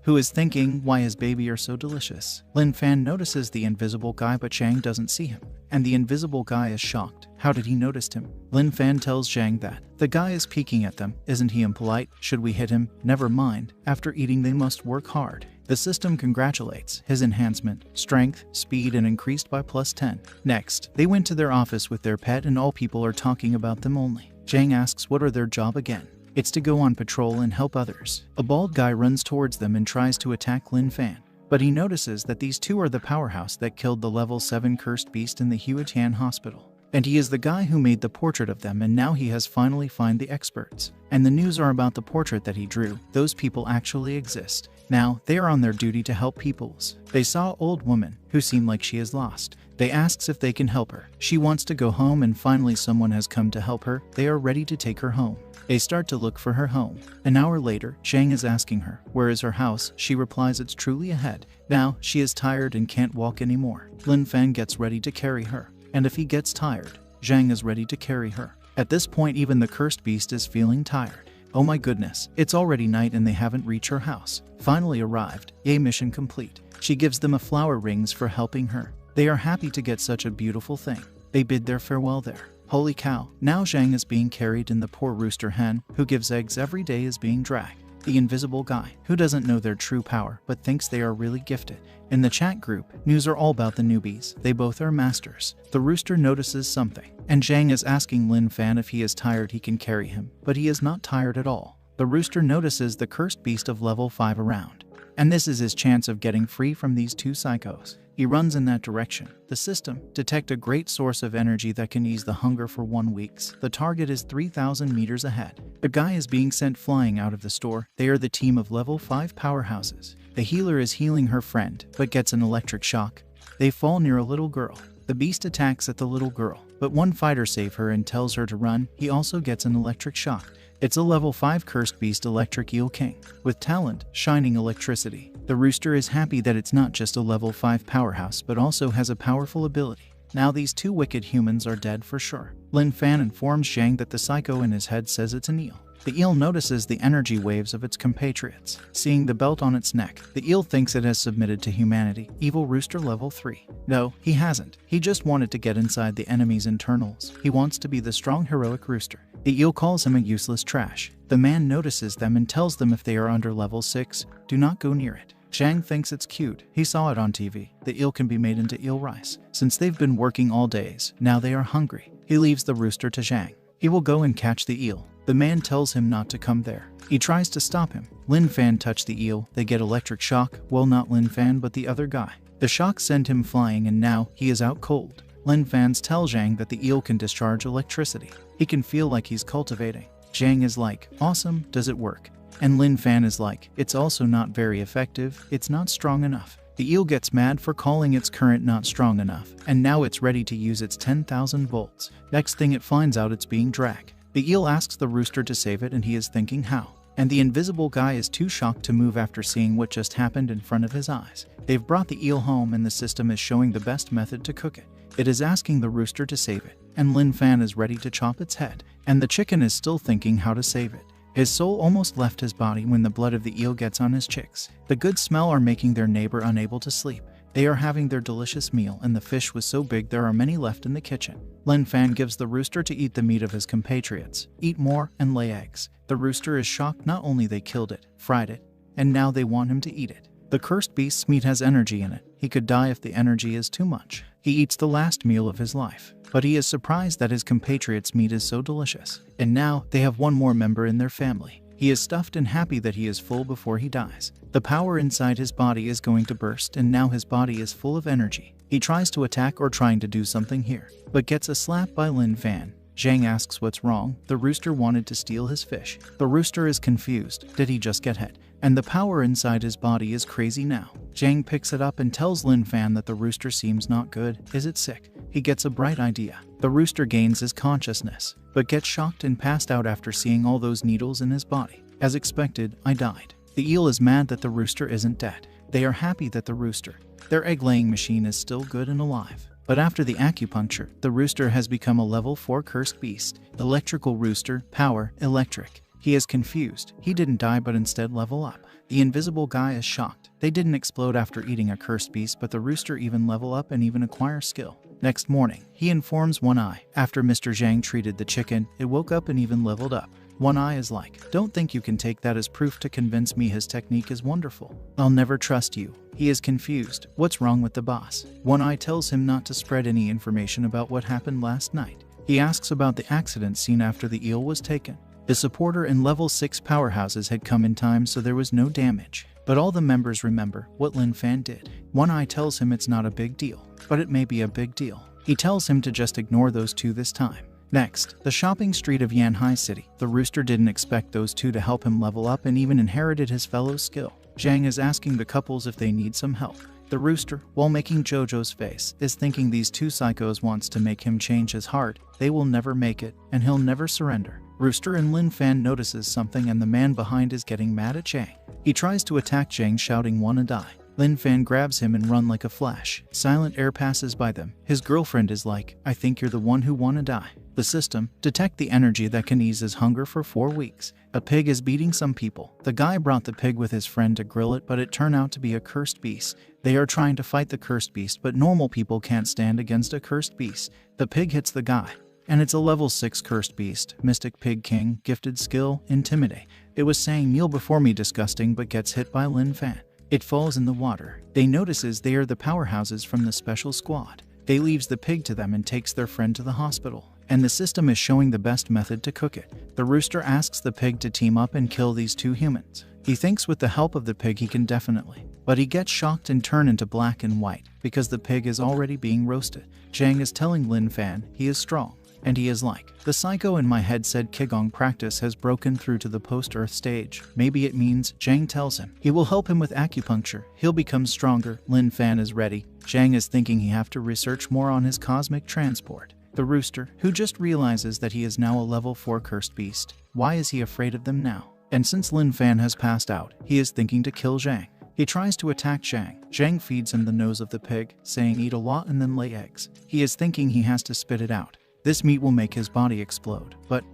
who is thinking why his baby are so delicious. Lin Fan notices the invisible guy, but Zhang doesn't see him. And the invisible guy is shocked. How did he notice him? Lin Fan tells Zhang that the guy is peeking at them. Isn't he impolite? Should we hit him? Never mind. After eating they must work hard. The system congratulates his enhancement, strength, speed, and increased by +10. Next, they went to their office with their pet, and all people are talking about them only. Zhang asks what are their job again. It's to go on patrol and help others. A bald guy runs towards them and tries to attack Lin Fan. But he notices that these two are the powerhouse that killed the level 7 cursed beast in the Huatian hospital. And he is the guy who made the portrait of them, and now he has finally found the experts. And the news are about the portrait that he drew. Those people actually exist. Now, they are on their duty to help peoples. They saw an old woman who seemed like she is lost. They asks if they can help her. She wants to go home, and finally someone has come to help her. They are ready to take her home. They start to look for her home. An hour later, Zhang is asking her, where is her house? She replies it's truly ahead. Now, she is tired and can't walk anymore. Lin Fan gets ready to carry her. And if he gets tired, Zhang is ready to carry her. At this point, even the cursed beast is feeling tired. Oh my goodness, it's already night and they haven't reached her house. Finally arrived. Yay, mission complete. She gives them a flower rings for helping her. They are happy to get such a beautiful thing. They bid their farewell there. Holy cow, now Zhang is being carried and the poor rooster hen, who gives eggs every day, is being dragged. The invisible guy, who doesn't know their true power but thinks they are really gifted. In the chat group, news are all about the newbies. They both are masters. The rooster notices something, and Zhang is asking Lin Fan if he is tired he can carry him, but he is not tired at all. The rooster notices the cursed beast of level 5 around, and this is his chance of getting free from these two psychos. He runs in that direction. The system detect a great source of energy that can ease the hunger for 1 week. The target is 3,000 meters ahead. The guy is being sent flying out of the store. They are the team of level 5 powerhouses. The healer is healing her friend, but gets an electric shock. They fall near a little girl. The beast attacks at the little girl, but one fighter saves her and tells her to run. He also gets an electric shock. It's a level 5 cursed beast, Electric Eel King, with talent, shining electricity. The rooster is happy that it's not just a level 5 powerhouse but also has a powerful ability. Now these two wicked humans are dead for sure. Lin Fan informs Zhang that the psycho in his head says it's an eel. The eel notices the energy waves of its compatriots. Seeing the belt on its neck, the eel thinks it has submitted to humanity. Evil Rooster level 3. No, he hasn't. He just wanted to get inside the enemy's internals. He wants to be the strong heroic rooster. The eel calls him a useless trash. The man notices them and tells them if they are under level 6, do not go near it. Zhang thinks it's cute. He saw it on TV. The eel can be made into eel rice. Since they've been working all days, now they are hungry. He leaves the rooster to Zhang. He will go and catch the eel. The man tells him not to come there. He tries to stop him. Lin Fan touched the eel. They get electric shock. Well, not Lin Fan, but the other guy. The shock sent him flying and now he is out cold. Lin Fan's tell Zhang that the eel can discharge electricity. He can feel like he's cultivating. Zhang is like, awesome, does it work? And Lin Fan is like, it's also not very effective, it's not strong enough. The eel gets mad for calling its current not strong enough, and now it's ready to use its 10,000 volts. Next thing it finds out it's being dragged. The eel asks the rooster to save it and he is thinking how. And the invisible guy is too shocked to move after seeing what just happened in front of his eyes. They've brought the eel home and the system is showing the best method to cook it. It is asking the rooster to save it, and Lin Fan is ready to chop its head, and the chicken is still thinking how to save it. His soul almost left his body when the blood of the eel gets on his chicks. The good smell are making their neighbor unable to sleep. They are having their delicious meal and the fish was so big there are many left in the kitchen. Lin Fan gives the rooster to eat the meat of his compatriots, eat more, and lay eggs. The rooster is shocked not only they killed it, fried it, and now they want him to eat it. The cursed beast's meat has energy in it. He could die if the energy is too much. He eats the last meal of his life. But he is surprised that his compatriot's meat is so delicious. And now, they have one more member in their family. He is stuffed and happy that he is full before he dies. The power inside his body is going to burst and now his body is full of energy. He tries to attack or trying to do something here, but gets a slap by Lin Fan. Zhang asks what's wrong. The rooster wanted to steal his fish. The rooster is confused. Did he just get hit? And the power inside his body is crazy now. Zhang picks it up and tells Lin Fan that the rooster seems not good. Is it sick? He gets a bright idea. The rooster gains his consciousness, but gets shocked and passed out after seeing all those needles in his body. As expected, I died. The eel is mad that the rooster isn't dead. They are happy that the rooster, their egg-laying machine, is still good and alive. But after the acupuncture, the rooster has become a level 4 cursed beast. Electrical rooster, power, electric. He is confused. He didn't die but instead level up. The invisible guy is shocked. They didn't explode after eating a cursed beast, but the rooster even level up and even acquire skill. Next morning, he informs One Eye. After Mr. Zhang treated the chicken, it woke up and even leveled up. One Eye is like, don't think you can take that as proof to convince me his technique is wonderful. I'll never trust you. He is confused. What's wrong with the boss? One Eye tells him not to spread any information about what happened last night. He asks about the accident scene after the eel was taken. The supporter and level 6 powerhouses had come in time, so there was no damage. But all the members remember what Lin Fan did. One Eye tells him it's not a big deal, but it may be a big deal. He tells him to just ignore those two this time. Next, the shopping street of Yanhai City. The rooster didn't expect those two to help him level up and even inherited his fellow's skill. Zhang is asking the couples if they need some help. The rooster, while making Jojo's face, is thinking these two psychos wants to make him change his heart. They will never make it, and he'll never surrender. Rooster and Lin Fan notices something and the man behind is getting mad at Zhang. He tries to attack Zhang, shouting wanna die. Lin Fan grabs him and run like a flash. Silent air passes by them. His girlfriend is like, I think you're the one who wanna die. The system, detect the energy that can ease his hunger for 4 weeks. A pig is beating some people. The guy brought the pig with his friend to grill it, but it turned out to be a cursed beast. They are trying to fight the cursed beast, but normal people can't stand against a cursed beast. The pig hits the guy. And it's a level 6 cursed beast. Mystic Pig King, gifted skill, intimidate. It was saying kneel before me disgusting but gets hit by Lin Fan. It falls in the water. They notices they are the powerhouses from the special squad. They leaves the pig to them and takes their friend to the hospital. And the system is showing the best method to cook it. The rooster asks the pig to team up and kill these two humans. He thinks with the help of the pig he can definitely. But he gets shocked and turn into black and white because the pig is already being roasted. Zhang is telling Lin Fan he is strong. And he is like, the psycho in my head said Qigong practice has broken through to the post-earth stage. Maybe it means, Zhang tells him, he will help him with acupuncture. He'll become stronger. Lin Fan is ready. Zhang is thinking he have to research more on his cosmic transport. The rooster, who just realizes that he is now a level 4 cursed beast. Why is he afraid of them now? And since Lin Fan has passed out, he is thinking to kill Zhang. He tries to attack Zhang. Zhang feeds him the nose of the pig, saying eat a lot and then lay eggs. He is thinking he has to spit it out. This meat will make his body explode. But,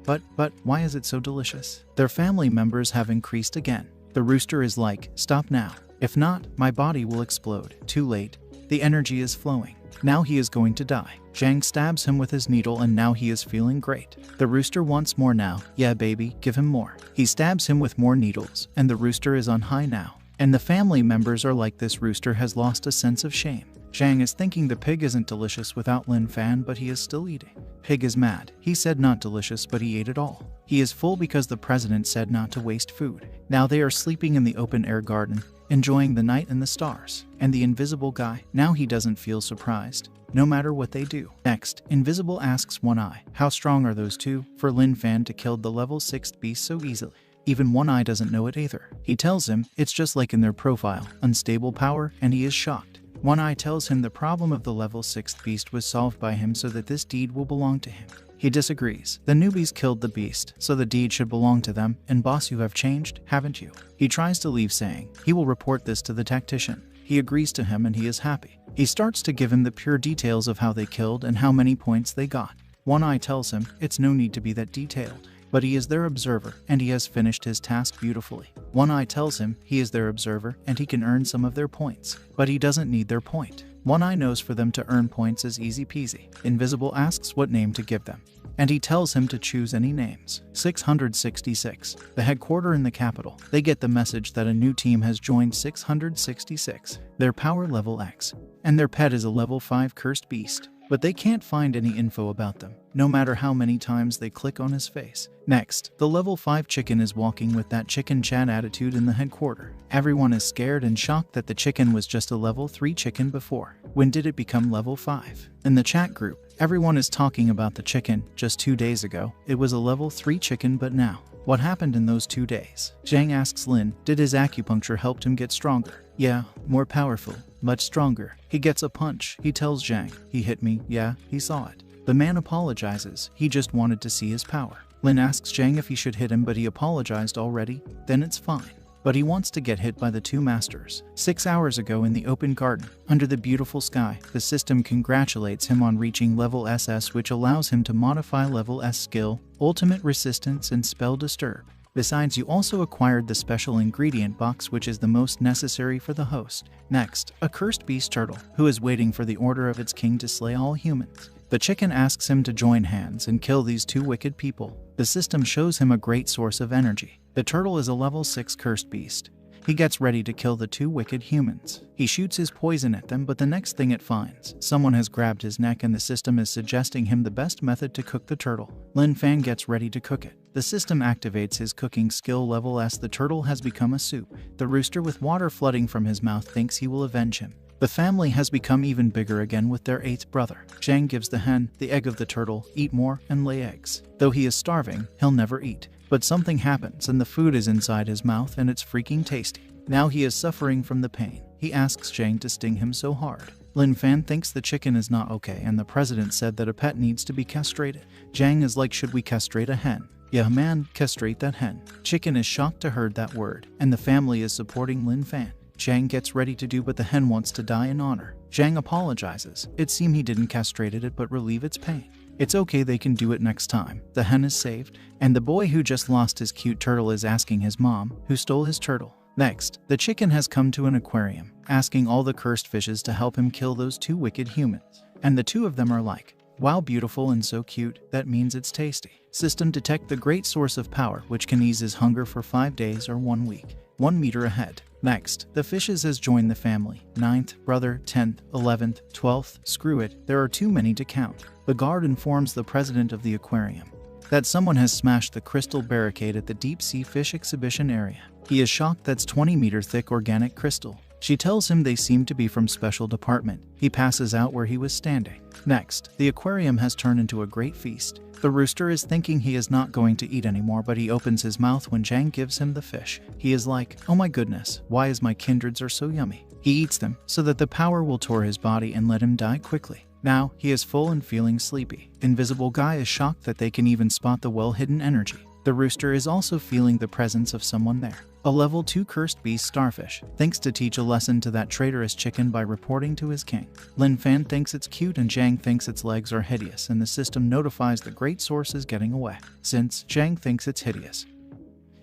why is it so delicious? Their family members have increased again. The rooster is like, stop now. If not, my body will explode. Too late. The energy is flowing. Now he is going to die. Zhang stabs him with his needle and now he is feeling great. The rooster wants more now. Yeah baby, give him more. He stabs him with more needles and the rooster is on high now. And the family members are like, this rooster has lost a sense of shame. Zhang is thinking the pig isn't delicious without Lin Fan, but he is still eating. Pig is mad. He said not delicious, but he ate it all. He is full because the president said not to waste food. Now they are sleeping in the open air garden, enjoying the night and the stars. And the invisible guy, now he doesn't feel surprised, no matter what they do. Next, Invisible asks One Eye, how strong are those two for Lin Fan to kill the level 6th beast so easily? Even One Eye doesn't know it either. He tells him, it's just like in their profile, unstable power, and he is shocked. One Eye tells him the problem of the level 6th beast was solved by him so that this deed will belong to him. He disagrees. The newbies killed the beast, so the deed should belong to them, and boss, you have changed, haven't you? He tries to leave saying, he will report this to the tactician. He agrees to him and he is happy. He starts to give him the pure details of how they killed and how many points they got. One Eye tells him, it's no need to be that detailed. But he is their observer, and he has finished his task beautifully. One Eye tells him he is their observer, and he can earn some of their points. But he doesn't need their point. One Eye knows for them to earn points is easy peasy. Invisible asks what name to give them, and he tells him to choose any names. 666. The headquarters in the capital. They get the message that a new team has joined 666. Their power level X, and their pet is a level 5 cursed beast. But they can't find any info about them, no matter how many times they click on his face. Next, the level 5 chicken is walking with that chicken chat attitude in the headquarters. Everyone is scared and shocked that the chicken was just a level 3 chicken before. When did it become level 5? In the chat group, everyone is talking about the chicken. Just 2 days ago, it was a level 3 chicken, but now, what happened in those 2 days? Zhang asks Lin, did his acupuncture help him get stronger? Yeah, more powerful, much stronger. He gets a punch. He tells Zhang, he hit me. Yeah, he saw it. The man apologizes. He just wanted to see his power. Lin asks Zhang if he should hit him, but he apologized already. Then it's fine. But he wants to get hit by the two masters. 6 hours ago in the open garden, under the beautiful sky, the system congratulates him on reaching level SS, which allows him to modify level S skill, ultimate resistance, and spell disturb. Besides, you also acquired the special ingredient box, which is the most necessary for the host. Next, a cursed beast turtle, who is waiting for the order of its king to slay all humans. The chicken asks him to join hands and kill these two wicked people. The system shows him a great source of energy. The turtle is a level 6 cursed beast. He gets ready to kill the two wicked humans. He shoots his poison at them, but the next thing it finds, someone has grabbed his neck and the system is suggesting him the best method to cook the turtle. Lin Fan gets ready to cook it. The system activates his cooking skill level as the turtle has become a soup. The rooster with water flooding from his mouth thinks he will avenge him. The family has become even bigger again with their 8th brother. Zhang gives the hen the egg of the turtle, eat more and lay eggs. Though he is starving, he'll never eat. But something happens and the food is inside his mouth and it's freaking tasty. Now he is suffering from the pain. He asks Zhang to sting him so hard. Lin Fan thinks the chicken is not okay and the president said that a pet needs to be castrated. Zhang is like, should we castrate a hen? Yeah man, castrate that hen. Chicken is shocked to heard that word, and the family is supporting Lin Fan. Zhang gets ready to do, but the hen wants to die in honor. Zhang apologizes. It seems he didn't castrate it but relieve its pain. It's okay, they can do it next time. The hen is saved, and the boy who just lost his cute turtle is asking his mom, who stole his turtle. Next, the chicken has come to an aquarium, asking all the cursed fishes to help him kill those two wicked humans. And the two of them are like, wow, beautiful and so cute, that means it's tasty. System detect the great source of power, which can ease his hunger for 5 days or 1 week. 1 meter ahead. Next, the fishes has joined the family. 9th brother, 10th, 11th, 12th, screw it, there are too many to count. The guard informs the president of the aquarium that someone has smashed the crystal barricade at the deep sea fish exhibition area. He is shocked that's 20-meter thick organic crystal. She tells him they seem to be from special department. He passes out where he was standing. Next, the aquarium has turned into a great feast. The rooster is thinking he is not going to eat anymore, but he opens his mouth when Zhang gives him the fish. He is like, oh my goodness, why is my kindreds are so yummy? He eats them so that the power will tour his body and let him die quickly. Now, he is full and feeling sleepy. Invisible Guy is shocked that they can even spot the well-hidden energy. The rooster is also feeling the presence of someone there. A level 2 cursed beast starfish thinks to teach a lesson to that traitorous chicken by reporting to his king. Lin Fan thinks it's cute and Zhang thinks its legs are hideous, and the system notifies the great source is getting away. Since Zhang thinks it's hideous,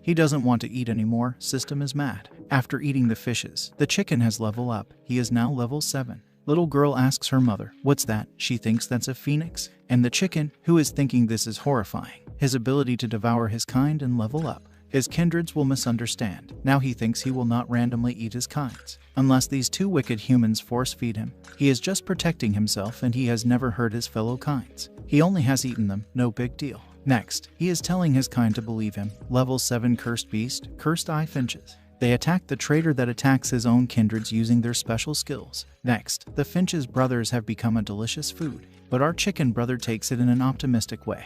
he doesn't want to eat anymore. System is mad. After eating the fishes, the chicken has leveled up. He is now level 7. Little girl asks her mother, "What's that?" She thinks that's a phoenix. And the chicken, who is thinking this is horrifying, his ability to devour his kind and level up. His kindreds will misunderstand. Now he thinks he will not randomly eat his kinds, unless these two wicked humans force feed him. He is just protecting himself and he has never hurt his fellow kinds. He only has eaten them, no big deal. Next, he is telling his kind to believe him. Level 7 cursed beast, cursed eye finches. They attack the traitor that attacks his own kindreds using their special skills. Next, the Finch's brothers have become a delicious food, but our chicken brother takes it in an optimistic way.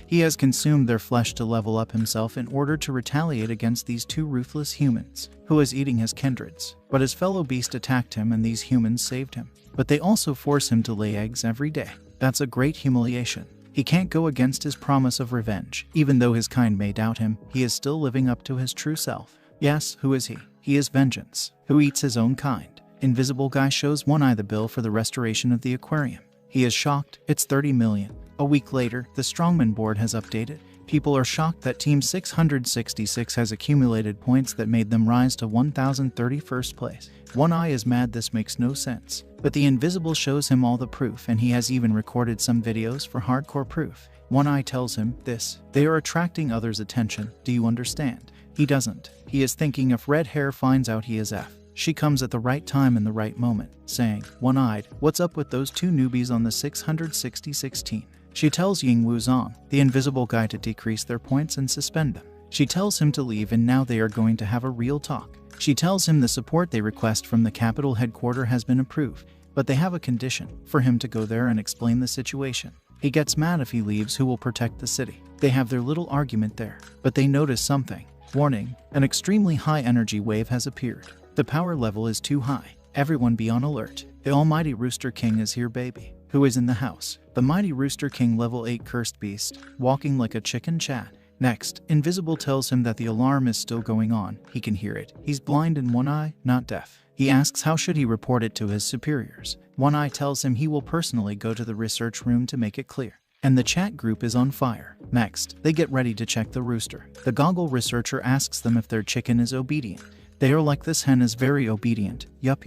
He has consumed their flesh to level up himself in order to retaliate against these two ruthless humans, who is eating his kindreds. But his fellow beast attacked him and these humans saved him. But they also force him to lay eggs every day. That's a great humiliation. He can't go against his promise of revenge. Even though his kind may doubt him, he is still living up to his true self. Yes, who is he? He is Vengeance, who eats his own kind. Invisible Guy shows One Eye the bill for the restoration of the aquarium. He is shocked. It's 30 million. A week later, the Strongman board has updated. People are shocked that Team 666 has accumulated points that made them rise to 1031st place. One Eye is mad this makes no sense. But the Invisible shows him all the proof and he has even recorded some videos for hardcore proof. One Eye tells him this. They are attracting others' attention. Do you understand? He doesn't. He is thinking if Red Hair finds out he is F. She comes at the right time in the right moment, saying, "One-eyed, what's up with those two newbies on the 666 team?" She tells Ying Wuzong, the Invisible Guy, to decrease their points and suspend them. She tells him to leave and now they are going to have a real talk. She tells him the support they request from the capital headquarters has been approved, but they have a condition, for him to go there and explain the situation. He gets mad if he leaves. Who will protect the city? They have their little argument there, but they notice something. Warning, an extremely high energy wave has appeared. The power level is too high. Everyone be on alert. The almighty Rooster King is here, baby. Who is in the house? The mighty Rooster King, level 8 cursed beast, walking like a chicken chat. Next, Invisible tells him that the alarm is still going on. He can hear it. He's blind in one eye, not deaf. He asks how should he report it to his superiors. One Eye tells him he will personally go to the research room to make it clear. And the chat group is on fire. Next, they get ready to check the rooster. The goggle researcher asks them if their chicken is obedient. They are like, this hen is very obedient. Yup.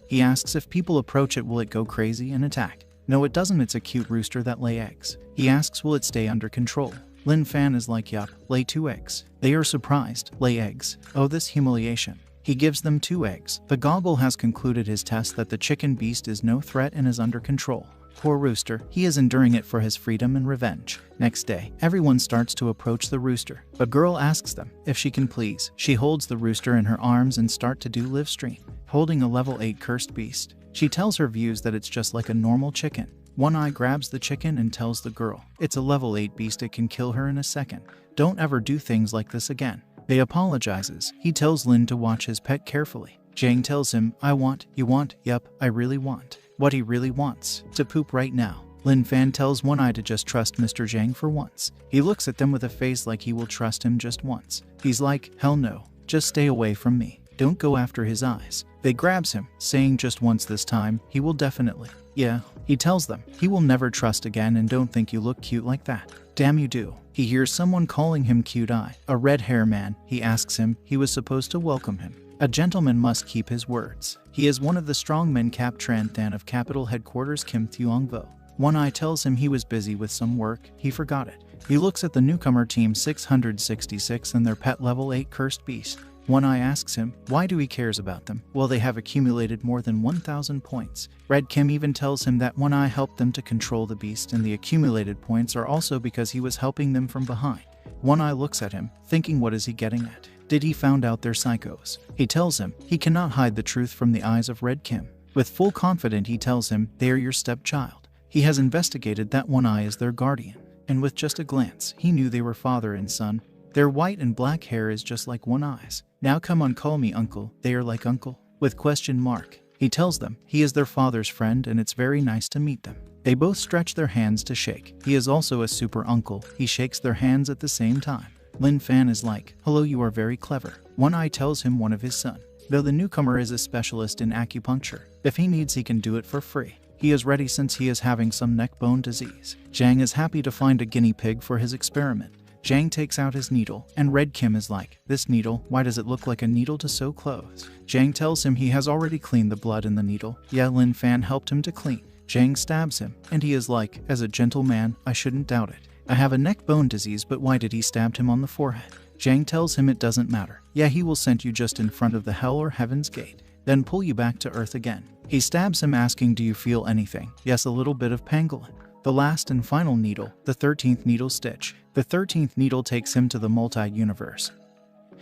He asks if people approach it will it go crazy and attack. No, it doesn't. It's a cute rooster that lay eggs. He asks will it stay under control. Lin Fan is like, yup, lay 2 eggs. They are surprised. Lay eggs. Oh, this humiliation. He gives them 2 eggs. The goggle has concluded his test that the chicken beast is no threat and is under control. Poor rooster, he is enduring it for his freedom and revenge. Next day, everyone starts to approach the rooster. A girl asks them if she can please. She holds the rooster in her arms and start to do live stream, holding a level 8 cursed beast. She tells her views that it's just like a normal chicken. One Eye grabs the chicken and tells the girl, it's a level 8 beast, it can kill her in a second. Don't ever do things like this again. They apologizes. He tells Lin to watch his pet carefully. Zhang tells him, you want, yup, I really want. What he really wants, to poop right now. Lin Fan tells One Eye to just trust Mr. Zhang for once. He looks at them with a face like he will trust him just once. He's like, hell no, just stay away from me. Don't go after his eyes. They grabs him, saying just once this time, he will definitely. Yeah, he tells them, he will never trust again and don't think you look cute like that. Damn you do. He hears someone calling him cute eye. A red hair man. He asks him, he was supposed to welcome him. A gentleman must keep his words. He is one of the strongmen Cap Tran Than of Capital Headquarters Kim Thuong Vo. One Eye tells him he was busy with some work, he forgot it. He looks at the newcomer Team 666 and their pet level 8 cursed beast. One Eye asks him, why do he cares about them? Well, they have accumulated more than 1,000 points. Red Kim even tells him that One Eye helped them to control the beast and the accumulated points are also because he was helping them from behind. One Eye looks at him, thinking what is he getting at? Did he found out they're psychos? He tells him he cannot hide the truth from the eyes of Red Kim. With full confidence he tells him they are your stepchild. He has investigated that One Eye is their guardian. And with just a glance, he knew they were father and son. Their white and black hair is just like One Eye's. Now come on, call me uncle. They are like uncle. With question mark. He tells them he is their father's friend and it's very nice to meet them. They both stretch their hands to shake. He is also a super uncle. He shakes their hands at the same time. Lin Fan is like, hello, you are very clever. One Eye tells him one of his son. Though the newcomer is a specialist in acupuncture, if he needs he can do it for free. He is ready since he is having some neck bone disease. Jang is happy to find a guinea pig for his experiment. Jang takes out his needle, and Red Kim is like, this needle, why does it look like a needle to sew clothes? Jang tells him he has already cleaned the blood in the needle. Yeah, Lin Fan helped him to clean. Jang stabs him, and he is like, as a gentleman, I shouldn't doubt it. I have a neck bone disease, but why did he stab him on the forehead? Jang tells him it doesn't matter. Yeah, he will send you just in front of the hell or heaven's gate, then pull you back to earth again. He stabs him asking, do you feel anything? Yes, a little bit of pangolin. The last and final needle, the 13th needle stitch. The 13th needle takes him to the multi-universe.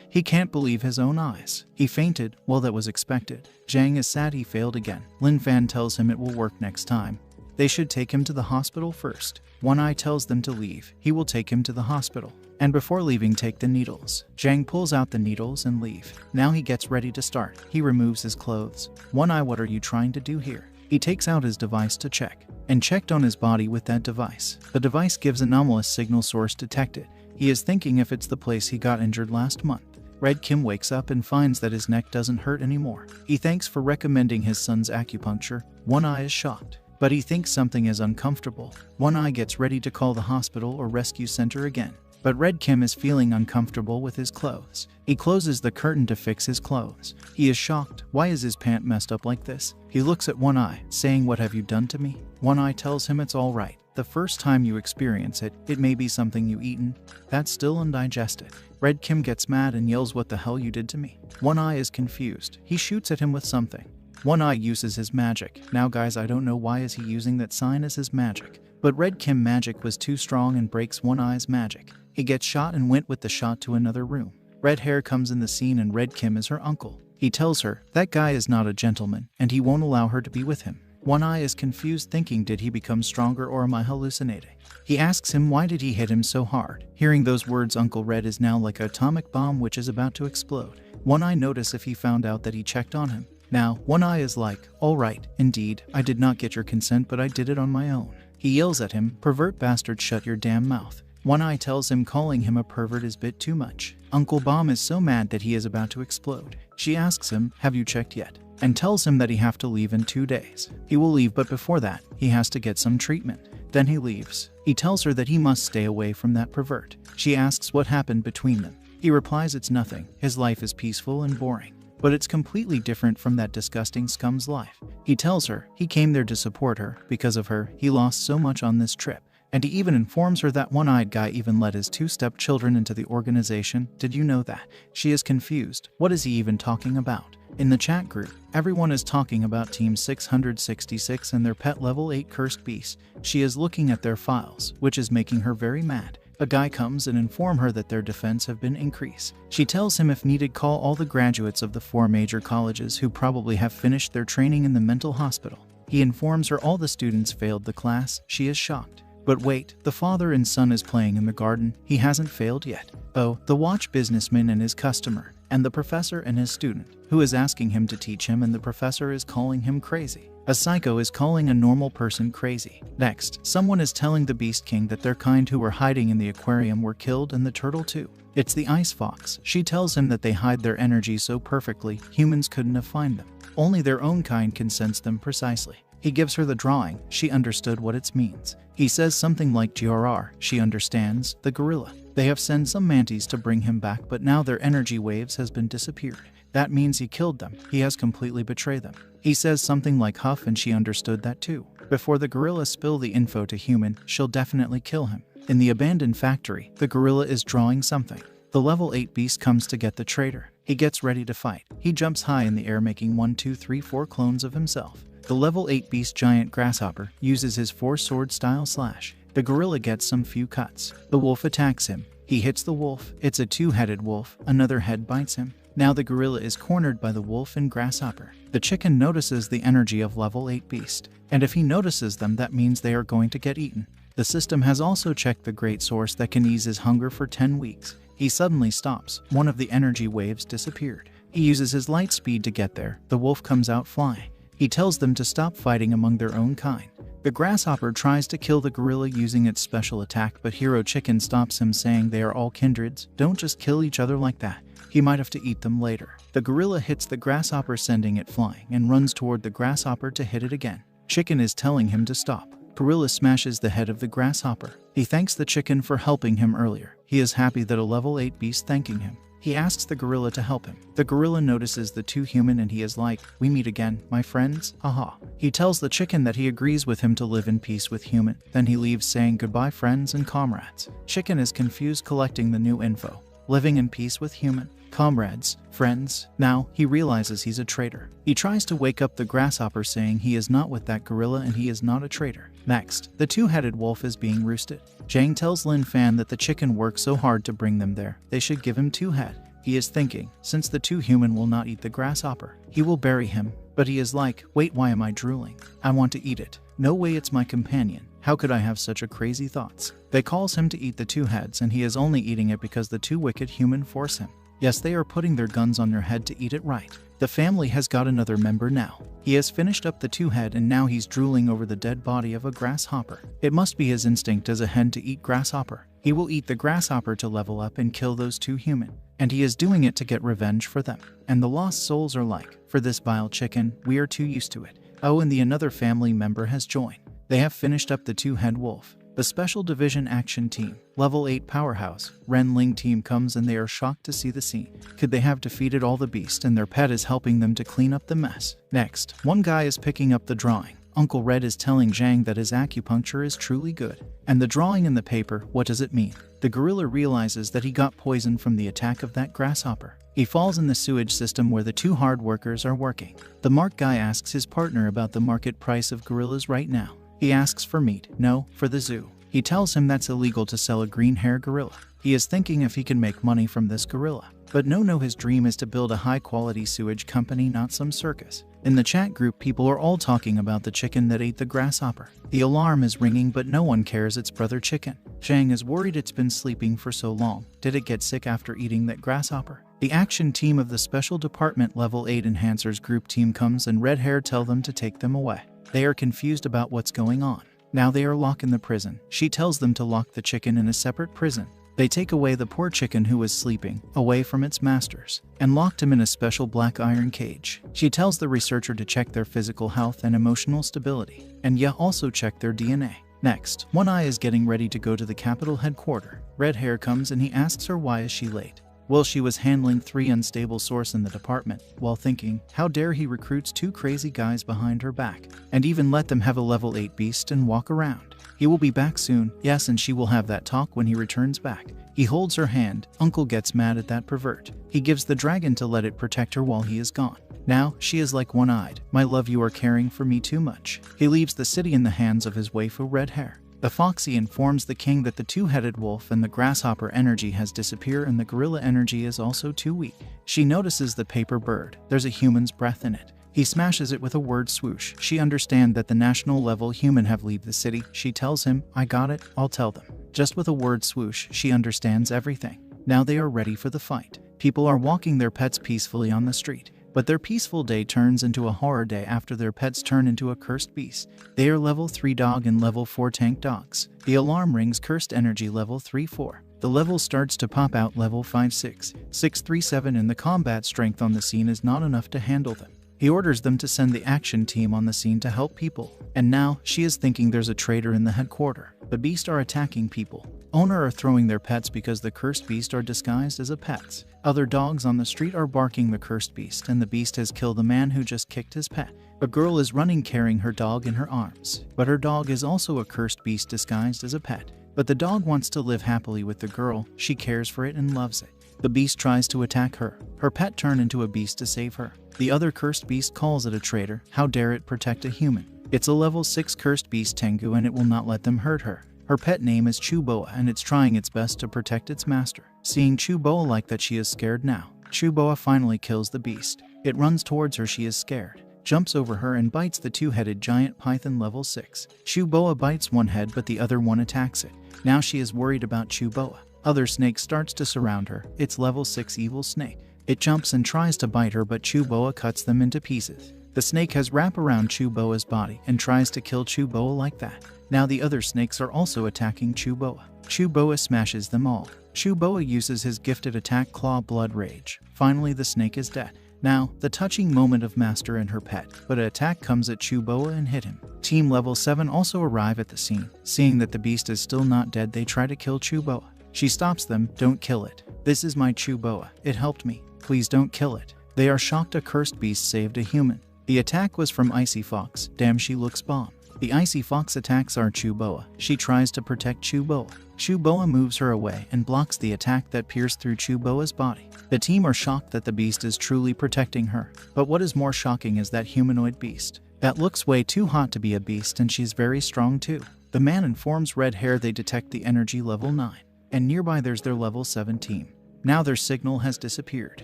He can't believe his own eyes. He fainted. Well, that was expected. Jang is sad he failed again. Lin Fan tells him it will work next time. They should take him to the hospital first. One Eye tells them to leave. He will take him to the hospital. And before leaving, take the needles. Jang pulls out the needles and leave. Now he gets ready to start. He removes his clothes. One Eye, what are you trying to do here? He takes out his device to check, and checked on his body with that device. The device gives anomalous signal source detected. He is thinking if it's the place he got injured last month. Red Kim wakes up and finds that his neck doesn't hurt anymore. He thanks for recommending his son's acupuncture. One Eye is shocked, but he thinks something is uncomfortable. One Eye gets ready to call the hospital or rescue center again. But Red Kim is feeling uncomfortable with his clothes. He closes the curtain to fix his clothes. He is shocked. Why is his pant messed up like this? He looks at One Eye, saying, what have you done to me? One Eye tells him it's all right. The first time you experience it, it may be something you eaten. That's still undigested. Red Kim gets mad and yells, what the hell you did to me? One Eye is confused. He shoots at him with something. One Eye uses his magic. Now guys, I don't know why is he using that sign as his magic. But Red Kim magic was too strong and breaks One Eye's magic. He gets shot and went with the shot to another room. Red Hair comes in the scene and Red Kim is her uncle. He tells her, that guy is not a gentleman and he won't allow her to be with him. One Eye is confused, thinking, did he become stronger or am I hallucinating? He asks him why did he hit him so hard. Hearing those words, Uncle Red is now like an atomic bomb which is about to explode. One Eye notices if he found out that he checked on him. Now, One Eye is like, all right, indeed, I did not get your consent but I did it on my own. He yells at him, pervert bastard, shut your damn mouth. One Eye tells him calling him a pervert is a bit too much. Uncle Bomb is so mad that he is about to explode. She asks him, have you checked yet? And tells him that he have to leave in 2 days. He will leave, but before that, he has to get some treatment. Then he leaves. He tells her that he must stay away from that pervert. She asks what happened between them. He replies it's nothing. His life is peaceful and boring. But it's completely different from that disgusting scum's life. He tells her he came there to support her. Because of her, he lost so much on this trip. And he even informs her that one-eyed guy even let his 2 stepchildren into the organization. Did you know that? She is confused. What is he even talking about? In the chat group, everyone is talking about Team 666 and their pet level 8 cursed beast. She is looking at their files, which is making her very mad. A guy comes and informs her that their defense have been increased. She tells him if needed call all the graduates of the 4 major colleges who probably have finished their training in the mental hospital. He informs her all the students failed the class. She is shocked. But wait, the father and son is playing in the garden. He hasn't failed yet. Oh, the watch businessman and his customer, and the professor and his student, who is asking him to teach him, and the professor is calling him crazy. A psycho is calling a normal person crazy. Next, someone is telling the Beast King that their kind who were hiding in the aquarium were killed and the turtle too. It's the ice fox. She tells him that they hide their energy so perfectly, humans couldn't have found them. Only their own kind can sense them precisely. He gives her the drawing. She understood what it means. He says something like GRR. She understands. The gorilla. They have sent some mantis to bring him back, but now their energy waves has been disappeared. That means he killed them. He has completely betrayed them. He says something like huff, and she understood that too. Before the gorilla spill the info to human, she'll definitely kill him. In the abandoned factory, the gorilla is drawing something. The level 8 beast comes to get the traitor. He gets ready to fight. He jumps high in the air, making 1, 2, 3, 4 clones of himself. The level 8 beast giant grasshopper uses his 4-sword style slash. The gorilla gets some few cuts. The wolf attacks him. He hits the wolf. It's a 2-headed wolf. Another head bites him. Now the gorilla is cornered by the wolf and grasshopper. The chicken notices the energy of level 8 beast. And if he notices them, that means they are going to get eaten. The system has also checked the great source that can ease his hunger for 10 weeks. He suddenly stops. One of the energy waves disappeared. He uses his light speed to get there. The wolf comes out flying. He tells them to stop fighting among their own kind. The grasshopper tries to kill the gorilla using its special attack, but Hero Chicken stops him, saying they are all kindreds, don't just kill each other like that. He might have to eat them later. The gorilla hits the grasshopper, sending it flying, and runs toward the grasshopper to hit it again. Chicken is telling him to stop. Gorilla smashes the head of the grasshopper. He thanks the chicken for helping him earlier. He is happy that a level 8 beast thanking him. He asks the gorilla to help him. The gorilla notices the two human and he is like, we meet again, my friends, haha. He tells the chicken that he agrees with him to live in peace with human. Then he leaves, saying goodbye friends and comrades. Chicken is confused, collecting the new info. Living in peace with human, comrades, friends. Now he realizes he's a traitor. He tries to wake up the grasshopper, saying he is not with that gorilla and he is not a traitor. Next, the two-headed wolf is being roosted. Zhang tells Lin Fan that the chicken worked so hard to bring them there, they should give him two head. He is thinking, since the two human will not eat the grasshopper, he will bury him. But he is like, wait, why am I drooling? I want to eat it. No way, it's my companion. How could I have such a crazy thoughts? They calls him to eat the two heads, and he is only eating it because the two wicked human force him. Yes, they are putting their guns on their head to eat it right. The family has got another member now. He has finished up the two head and now he's drooling over the dead body of a grasshopper. It must be his instinct as a hen to eat grasshopper. He will eat the grasshopper to level up and kill those two human. And he is doing it to get revenge for them. And the lost souls are like, for this vile chicken, we are too used to it. Oh, and the another family member has joined. They have finished up the two-head wolf. The Special Division Action Team, Level 8 Powerhouse, Ren Ling team comes and they are shocked to see the scene. Could they have defeated all the beasts and their pet is helping them to clean up the mess? Next, one guy is picking up the drawing. Uncle Red is telling Zhang that his acupuncture is truly good. And the drawing in the paper, what does it mean? The gorilla realizes that he got poisoned from the attack of that grasshopper. He falls in the sewage system where the two hard workers are working. The Mark guy asks his partner about the market price of gorillas right now. He asks for meat, no, for the zoo. He tells him that's illegal to sell a green hair gorilla. He is thinking if he can make money from this gorilla. But no, his dream is to build a high-quality sewage company, not some circus. In the chat group, people are all talking about the chicken that ate the grasshopper. The alarm is ringing, but no one cares it's brother chicken. Zhang is worried it's been sleeping for so long. Did it get sick after eating that grasshopper? The action team of the Special Department Level 8 Enhancers group team comes and Red Hair tell them to take them away. They are confused about what's going on. Now they are locked in the prison. She tells them to lock the chicken in a separate prison. They take away the poor chicken who was sleeping, away from its masters, and locked him in a special black iron cage. She tells the researcher to check their physical health and emotional stability, and also check their DNA. Next, One Eye is getting ready to go to the capital headquarters. Red Hair comes and he asks her why is she late. Well, she was handling 3 unstable source in the department, while thinking, how dare he recruits 2 crazy guys behind her back, and even let them have a level 8 beast and walk around. He will be back soon, yes, and she will have that talk when he returns back. He holds her hand. Uncle gets mad at that pervert. He gives the dragon to let it protect her while he is gone. Now, she is like one-eyed. My love, you are caring for me too much. He leaves the city in the hands of his waifu Red Hair. The Foxy informs the king that the two-headed wolf and the grasshopper energy has disappeared and the gorilla energy is also too weak. She notices the paper bird. There's a human's breath in it. He smashes it with a word swoosh. She understands that the national level human have leave the city. She tells him, I got it, I'll tell them. Just with a word swoosh, she understands everything. Now they are ready for the fight. People are walking their pets peacefully on the street. But their peaceful day turns into a horror day after their pets turn into a cursed beast. They are level 3 dog and level 4 tank dogs. The alarm rings, cursed energy level 3-4. The level starts to pop out level 5-6, 6-3-7 and the combat strength on the scene is not enough to handle them. He orders them to send the action team on the scene to help people. And now, she is thinking there's a traitor in the headquarters. The beast are attacking people. Owner are throwing their pets because the cursed beast are disguised as a pets. Other dogs on the street are barking the cursed beast and the beast has killed the man who just kicked his pet. A girl is running carrying her dog in her arms. But her dog is also a cursed beast disguised as a pet. But the dog wants to live happily with the girl. She cares for it and loves it. The beast tries to attack her. Her pet turns into a beast to save her. The other cursed beast calls it a traitor. How dare it protect a human? It's a level 6 cursed beast Tengu and it will not let them hurt her. Her pet name is Chuboa and it's trying its best to protect its master. Seeing Chuboa like that, she is scared now. Chuboa finally kills the beast. It runs towards her, she is scared. Jumps over her and bites the two-headed giant python level 6. Chuboa bites one head but the other one attacks it. Now she is worried about Chuboa. Other snake starts to surround her. It's level 6 evil snake. It jumps and tries to bite her but Chuboa cuts them into pieces. The snake has wrapped around Chewboa's body and tries to kill Chewbacca like that. Now the other snakes are also attacking Chewbacca. Chewbacca smashes them all. Chewbacca uses his gifted attack Claw Blood Rage. Finally the snake is dead. Now, the touching moment of Master and her pet, but an attack comes at Chewbacca and hit him. Team Level 7 also arrive at the scene. Seeing that the beast is still not dead, they try to kill Chewbacca. She stops them, "Don't kill it. This is my Chewbacca. It helped me. Please don't kill it." They are shocked a cursed beast saved a human. The attack was from Icy Fox. Damn, she looks bomb. The Icy Fox attacks our Chewbacca. She tries to protect Chewbacca. Chewbacca moves her away and blocks the attack that pierced through Chewbacca's body. The team are shocked that the beast is truly protecting her. But what is more shocking is that humanoid beast. That looks way too hot to be a beast, and she's very strong too. The man informs Red Hair they detect the energy level 9. And nearby there's their level 7 team. Now their signal has disappeared.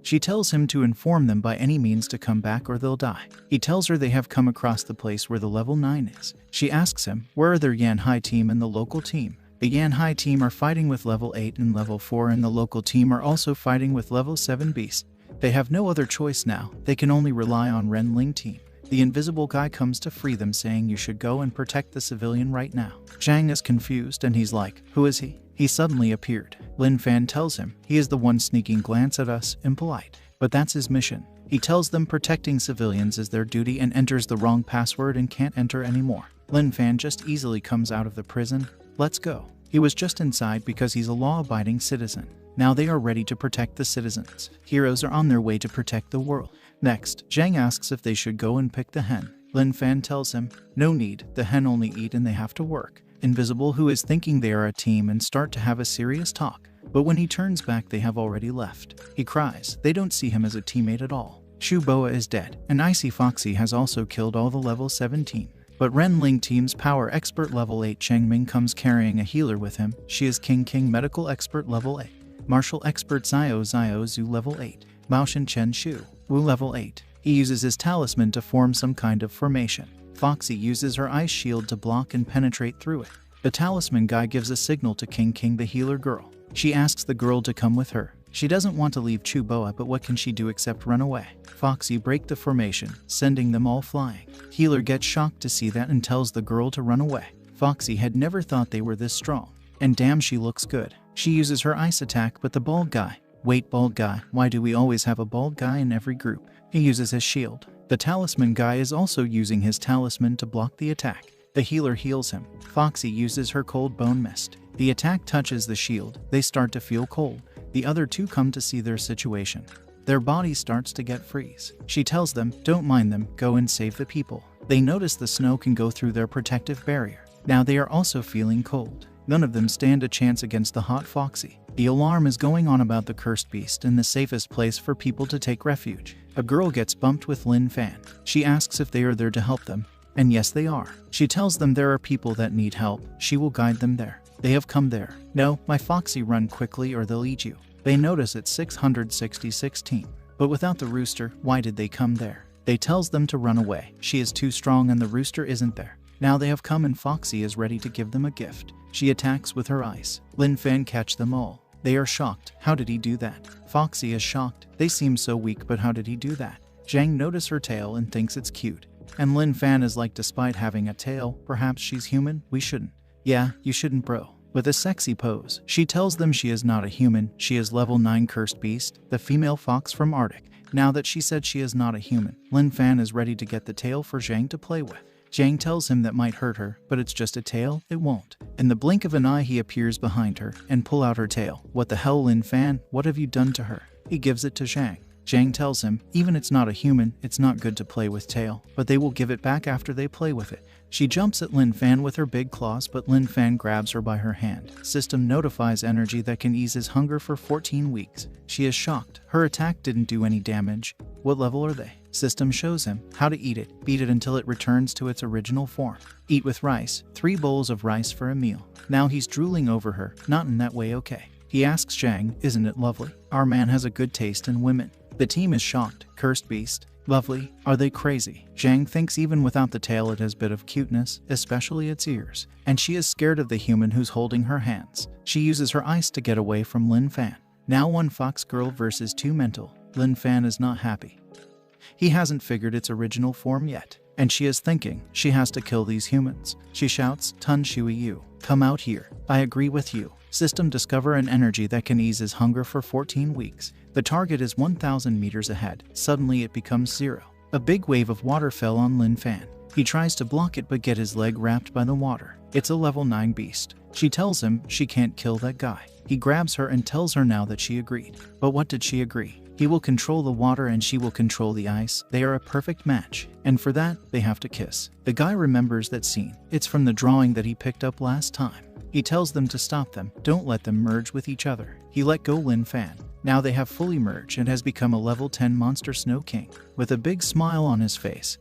She tells him to inform them by any means to come back or they'll die. He tells her they have come across the place where the level 9 is. She asks him, where are their Yanhai team and the local team? The Yanhai team are fighting with level 8 and level 4, and the local team are also fighting with level 7 beasts. They have no other choice now. They can only rely on Ren Ling team. The invisible guy comes to free them, saying you should go and protect the civilian right now. Zhang is confused and he's like, who is he? He suddenly appeared. Lin Fan tells him he is the one sneaking glance at us, impolite. But that's his mission. He tells them protecting civilians is their duty and enters the wrong password and can't enter anymore. Lin Fan just easily comes out of the prison. Let's go. He was just inside because he's a law-abiding citizen. Now they are ready to protect the citizens. Heroes are on their way to protect the world. Next, Zhang asks if they should go and pick the hen. Lin Fan tells him, no need, the hen only eat and they have to work. Invisible, who is thinking they are a team, and start to have a serious talk. But when he turns back, they have already left. He cries. They don't see him as a teammate at all. Chewbacca is dead, and Icy Foxy has also killed all the level 17. But Ren Ling team's power expert level 8 Chengming comes carrying a healer with him. She is King medical expert level 8. Martial expert Zio Zhu level 8. Maoshan Chen Shu Wu level 8. He uses his talisman to form some kind of formation. Foxy uses her ice shield to block and penetrate through it. The talisman guy gives a signal to King the healer girl. She asks the girl to come with her. She doesn't want to leave Chewbacca, but what can she do except run away? Foxy breaks the formation, sending them all flying. Healer gets shocked to see that and tells the girl to run away. Foxy had never thought they were this strong. And damn, she looks good. She uses her ice attack, but the bald guy. Wait, bald guy, why do we always have a bald guy in every group? He uses his shield. The talisman guy is also using his talisman to block the attack. The healer heals him. Foxy uses her cold bone mist. The attack touches the shield. They start to feel cold. The other two come to see their situation. Their body starts to get freeze. She tells them, don't mind them, go and save the people. They notice the snow can go through their protective barrier. Now they are also feeling cold. None of them stand a chance against the hot Foxy. The alarm is going on about the cursed beast and the safest place for people to take refuge. A girl gets bumped with Lin Fan. She asks if they are there to help them. And yes, they are. She tells them there are people that need help. She will guide them there. They have come there. No, my Foxy, run quickly or they'll eat you. They notice it's 666 team. But without the rooster, why did they come there? They tells them to run away. She is too strong and the rooster isn't there. Now they have come and Foxy is ready to give them a gift. She attacks with her ice. Lin Fan catch them all. They are shocked. How did he do that? Foxy is shocked. They seem so weak, but how did he do that? Zhang notices her tail and thinks it's cute. And Lin Fan is like, despite having a tail, perhaps she's human? We shouldn't. Yeah, you shouldn't, bro. With a sexy pose, she tells them she is not a human. She is level 9 cursed beast, the female fox from Arctic. Now that she said she is not a human, Lin Fan is ready to get the tail for Zhang to play with. Zhang tells him that might hurt her, but it's just a tail, it won't. In the blink of an eye, he appears behind her and pull out her tail. What the hell, Lin Fan? What have you done to her? He gives it to Zhang. Zhang tells him, even it's not a human, it's not good to play with tail, but they will give it back after they play with it. She jumps at Lin Fan with her big claws, but Lin Fan grabs her by her hand. System notifies energy that can ease his hunger for 14 weeks. She is shocked. Her attack didn't do any damage. What level are they? System shows him how to eat it. Beat it until it returns to its original form. Eat with rice. 3 bowls of rice for a meal. Now he's drooling over her. Not in that way, okay. He asks Zhang, isn't it lovely? Our man has a good taste in women. The team is shocked. Cursed beast. Lovely. Are they crazy? Zhang thinks even without the tail it has a bit of cuteness, especially its ears. And she is scared of the human who's holding her hands. She uses her ice to get away from Lin Fan. Now 1 fox girl versus 2 mental. Lin Fan is not happy. He hasn't figured its original form yet, and she is thinking she has to kill these humans. She shouts, Tun Shui Yu, come out here. I agree with you. System discover an energy that can ease his hunger for 14 weeks. The target is 1,000 meters ahead. Suddenly it becomes 0. A big wave of water fell on Lin Fan. He tries to block it but get his leg wrapped by the water. It's a level 9 beast. She tells him she can't kill that guy. He grabs her and tells her now that she agreed. But what did she agree? He will control the water and she will control the ice. They are a perfect match. And for that, they have to kiss. The guy remembers that scene. It's from the drawing that he picked up last time. He tells them to stop them. Don't let them merge with each other. He let go Lin Fan. Now they have fully merged and has become a level 10 monster Snow King. With a big smile on his face,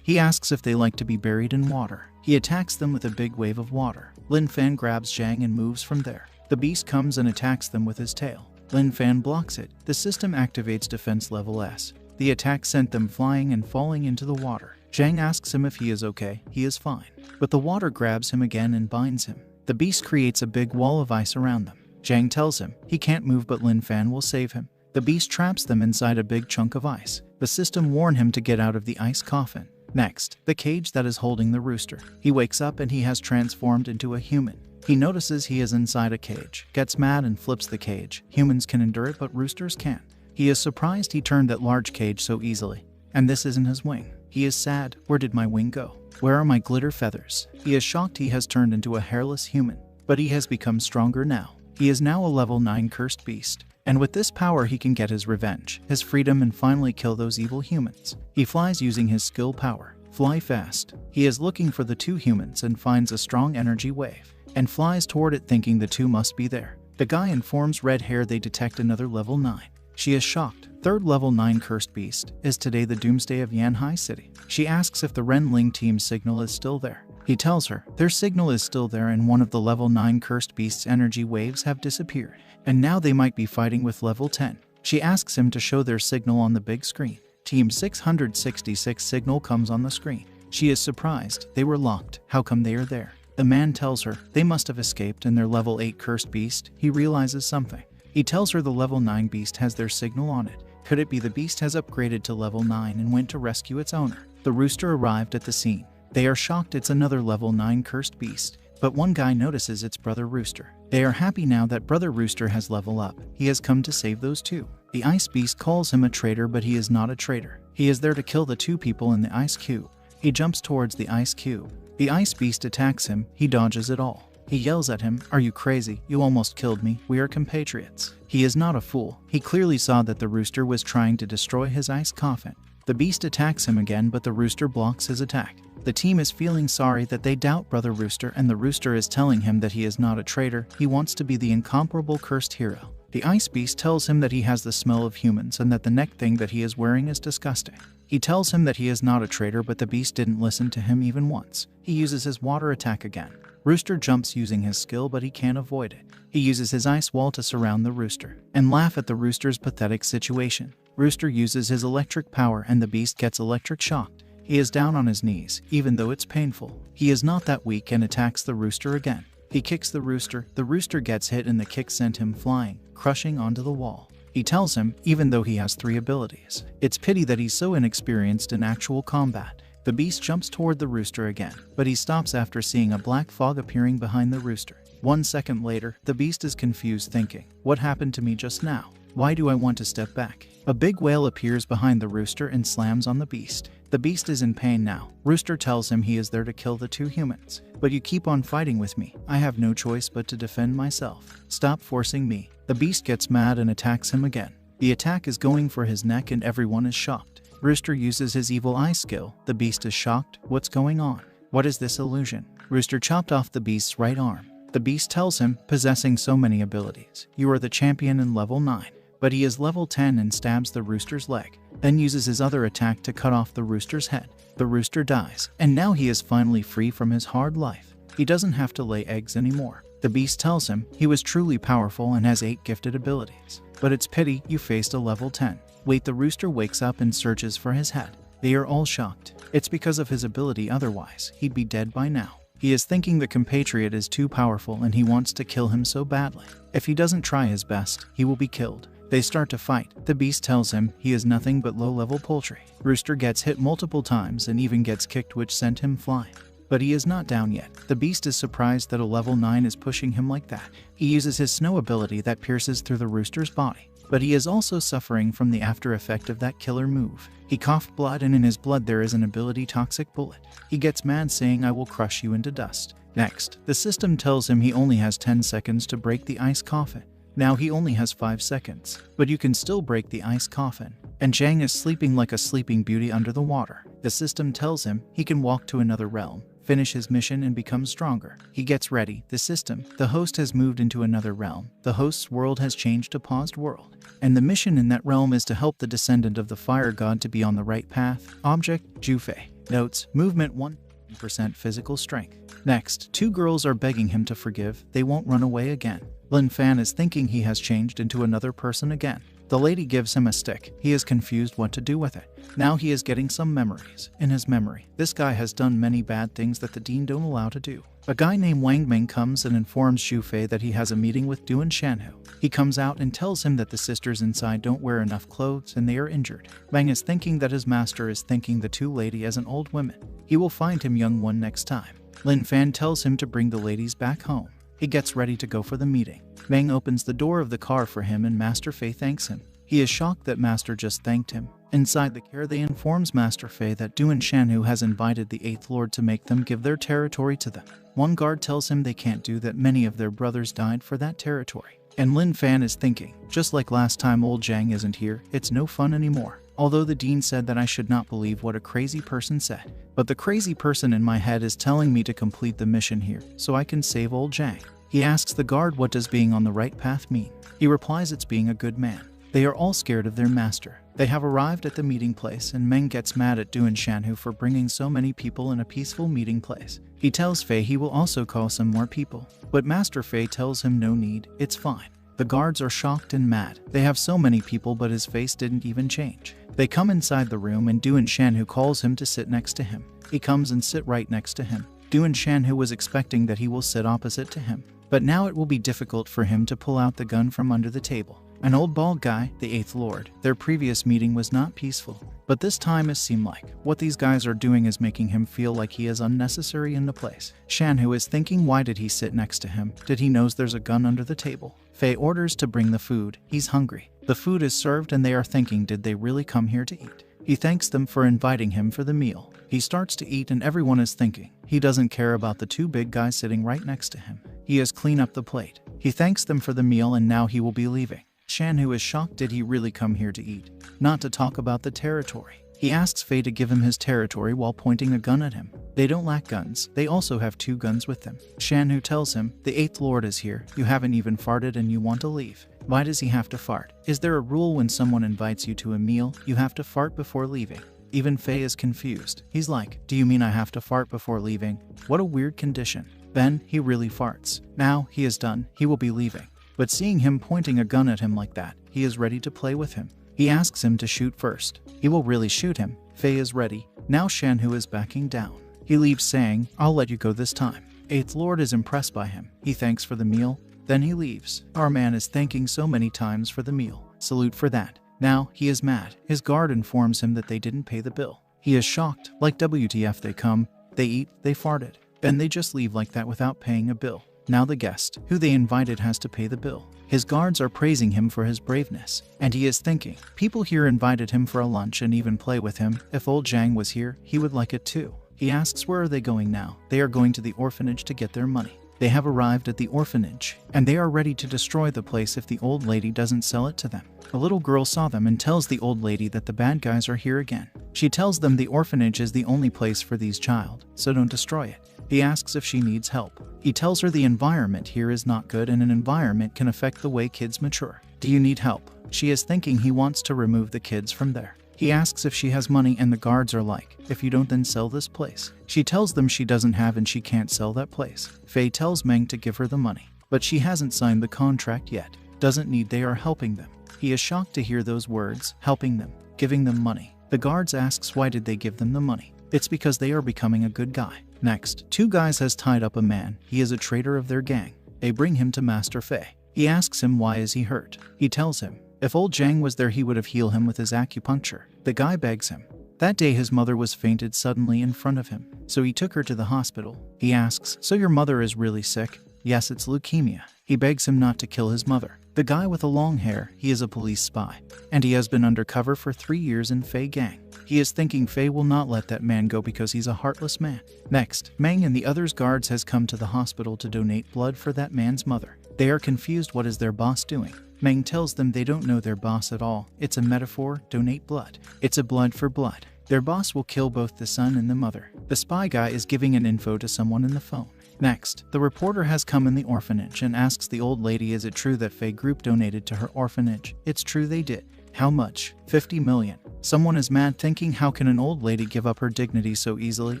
he asks if they like to be buried in water. He attacks them with a big wave of water. Lin Fan grabs Zhang and moves from there. The beast comes and attacks them with his tail. Lin Fan blocks it. The system activates defense level S. The attack sent them flying and falling into the water. Zhang asks him if he is okay. He is fine. But the water grabs him again and binds him. The beast creates a big wall of ice around them. Zhang tells him he can't move but Lin Fan will save him. The beast traps them inside a big chunk of ice. The system warn him to get out of the ice coffin. Next, the cage that is holding the rooster. He wakes up and he has transformed into a human. He notices he is inside a cage, gets mad and flips the cage. Humans can endure it but roosters can't. He is surprised he turned that large cage so easily. And this isn't his wing. He is sad. Where did my wing go? Where are my glitter feathers? He is shocked he has turned into a hairless human. But he has become stronger now. He is now a level 9 cursed beast. And with this power he can get his revenge, his freedom and finally kill those evil humans. He flies using his skill power. Fly fast. He is looking for the 2 humans and finds a strong energy wave. And flies toward it thinking the 2 must be there. The guy informs Red Hair they detect another level 9. She is shocked. 3rd level 9 cursed beast. Is today the doomsday of Yanhai City? She asks if the Ren Ling team's signal is still there. He tells her their signal is still there and one of the level 9 cursed beast's energy waves have disappeared. And now they might be fighting with level 10. She asks him to show their signal on the big screen. Team 666 signal comes on the screen. She is surprised. They were locked. How come they are there? The man tells her they must have escaped and their level 8 cursed beast. He realizes something. He tells her the level 9 beast has their signal on it. Could it be the beast has upgraded to level 9 and went to rescue its owner? The rooster arrived at the scene. They are shocked it's another level 9 cursed beast. But one guy notices it's Brother Rooster. They are happy now that Brother Rooster has leveled up. He has come to save those 2. The ice beast calls him a traitor but he is not a traitor. He is there to kill the 2 people in the ice cube. He jumps towards the ice cube. The ice beast attacks him. He dodges it all. He yells at him, "Are you crazy? You almost killed me. We are compatriots." He is not a fool. He clearly saw that the rooster was trying to destroy his ice coffin. The beast attacks him again but the rooster blocks his attack. The team is feeling sorry that they doubt Brother Rooster and the rooster is telling him that he is not a traitor. He wants to be the incomparable cursed hero. The ice beast tells him that he has the smell of humans and that the neck thing that he is wearing is disgusting. He tells him that he is not a traitor but the beast didn't listen to him even once. He uses his water attack again. Rooster jumps using his skill but he can't avoid it. He uses his ice wall to surround the rooster and laugh at the rooster's pathetic situation. Rooster uses his electric power and the beast gets electric shocked. He is down on his knees, even though it's painful. He is not that weak and attacks the rooster again. He kicks the rooster gets hit and the kick sent him flying, crushing onto the wall. He tells him, even though he has 3 abilities, it's pity that he's so inexperienced in actual combat. The beast jumps toward the rooster again, but he stops after seeing a black fog appearing behind the rooster. 1 second later, the beast is confused thinking, what happened to me just now? Why do I want to step back? A big whale appears behind the rooster and slams on the beast. The beast is in pain now. Rooster tells him he is there to kill the 2 humans. But you keep on fighting with me. I have no choice but to defend myself. Stop forcing me. The beast gets mad and attacks him again. The attack is going for his neck and everyone is shocked. Rooster uses his evil eye skill. The beast is shocked. What's going on? What is this illusion? Rooster chopped off the beast's right arm. The beast tells him, possessing so many abilities, you are the champion in level 9. But he is level 10 and stabs the rooster's leg, then uses his other attack to cut off the rooster's head. The rooster dies, and now he is finally free from his hard life. He doesn't have to lay eggs anymore. The beast tells him he was truly powerful and has 8 gifted abilities. But it's pity you faced a level 10. Wait, the rooster wakes up and searches for his head. They are all shocked. It's because of his ability, otherwise he'd be dead by now. He is thinking the compatriot is too powerful and he wants to kill him so badly. If he doesn't try his best, he will be killed. They start to fight. The beast tells him he is nothing but low-level poultry. Rooster gets hit multiple times and even gets kicked, which sent him flying. But he is not down yet. The beast is surprised that a level 9 is pushing him like that. He uses his snow ability that pierces through the rooster's body. But he is also suffering from the after effect of that killer move. He coughed blood, and in his blood there is an ability toxic bullet. He gets mad, saying, "I will crush you into dust." Next, the system tells him he only has 10 seconds to break the ice coffin. Now he only has 5 seconds, but you can still break the ice coffin. And Jang is sleeping like a sleeping beauty under the water. The system tells him he can walk to another realm, finish his mission, and become stronger. He gets ready. The host has moved into another realm. The host's world has changed to paused world. And the mission in that realm is to help the descendant of the fire god to be on the right path. Object, Jufei. Notes, movement 1% physical strength. Next, 2 girls are begging him to forgive. They won't run away again. Lin Fan is thinking he has changed into another person again. The lady gives him a stick. He is confused what to do with it. Now he is getting some memories. In his memory, this guy has done many bad things that the dean don't allow to do. A guy named Wang Ming comes and informs Jufei that he has a meeting with Duan Shanhu. He comes out and tells him that the sisters inside don't wear enough clothes and they are injured. Wang is thinking that his master is thinking the 2 lady as an old woman. He will find him young one next time. Lin Fan tells him to bring the ladies back home. He gets ready to go for the meeting. Meng opens the door of the car for him and Master Fei thanks him. He is shocked that Master just thanked him. Inside the car, they informs Master Fei that Duan Shanhu has invited the 8th Lord to make them give their territory to them. One guard tells him they can't do that. Many of their brothers died for that territory. And Lin Fan is thinking, just like last time old Jang isn't here, it's no fun anymore. Although the dean said that I should not believe what a crazy person said. But the crazy person in my head is telling me to complete the mission here, so I can save old Jang. He asks the guard what does being on the right path mean. He replies it's being a good man. They are all scared of their master. They have arrived at the meeting place and Meng gets mad at Duan Shanhu for bringing so many people in a peaceful meeting place. He tells Fei he will also call some more people. But Master Fei tells him no need, it's fine. The guards are shocked and mad. They have so many people but his face didn't even change. They come inside the room and Duan Shanhu calls him to sit next to him. He comes and sit right next to him. Duan Shanhu was expecting that he will sit opposite to him. But now it will be difficult for him to pull out the gun from under the table. An old bald guy, the 8th Lord. Their previous meeting was not peaceful. But this time it seemed like what these guys are doing is making him feel like he is unnecessary in the place. Shanhu is thinking, why did he sit next to him? Did he knows there's a gun under the table? Fei orders to bring the food. He's hungry. The food is served and they are thinking, did they really come here to eat? He thanks them for inviting him for the meal. He starts to eat and everyone is thinking he doesn't care about the 2 big guys sitting right next to him. He has cleaned up the plate. He thanks them for the meal and now he will be leaving. Shanhu is shocked. Did he really come here to eat? Not to talk about the territory. He asks Fei to give him his territory while pointing a gun at him. They don't lack guns. They also have 2 guns with them. Shanhu tells him, the 8th Lord is here. You haven't even farted and you want to leave. Why does he have to fart? Is there a rule when someone invites you to a meal, you have to fart before leaving? Even Fei is confused. He's like, do you mean I have to fart before leaving? What a weird condition. Then he really farts. Now he is done. He will be leaving. But seeing him pointing a gun at him like that, he is ready to play with him. He asks him to shoot first. He will really shoot him. Fei is ready. Now Shanhu is backing down. He leaves saying, I'll let you go this time. 8th Lord is impressed by him. He thanks for the meal. Then he leaves. Our man is thanking so many times for the meal. Salute for that. Now he is mad. His guard informs him that they didn't pay the bill. He is shocked. Like WTF, they come, they eat, they farted. Then they just leave like that without paying a bill. Now the guest, who they invited, has to pay the bill. His guards are praising him for his braveness. And he is thinking, people here invited him for a lunch and even play with him. If old Jang was here, he would like it too. He asks where are they going now? They are going to the orphanage to get their money. They have arrived at the orphanage, and they are ready to destroy the place if the old lady doesn't sell it to them. A little girl saw them and tells the old lady that the bad guys are here again. She tells them the orphanage is the only place for these child, so don't destroy it. He asks if she needs help. He tells her the environment here is not good and an environment can affect the way kids mature. Do you need help? She is thinking he wants to remove the kids from there. He asks if she has money and the guards are like, if you don't then sell this place. She tells them she doesn't have and she can't sell that place. Fei tells Meng to give her the money, but she hasn't signed the contract yet. Doesn't need, they are helping them. He is shocked to hear those words, helping them, giving them money. The guards asks why did they give them the money. It's because they are becoming a good guy. Next, 2 guys has tied up a man. He is a traitor of their gang. They bring him to Master Fei. He asks him why is he hurt. He tells him, If old Zhang was there, he would have healed him with his acupuncture. The guy begs him. That day his mother was fainted suddenly in front of him, so he took her to the hospital. He asks, "So your mother is really sick?" "Yes, it's leukemia." He begs him not to kill his mother. The guy with the long hair, he is a police spy, and he has been undercover for 3 years in Fei gang. He is thinking Fei will not let that man go because he's a heartless man. Next, Meng and the others guards has come to the hospital to donate blood for that man's mother. They are confused. What is their boss doing? Meng tells them they don't know their boss at all. It's a metaphor, donate blood. It's a blood for blood. Their boss will kill both the son and the mother. The spy guy is giving an info to someone in the phone. Next, the reporter has come in the orphanage and asks the old lady, is it true that Fei Group donated to her orphanage? It's true they did. How much? 50 million. Someone is mad, thinking how can an old lady give up her dignity so easily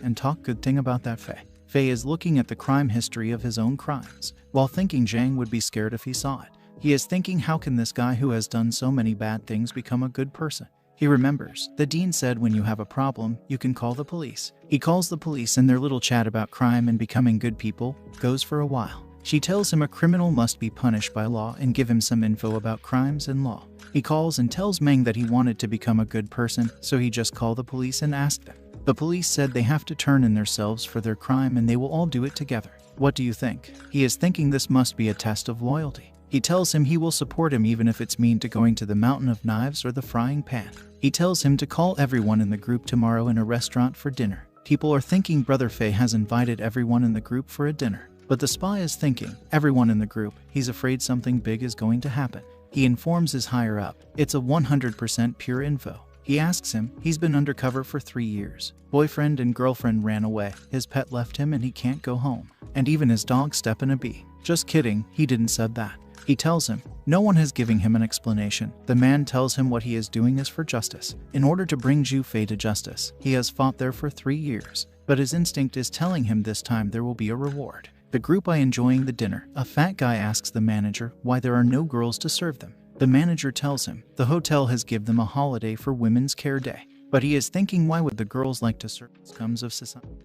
and talk good thing about that Fei? Fei is looking at the crime history of his own crimes, while thinking Zhang would be scared if he saw it. He is thinking how can this guy who has done so many bad things become a good person? He remembers, the dean said when you have a problem, you can call the police. He calls the police and their little chat about crime and becoming good people goes for a while. She tells him a criminal must be punished by law and give him some info about crimes and law. He calls and tells Meng that he wanted to become a good person, so he just called the police and asked them. The police said they have to turn in themselves for their crime and they will all do it together. What do you think? He is thinking this must be a test of loyalty. He tells him he will support him even if it's mean to going to the mountain of knives or the frying pan. He tells him to call everyone in the group tomorrow in a restaurant for dinner. People are thinking Brother Fei has invited everyone in the group for a dinner. But the spy is thinking, everyone in the group, he's afraid something big is going to happen. He informs his higher up. It's a 100% pure info. He asks him, he's been undercover for 3 years. Boyfriend and girlfriend ran away, his pet left him and he can't go home. And even his dog Step in a bee. Just kidding, he didn't said that. He tells him, no one has given him an explanation. The man tells him what he is doing is for justice. In order to bring Zhu Fei to justice, he has fought there for 3 years. But his instinct is telling him this time there will be a reward. The group are enjoying the dinner. A fat guy asks the manager why there are no girls to serve them. The manager tells him the hotel has given them a holiday for Women's Care Day. But he is thinking, why would the girls like to serve scums of society?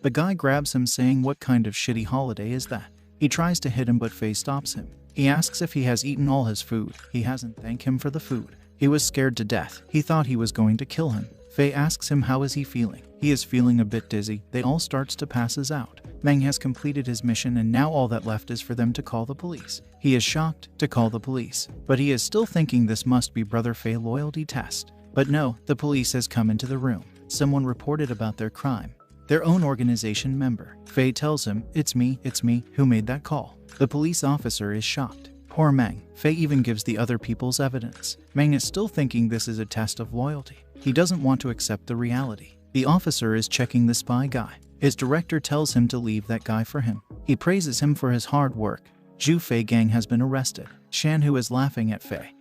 The guy grabs him saying, what kind of shitty holiday is that? He tries to hit him but Fei stops him. He asks if he has eaten all his food. He hasn't. Thank him for the food. He was scared to death. He thought he was going to kill him. Fei asks him how is he feeling. He is feeling a bit dizzy. They all starts to passes out. Meng has completed his mission and now all that left is for them to call the police. He is shocked to call the police, but he is still thinking this must be Brother Fei loyalty test. But no, the police has come into the room. Someone reported about their crime. Their own organization member. Fei tells him, it's me, who made that call. The police officer is shocked. Poor Meng. Fei even gives the other people's evidence. Meng is still thinking this is a test of loyalty. He doesn't want to accept the reality. The officer is checking the spy guy. His director tells him to leave that guy for him. He praises him for his hard work. Zhu Fei gang has been arrested. Shan Hu is laughing at Fei.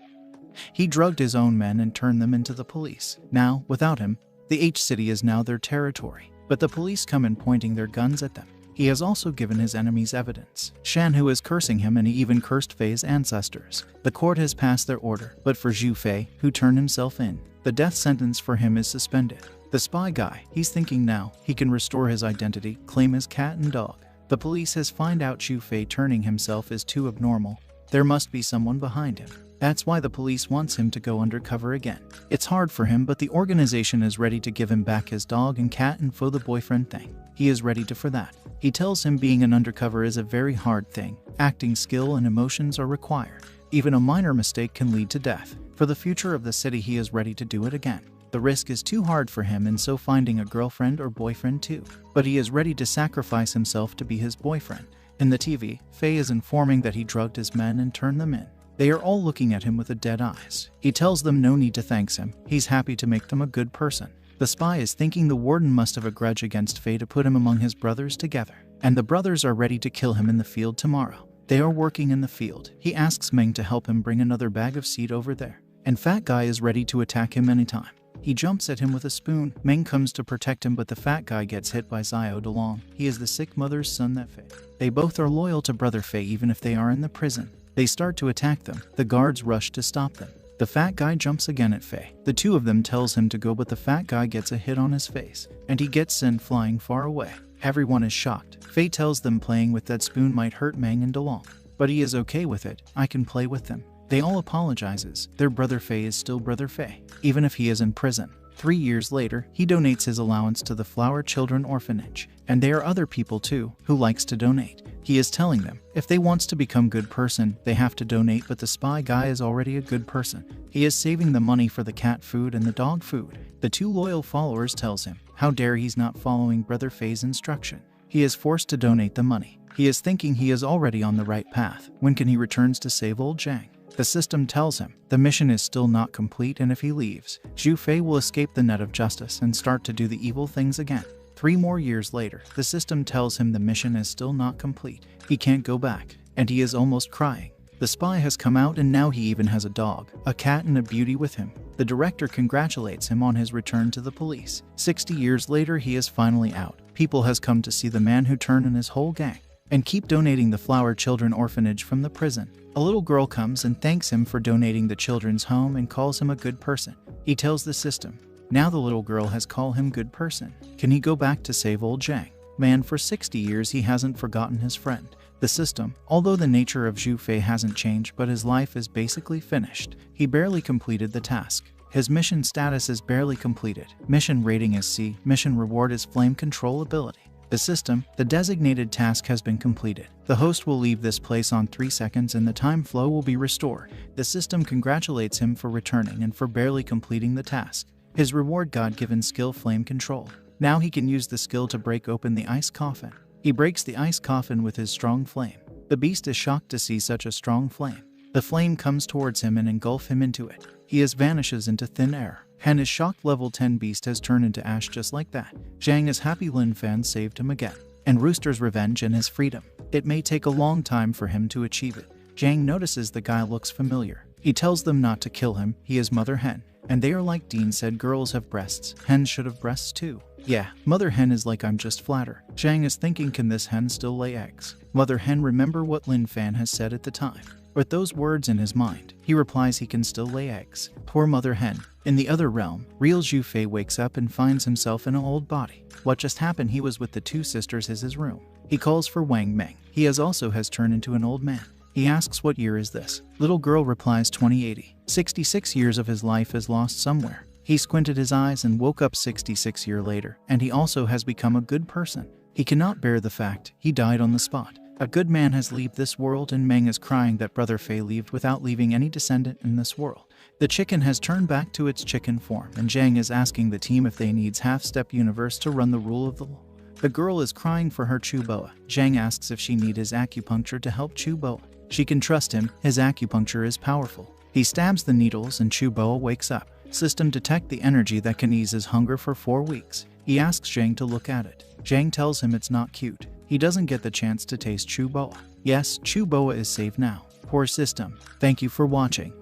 He drugged his own men and turned them into the police. Now, without him, the H city is now their territory. But the police come in pointing their guns at them. He has also given his enemies evidence. Shan Hu is cursing him and he even cursed Fei's ancestors. The court has passed their order, but for Zhu Fei, who turned himself in, the death sentence for him is suspended. The spy guy, he's thinking now he can restore his identity, claim his cat and dog. The police has found out Zhu Fei turning himself is too abnormal. There must be someone behind him. That's why the police wants him to go undercover again. It's hard for him, but the organization is ready to give him back his dog and cat and for the boyfriend thing. He is ready for that. He tells him being an undercover is a very hard thing. Acting skill and emotions are required. Even a minor mistake can lead to death. For the future of the city, he is ready to do it again. The risk is too hard for him and so finding a girlfriend or boyfriend too. But he is ready to sacrifice himself to be his boyfriend. In the TV, Fei is informing that he drugged his men and turned them in. They are all looking at him with dead eyes. He tells them no need to thank him. He's happy to make them a good person. The spy is thinking the warden must have a grudge against Fei to put him among his brothers together. And the brothers are ready to kill him in the field tomorrow. They are working in the field. He asks Meng to help him bring another bag of seed over there. And Fat Guy is ready to attack him anytime. He jumps at him with a spoon. Meng comes to protect him, but the fat guy gets hit by Xiao Dalong. He is the sick mother's son that Fei. They both are loyal to Brother Fei even if they are in the prison. They start to attack them. The guards rush to stop them. The fat guy jumps again at Fei. The two of them tells him to go, but the fat guy gets a hit on his face, and he gets sent flying far away. Everyone is shocked. Fei tells them playing with that spoon might hurt Meng and Dalong. But he is okay with it. I can play with them. They all apologizes. Their brother Fei is still brother Fei, even if he is in prison. 3 years later, he donates his allowance to the Flower Children Orphanage, and there are other people too who likes to donate. He is telling them if they wants to become good person, they have to donate, but the spy guy is already a good person. He is saving the money for the cat food and the dog food. The 2 loyal followers tells him how dare he's not following brother Fei's instruction. He is forced to donate the money. He is thinking he is already on the right path. When can he returns to save old Zhang? The system tells him the mission is still not complete, and if he leaves, Zhu Fei will escape the net of justice and start to do the evil things again. 3 more years later, the system tells him the mission is still not complete. He can't go back, and he is almost crying. The spy has come out, and now he even has a dog, a cat, and a beauty with him. The director congratulates him on his return to the police. 60 years later, he is finally out. People has come to see the man who turned in his whole gang and keep donating the Flower Children Orphanage from the prison. A little girl comes and thanks him for donating the children's home and calls him a good person. He tells the system now the little girl has called him good person. Can he go back to save old Zhang? Man, for 60 years he hasn't forgotten his friend. The system, although the nature of Zhu Fei hasn't changed, but his life is basically finished. He barely completed the task. His mission status is barely completed. Mission rating is C. Mission reward is flame control ability. The system, the designated task has been completed. The host will leave this place on 3 seconds and the time flow will be restored. The system congratulates him for returning and for barely completing the task. His reward God-given skill flame control. Now he can use the skill to break open the ice coffin. He breaks the ice coffin with his strong flame. The beast is shocked to see such a strong flame. The flame comes towards him and engulfs him into it. He vanishes into thin air. Hen is shocked. Level 10 beast has turned into ash just like that. Zhang is happy Lin Fan saved him again. And Rooster's revenge and his freedom. It may take a long time for him to achieve it. Zhang notices the guy looks familiar. He tells them not to kill him. He is Mother Hen. And they are like Dean said, girls have breasts. Hens should have breasts too. Yeah, Mother Hen is like, I'm just flatter. Zhang is thinking, can this hen still lay eggs? Mother Hen remember what Lin Fan has said at the time. With those words in his mind, he replies he can still lay eggs. Poor Mother Hen. In the other realm, real Zhu Fei wakes up and finds himself in an old body. What just happened? He was with the 2 sisters in his room. He calls for Wang Meng. He also has turned into an old man. He asks what year is this? Little girl replies 2080. 66 years of his life is lost somewhere. He squinted his eyes and woke up 66 years later, and he also has become a good person. He cannot bear the fact he died on the spot. A good man has left this world, and Meng is crying that brother Fei left without leaving any descendant in this world. The chicken has turned back to its chicken form, and Zhang is asking the team if they needs half-step universe to run the rule of the law. The girl is crying for her Chuboa. Zhang asks if she need his acupuncture to help Chuboa. She can trust him, his acupuncture is powerful. He stabs the needles and Chuboa wakes up. System detect the energy that can ease his hunger for 4 weeks. He asks Zhang to look at it. Zhang tells him it's not cute. He doesn't get the chance to taste Chuboa. Yes, Chuboa is safe now. Poor system. Thank you for watching.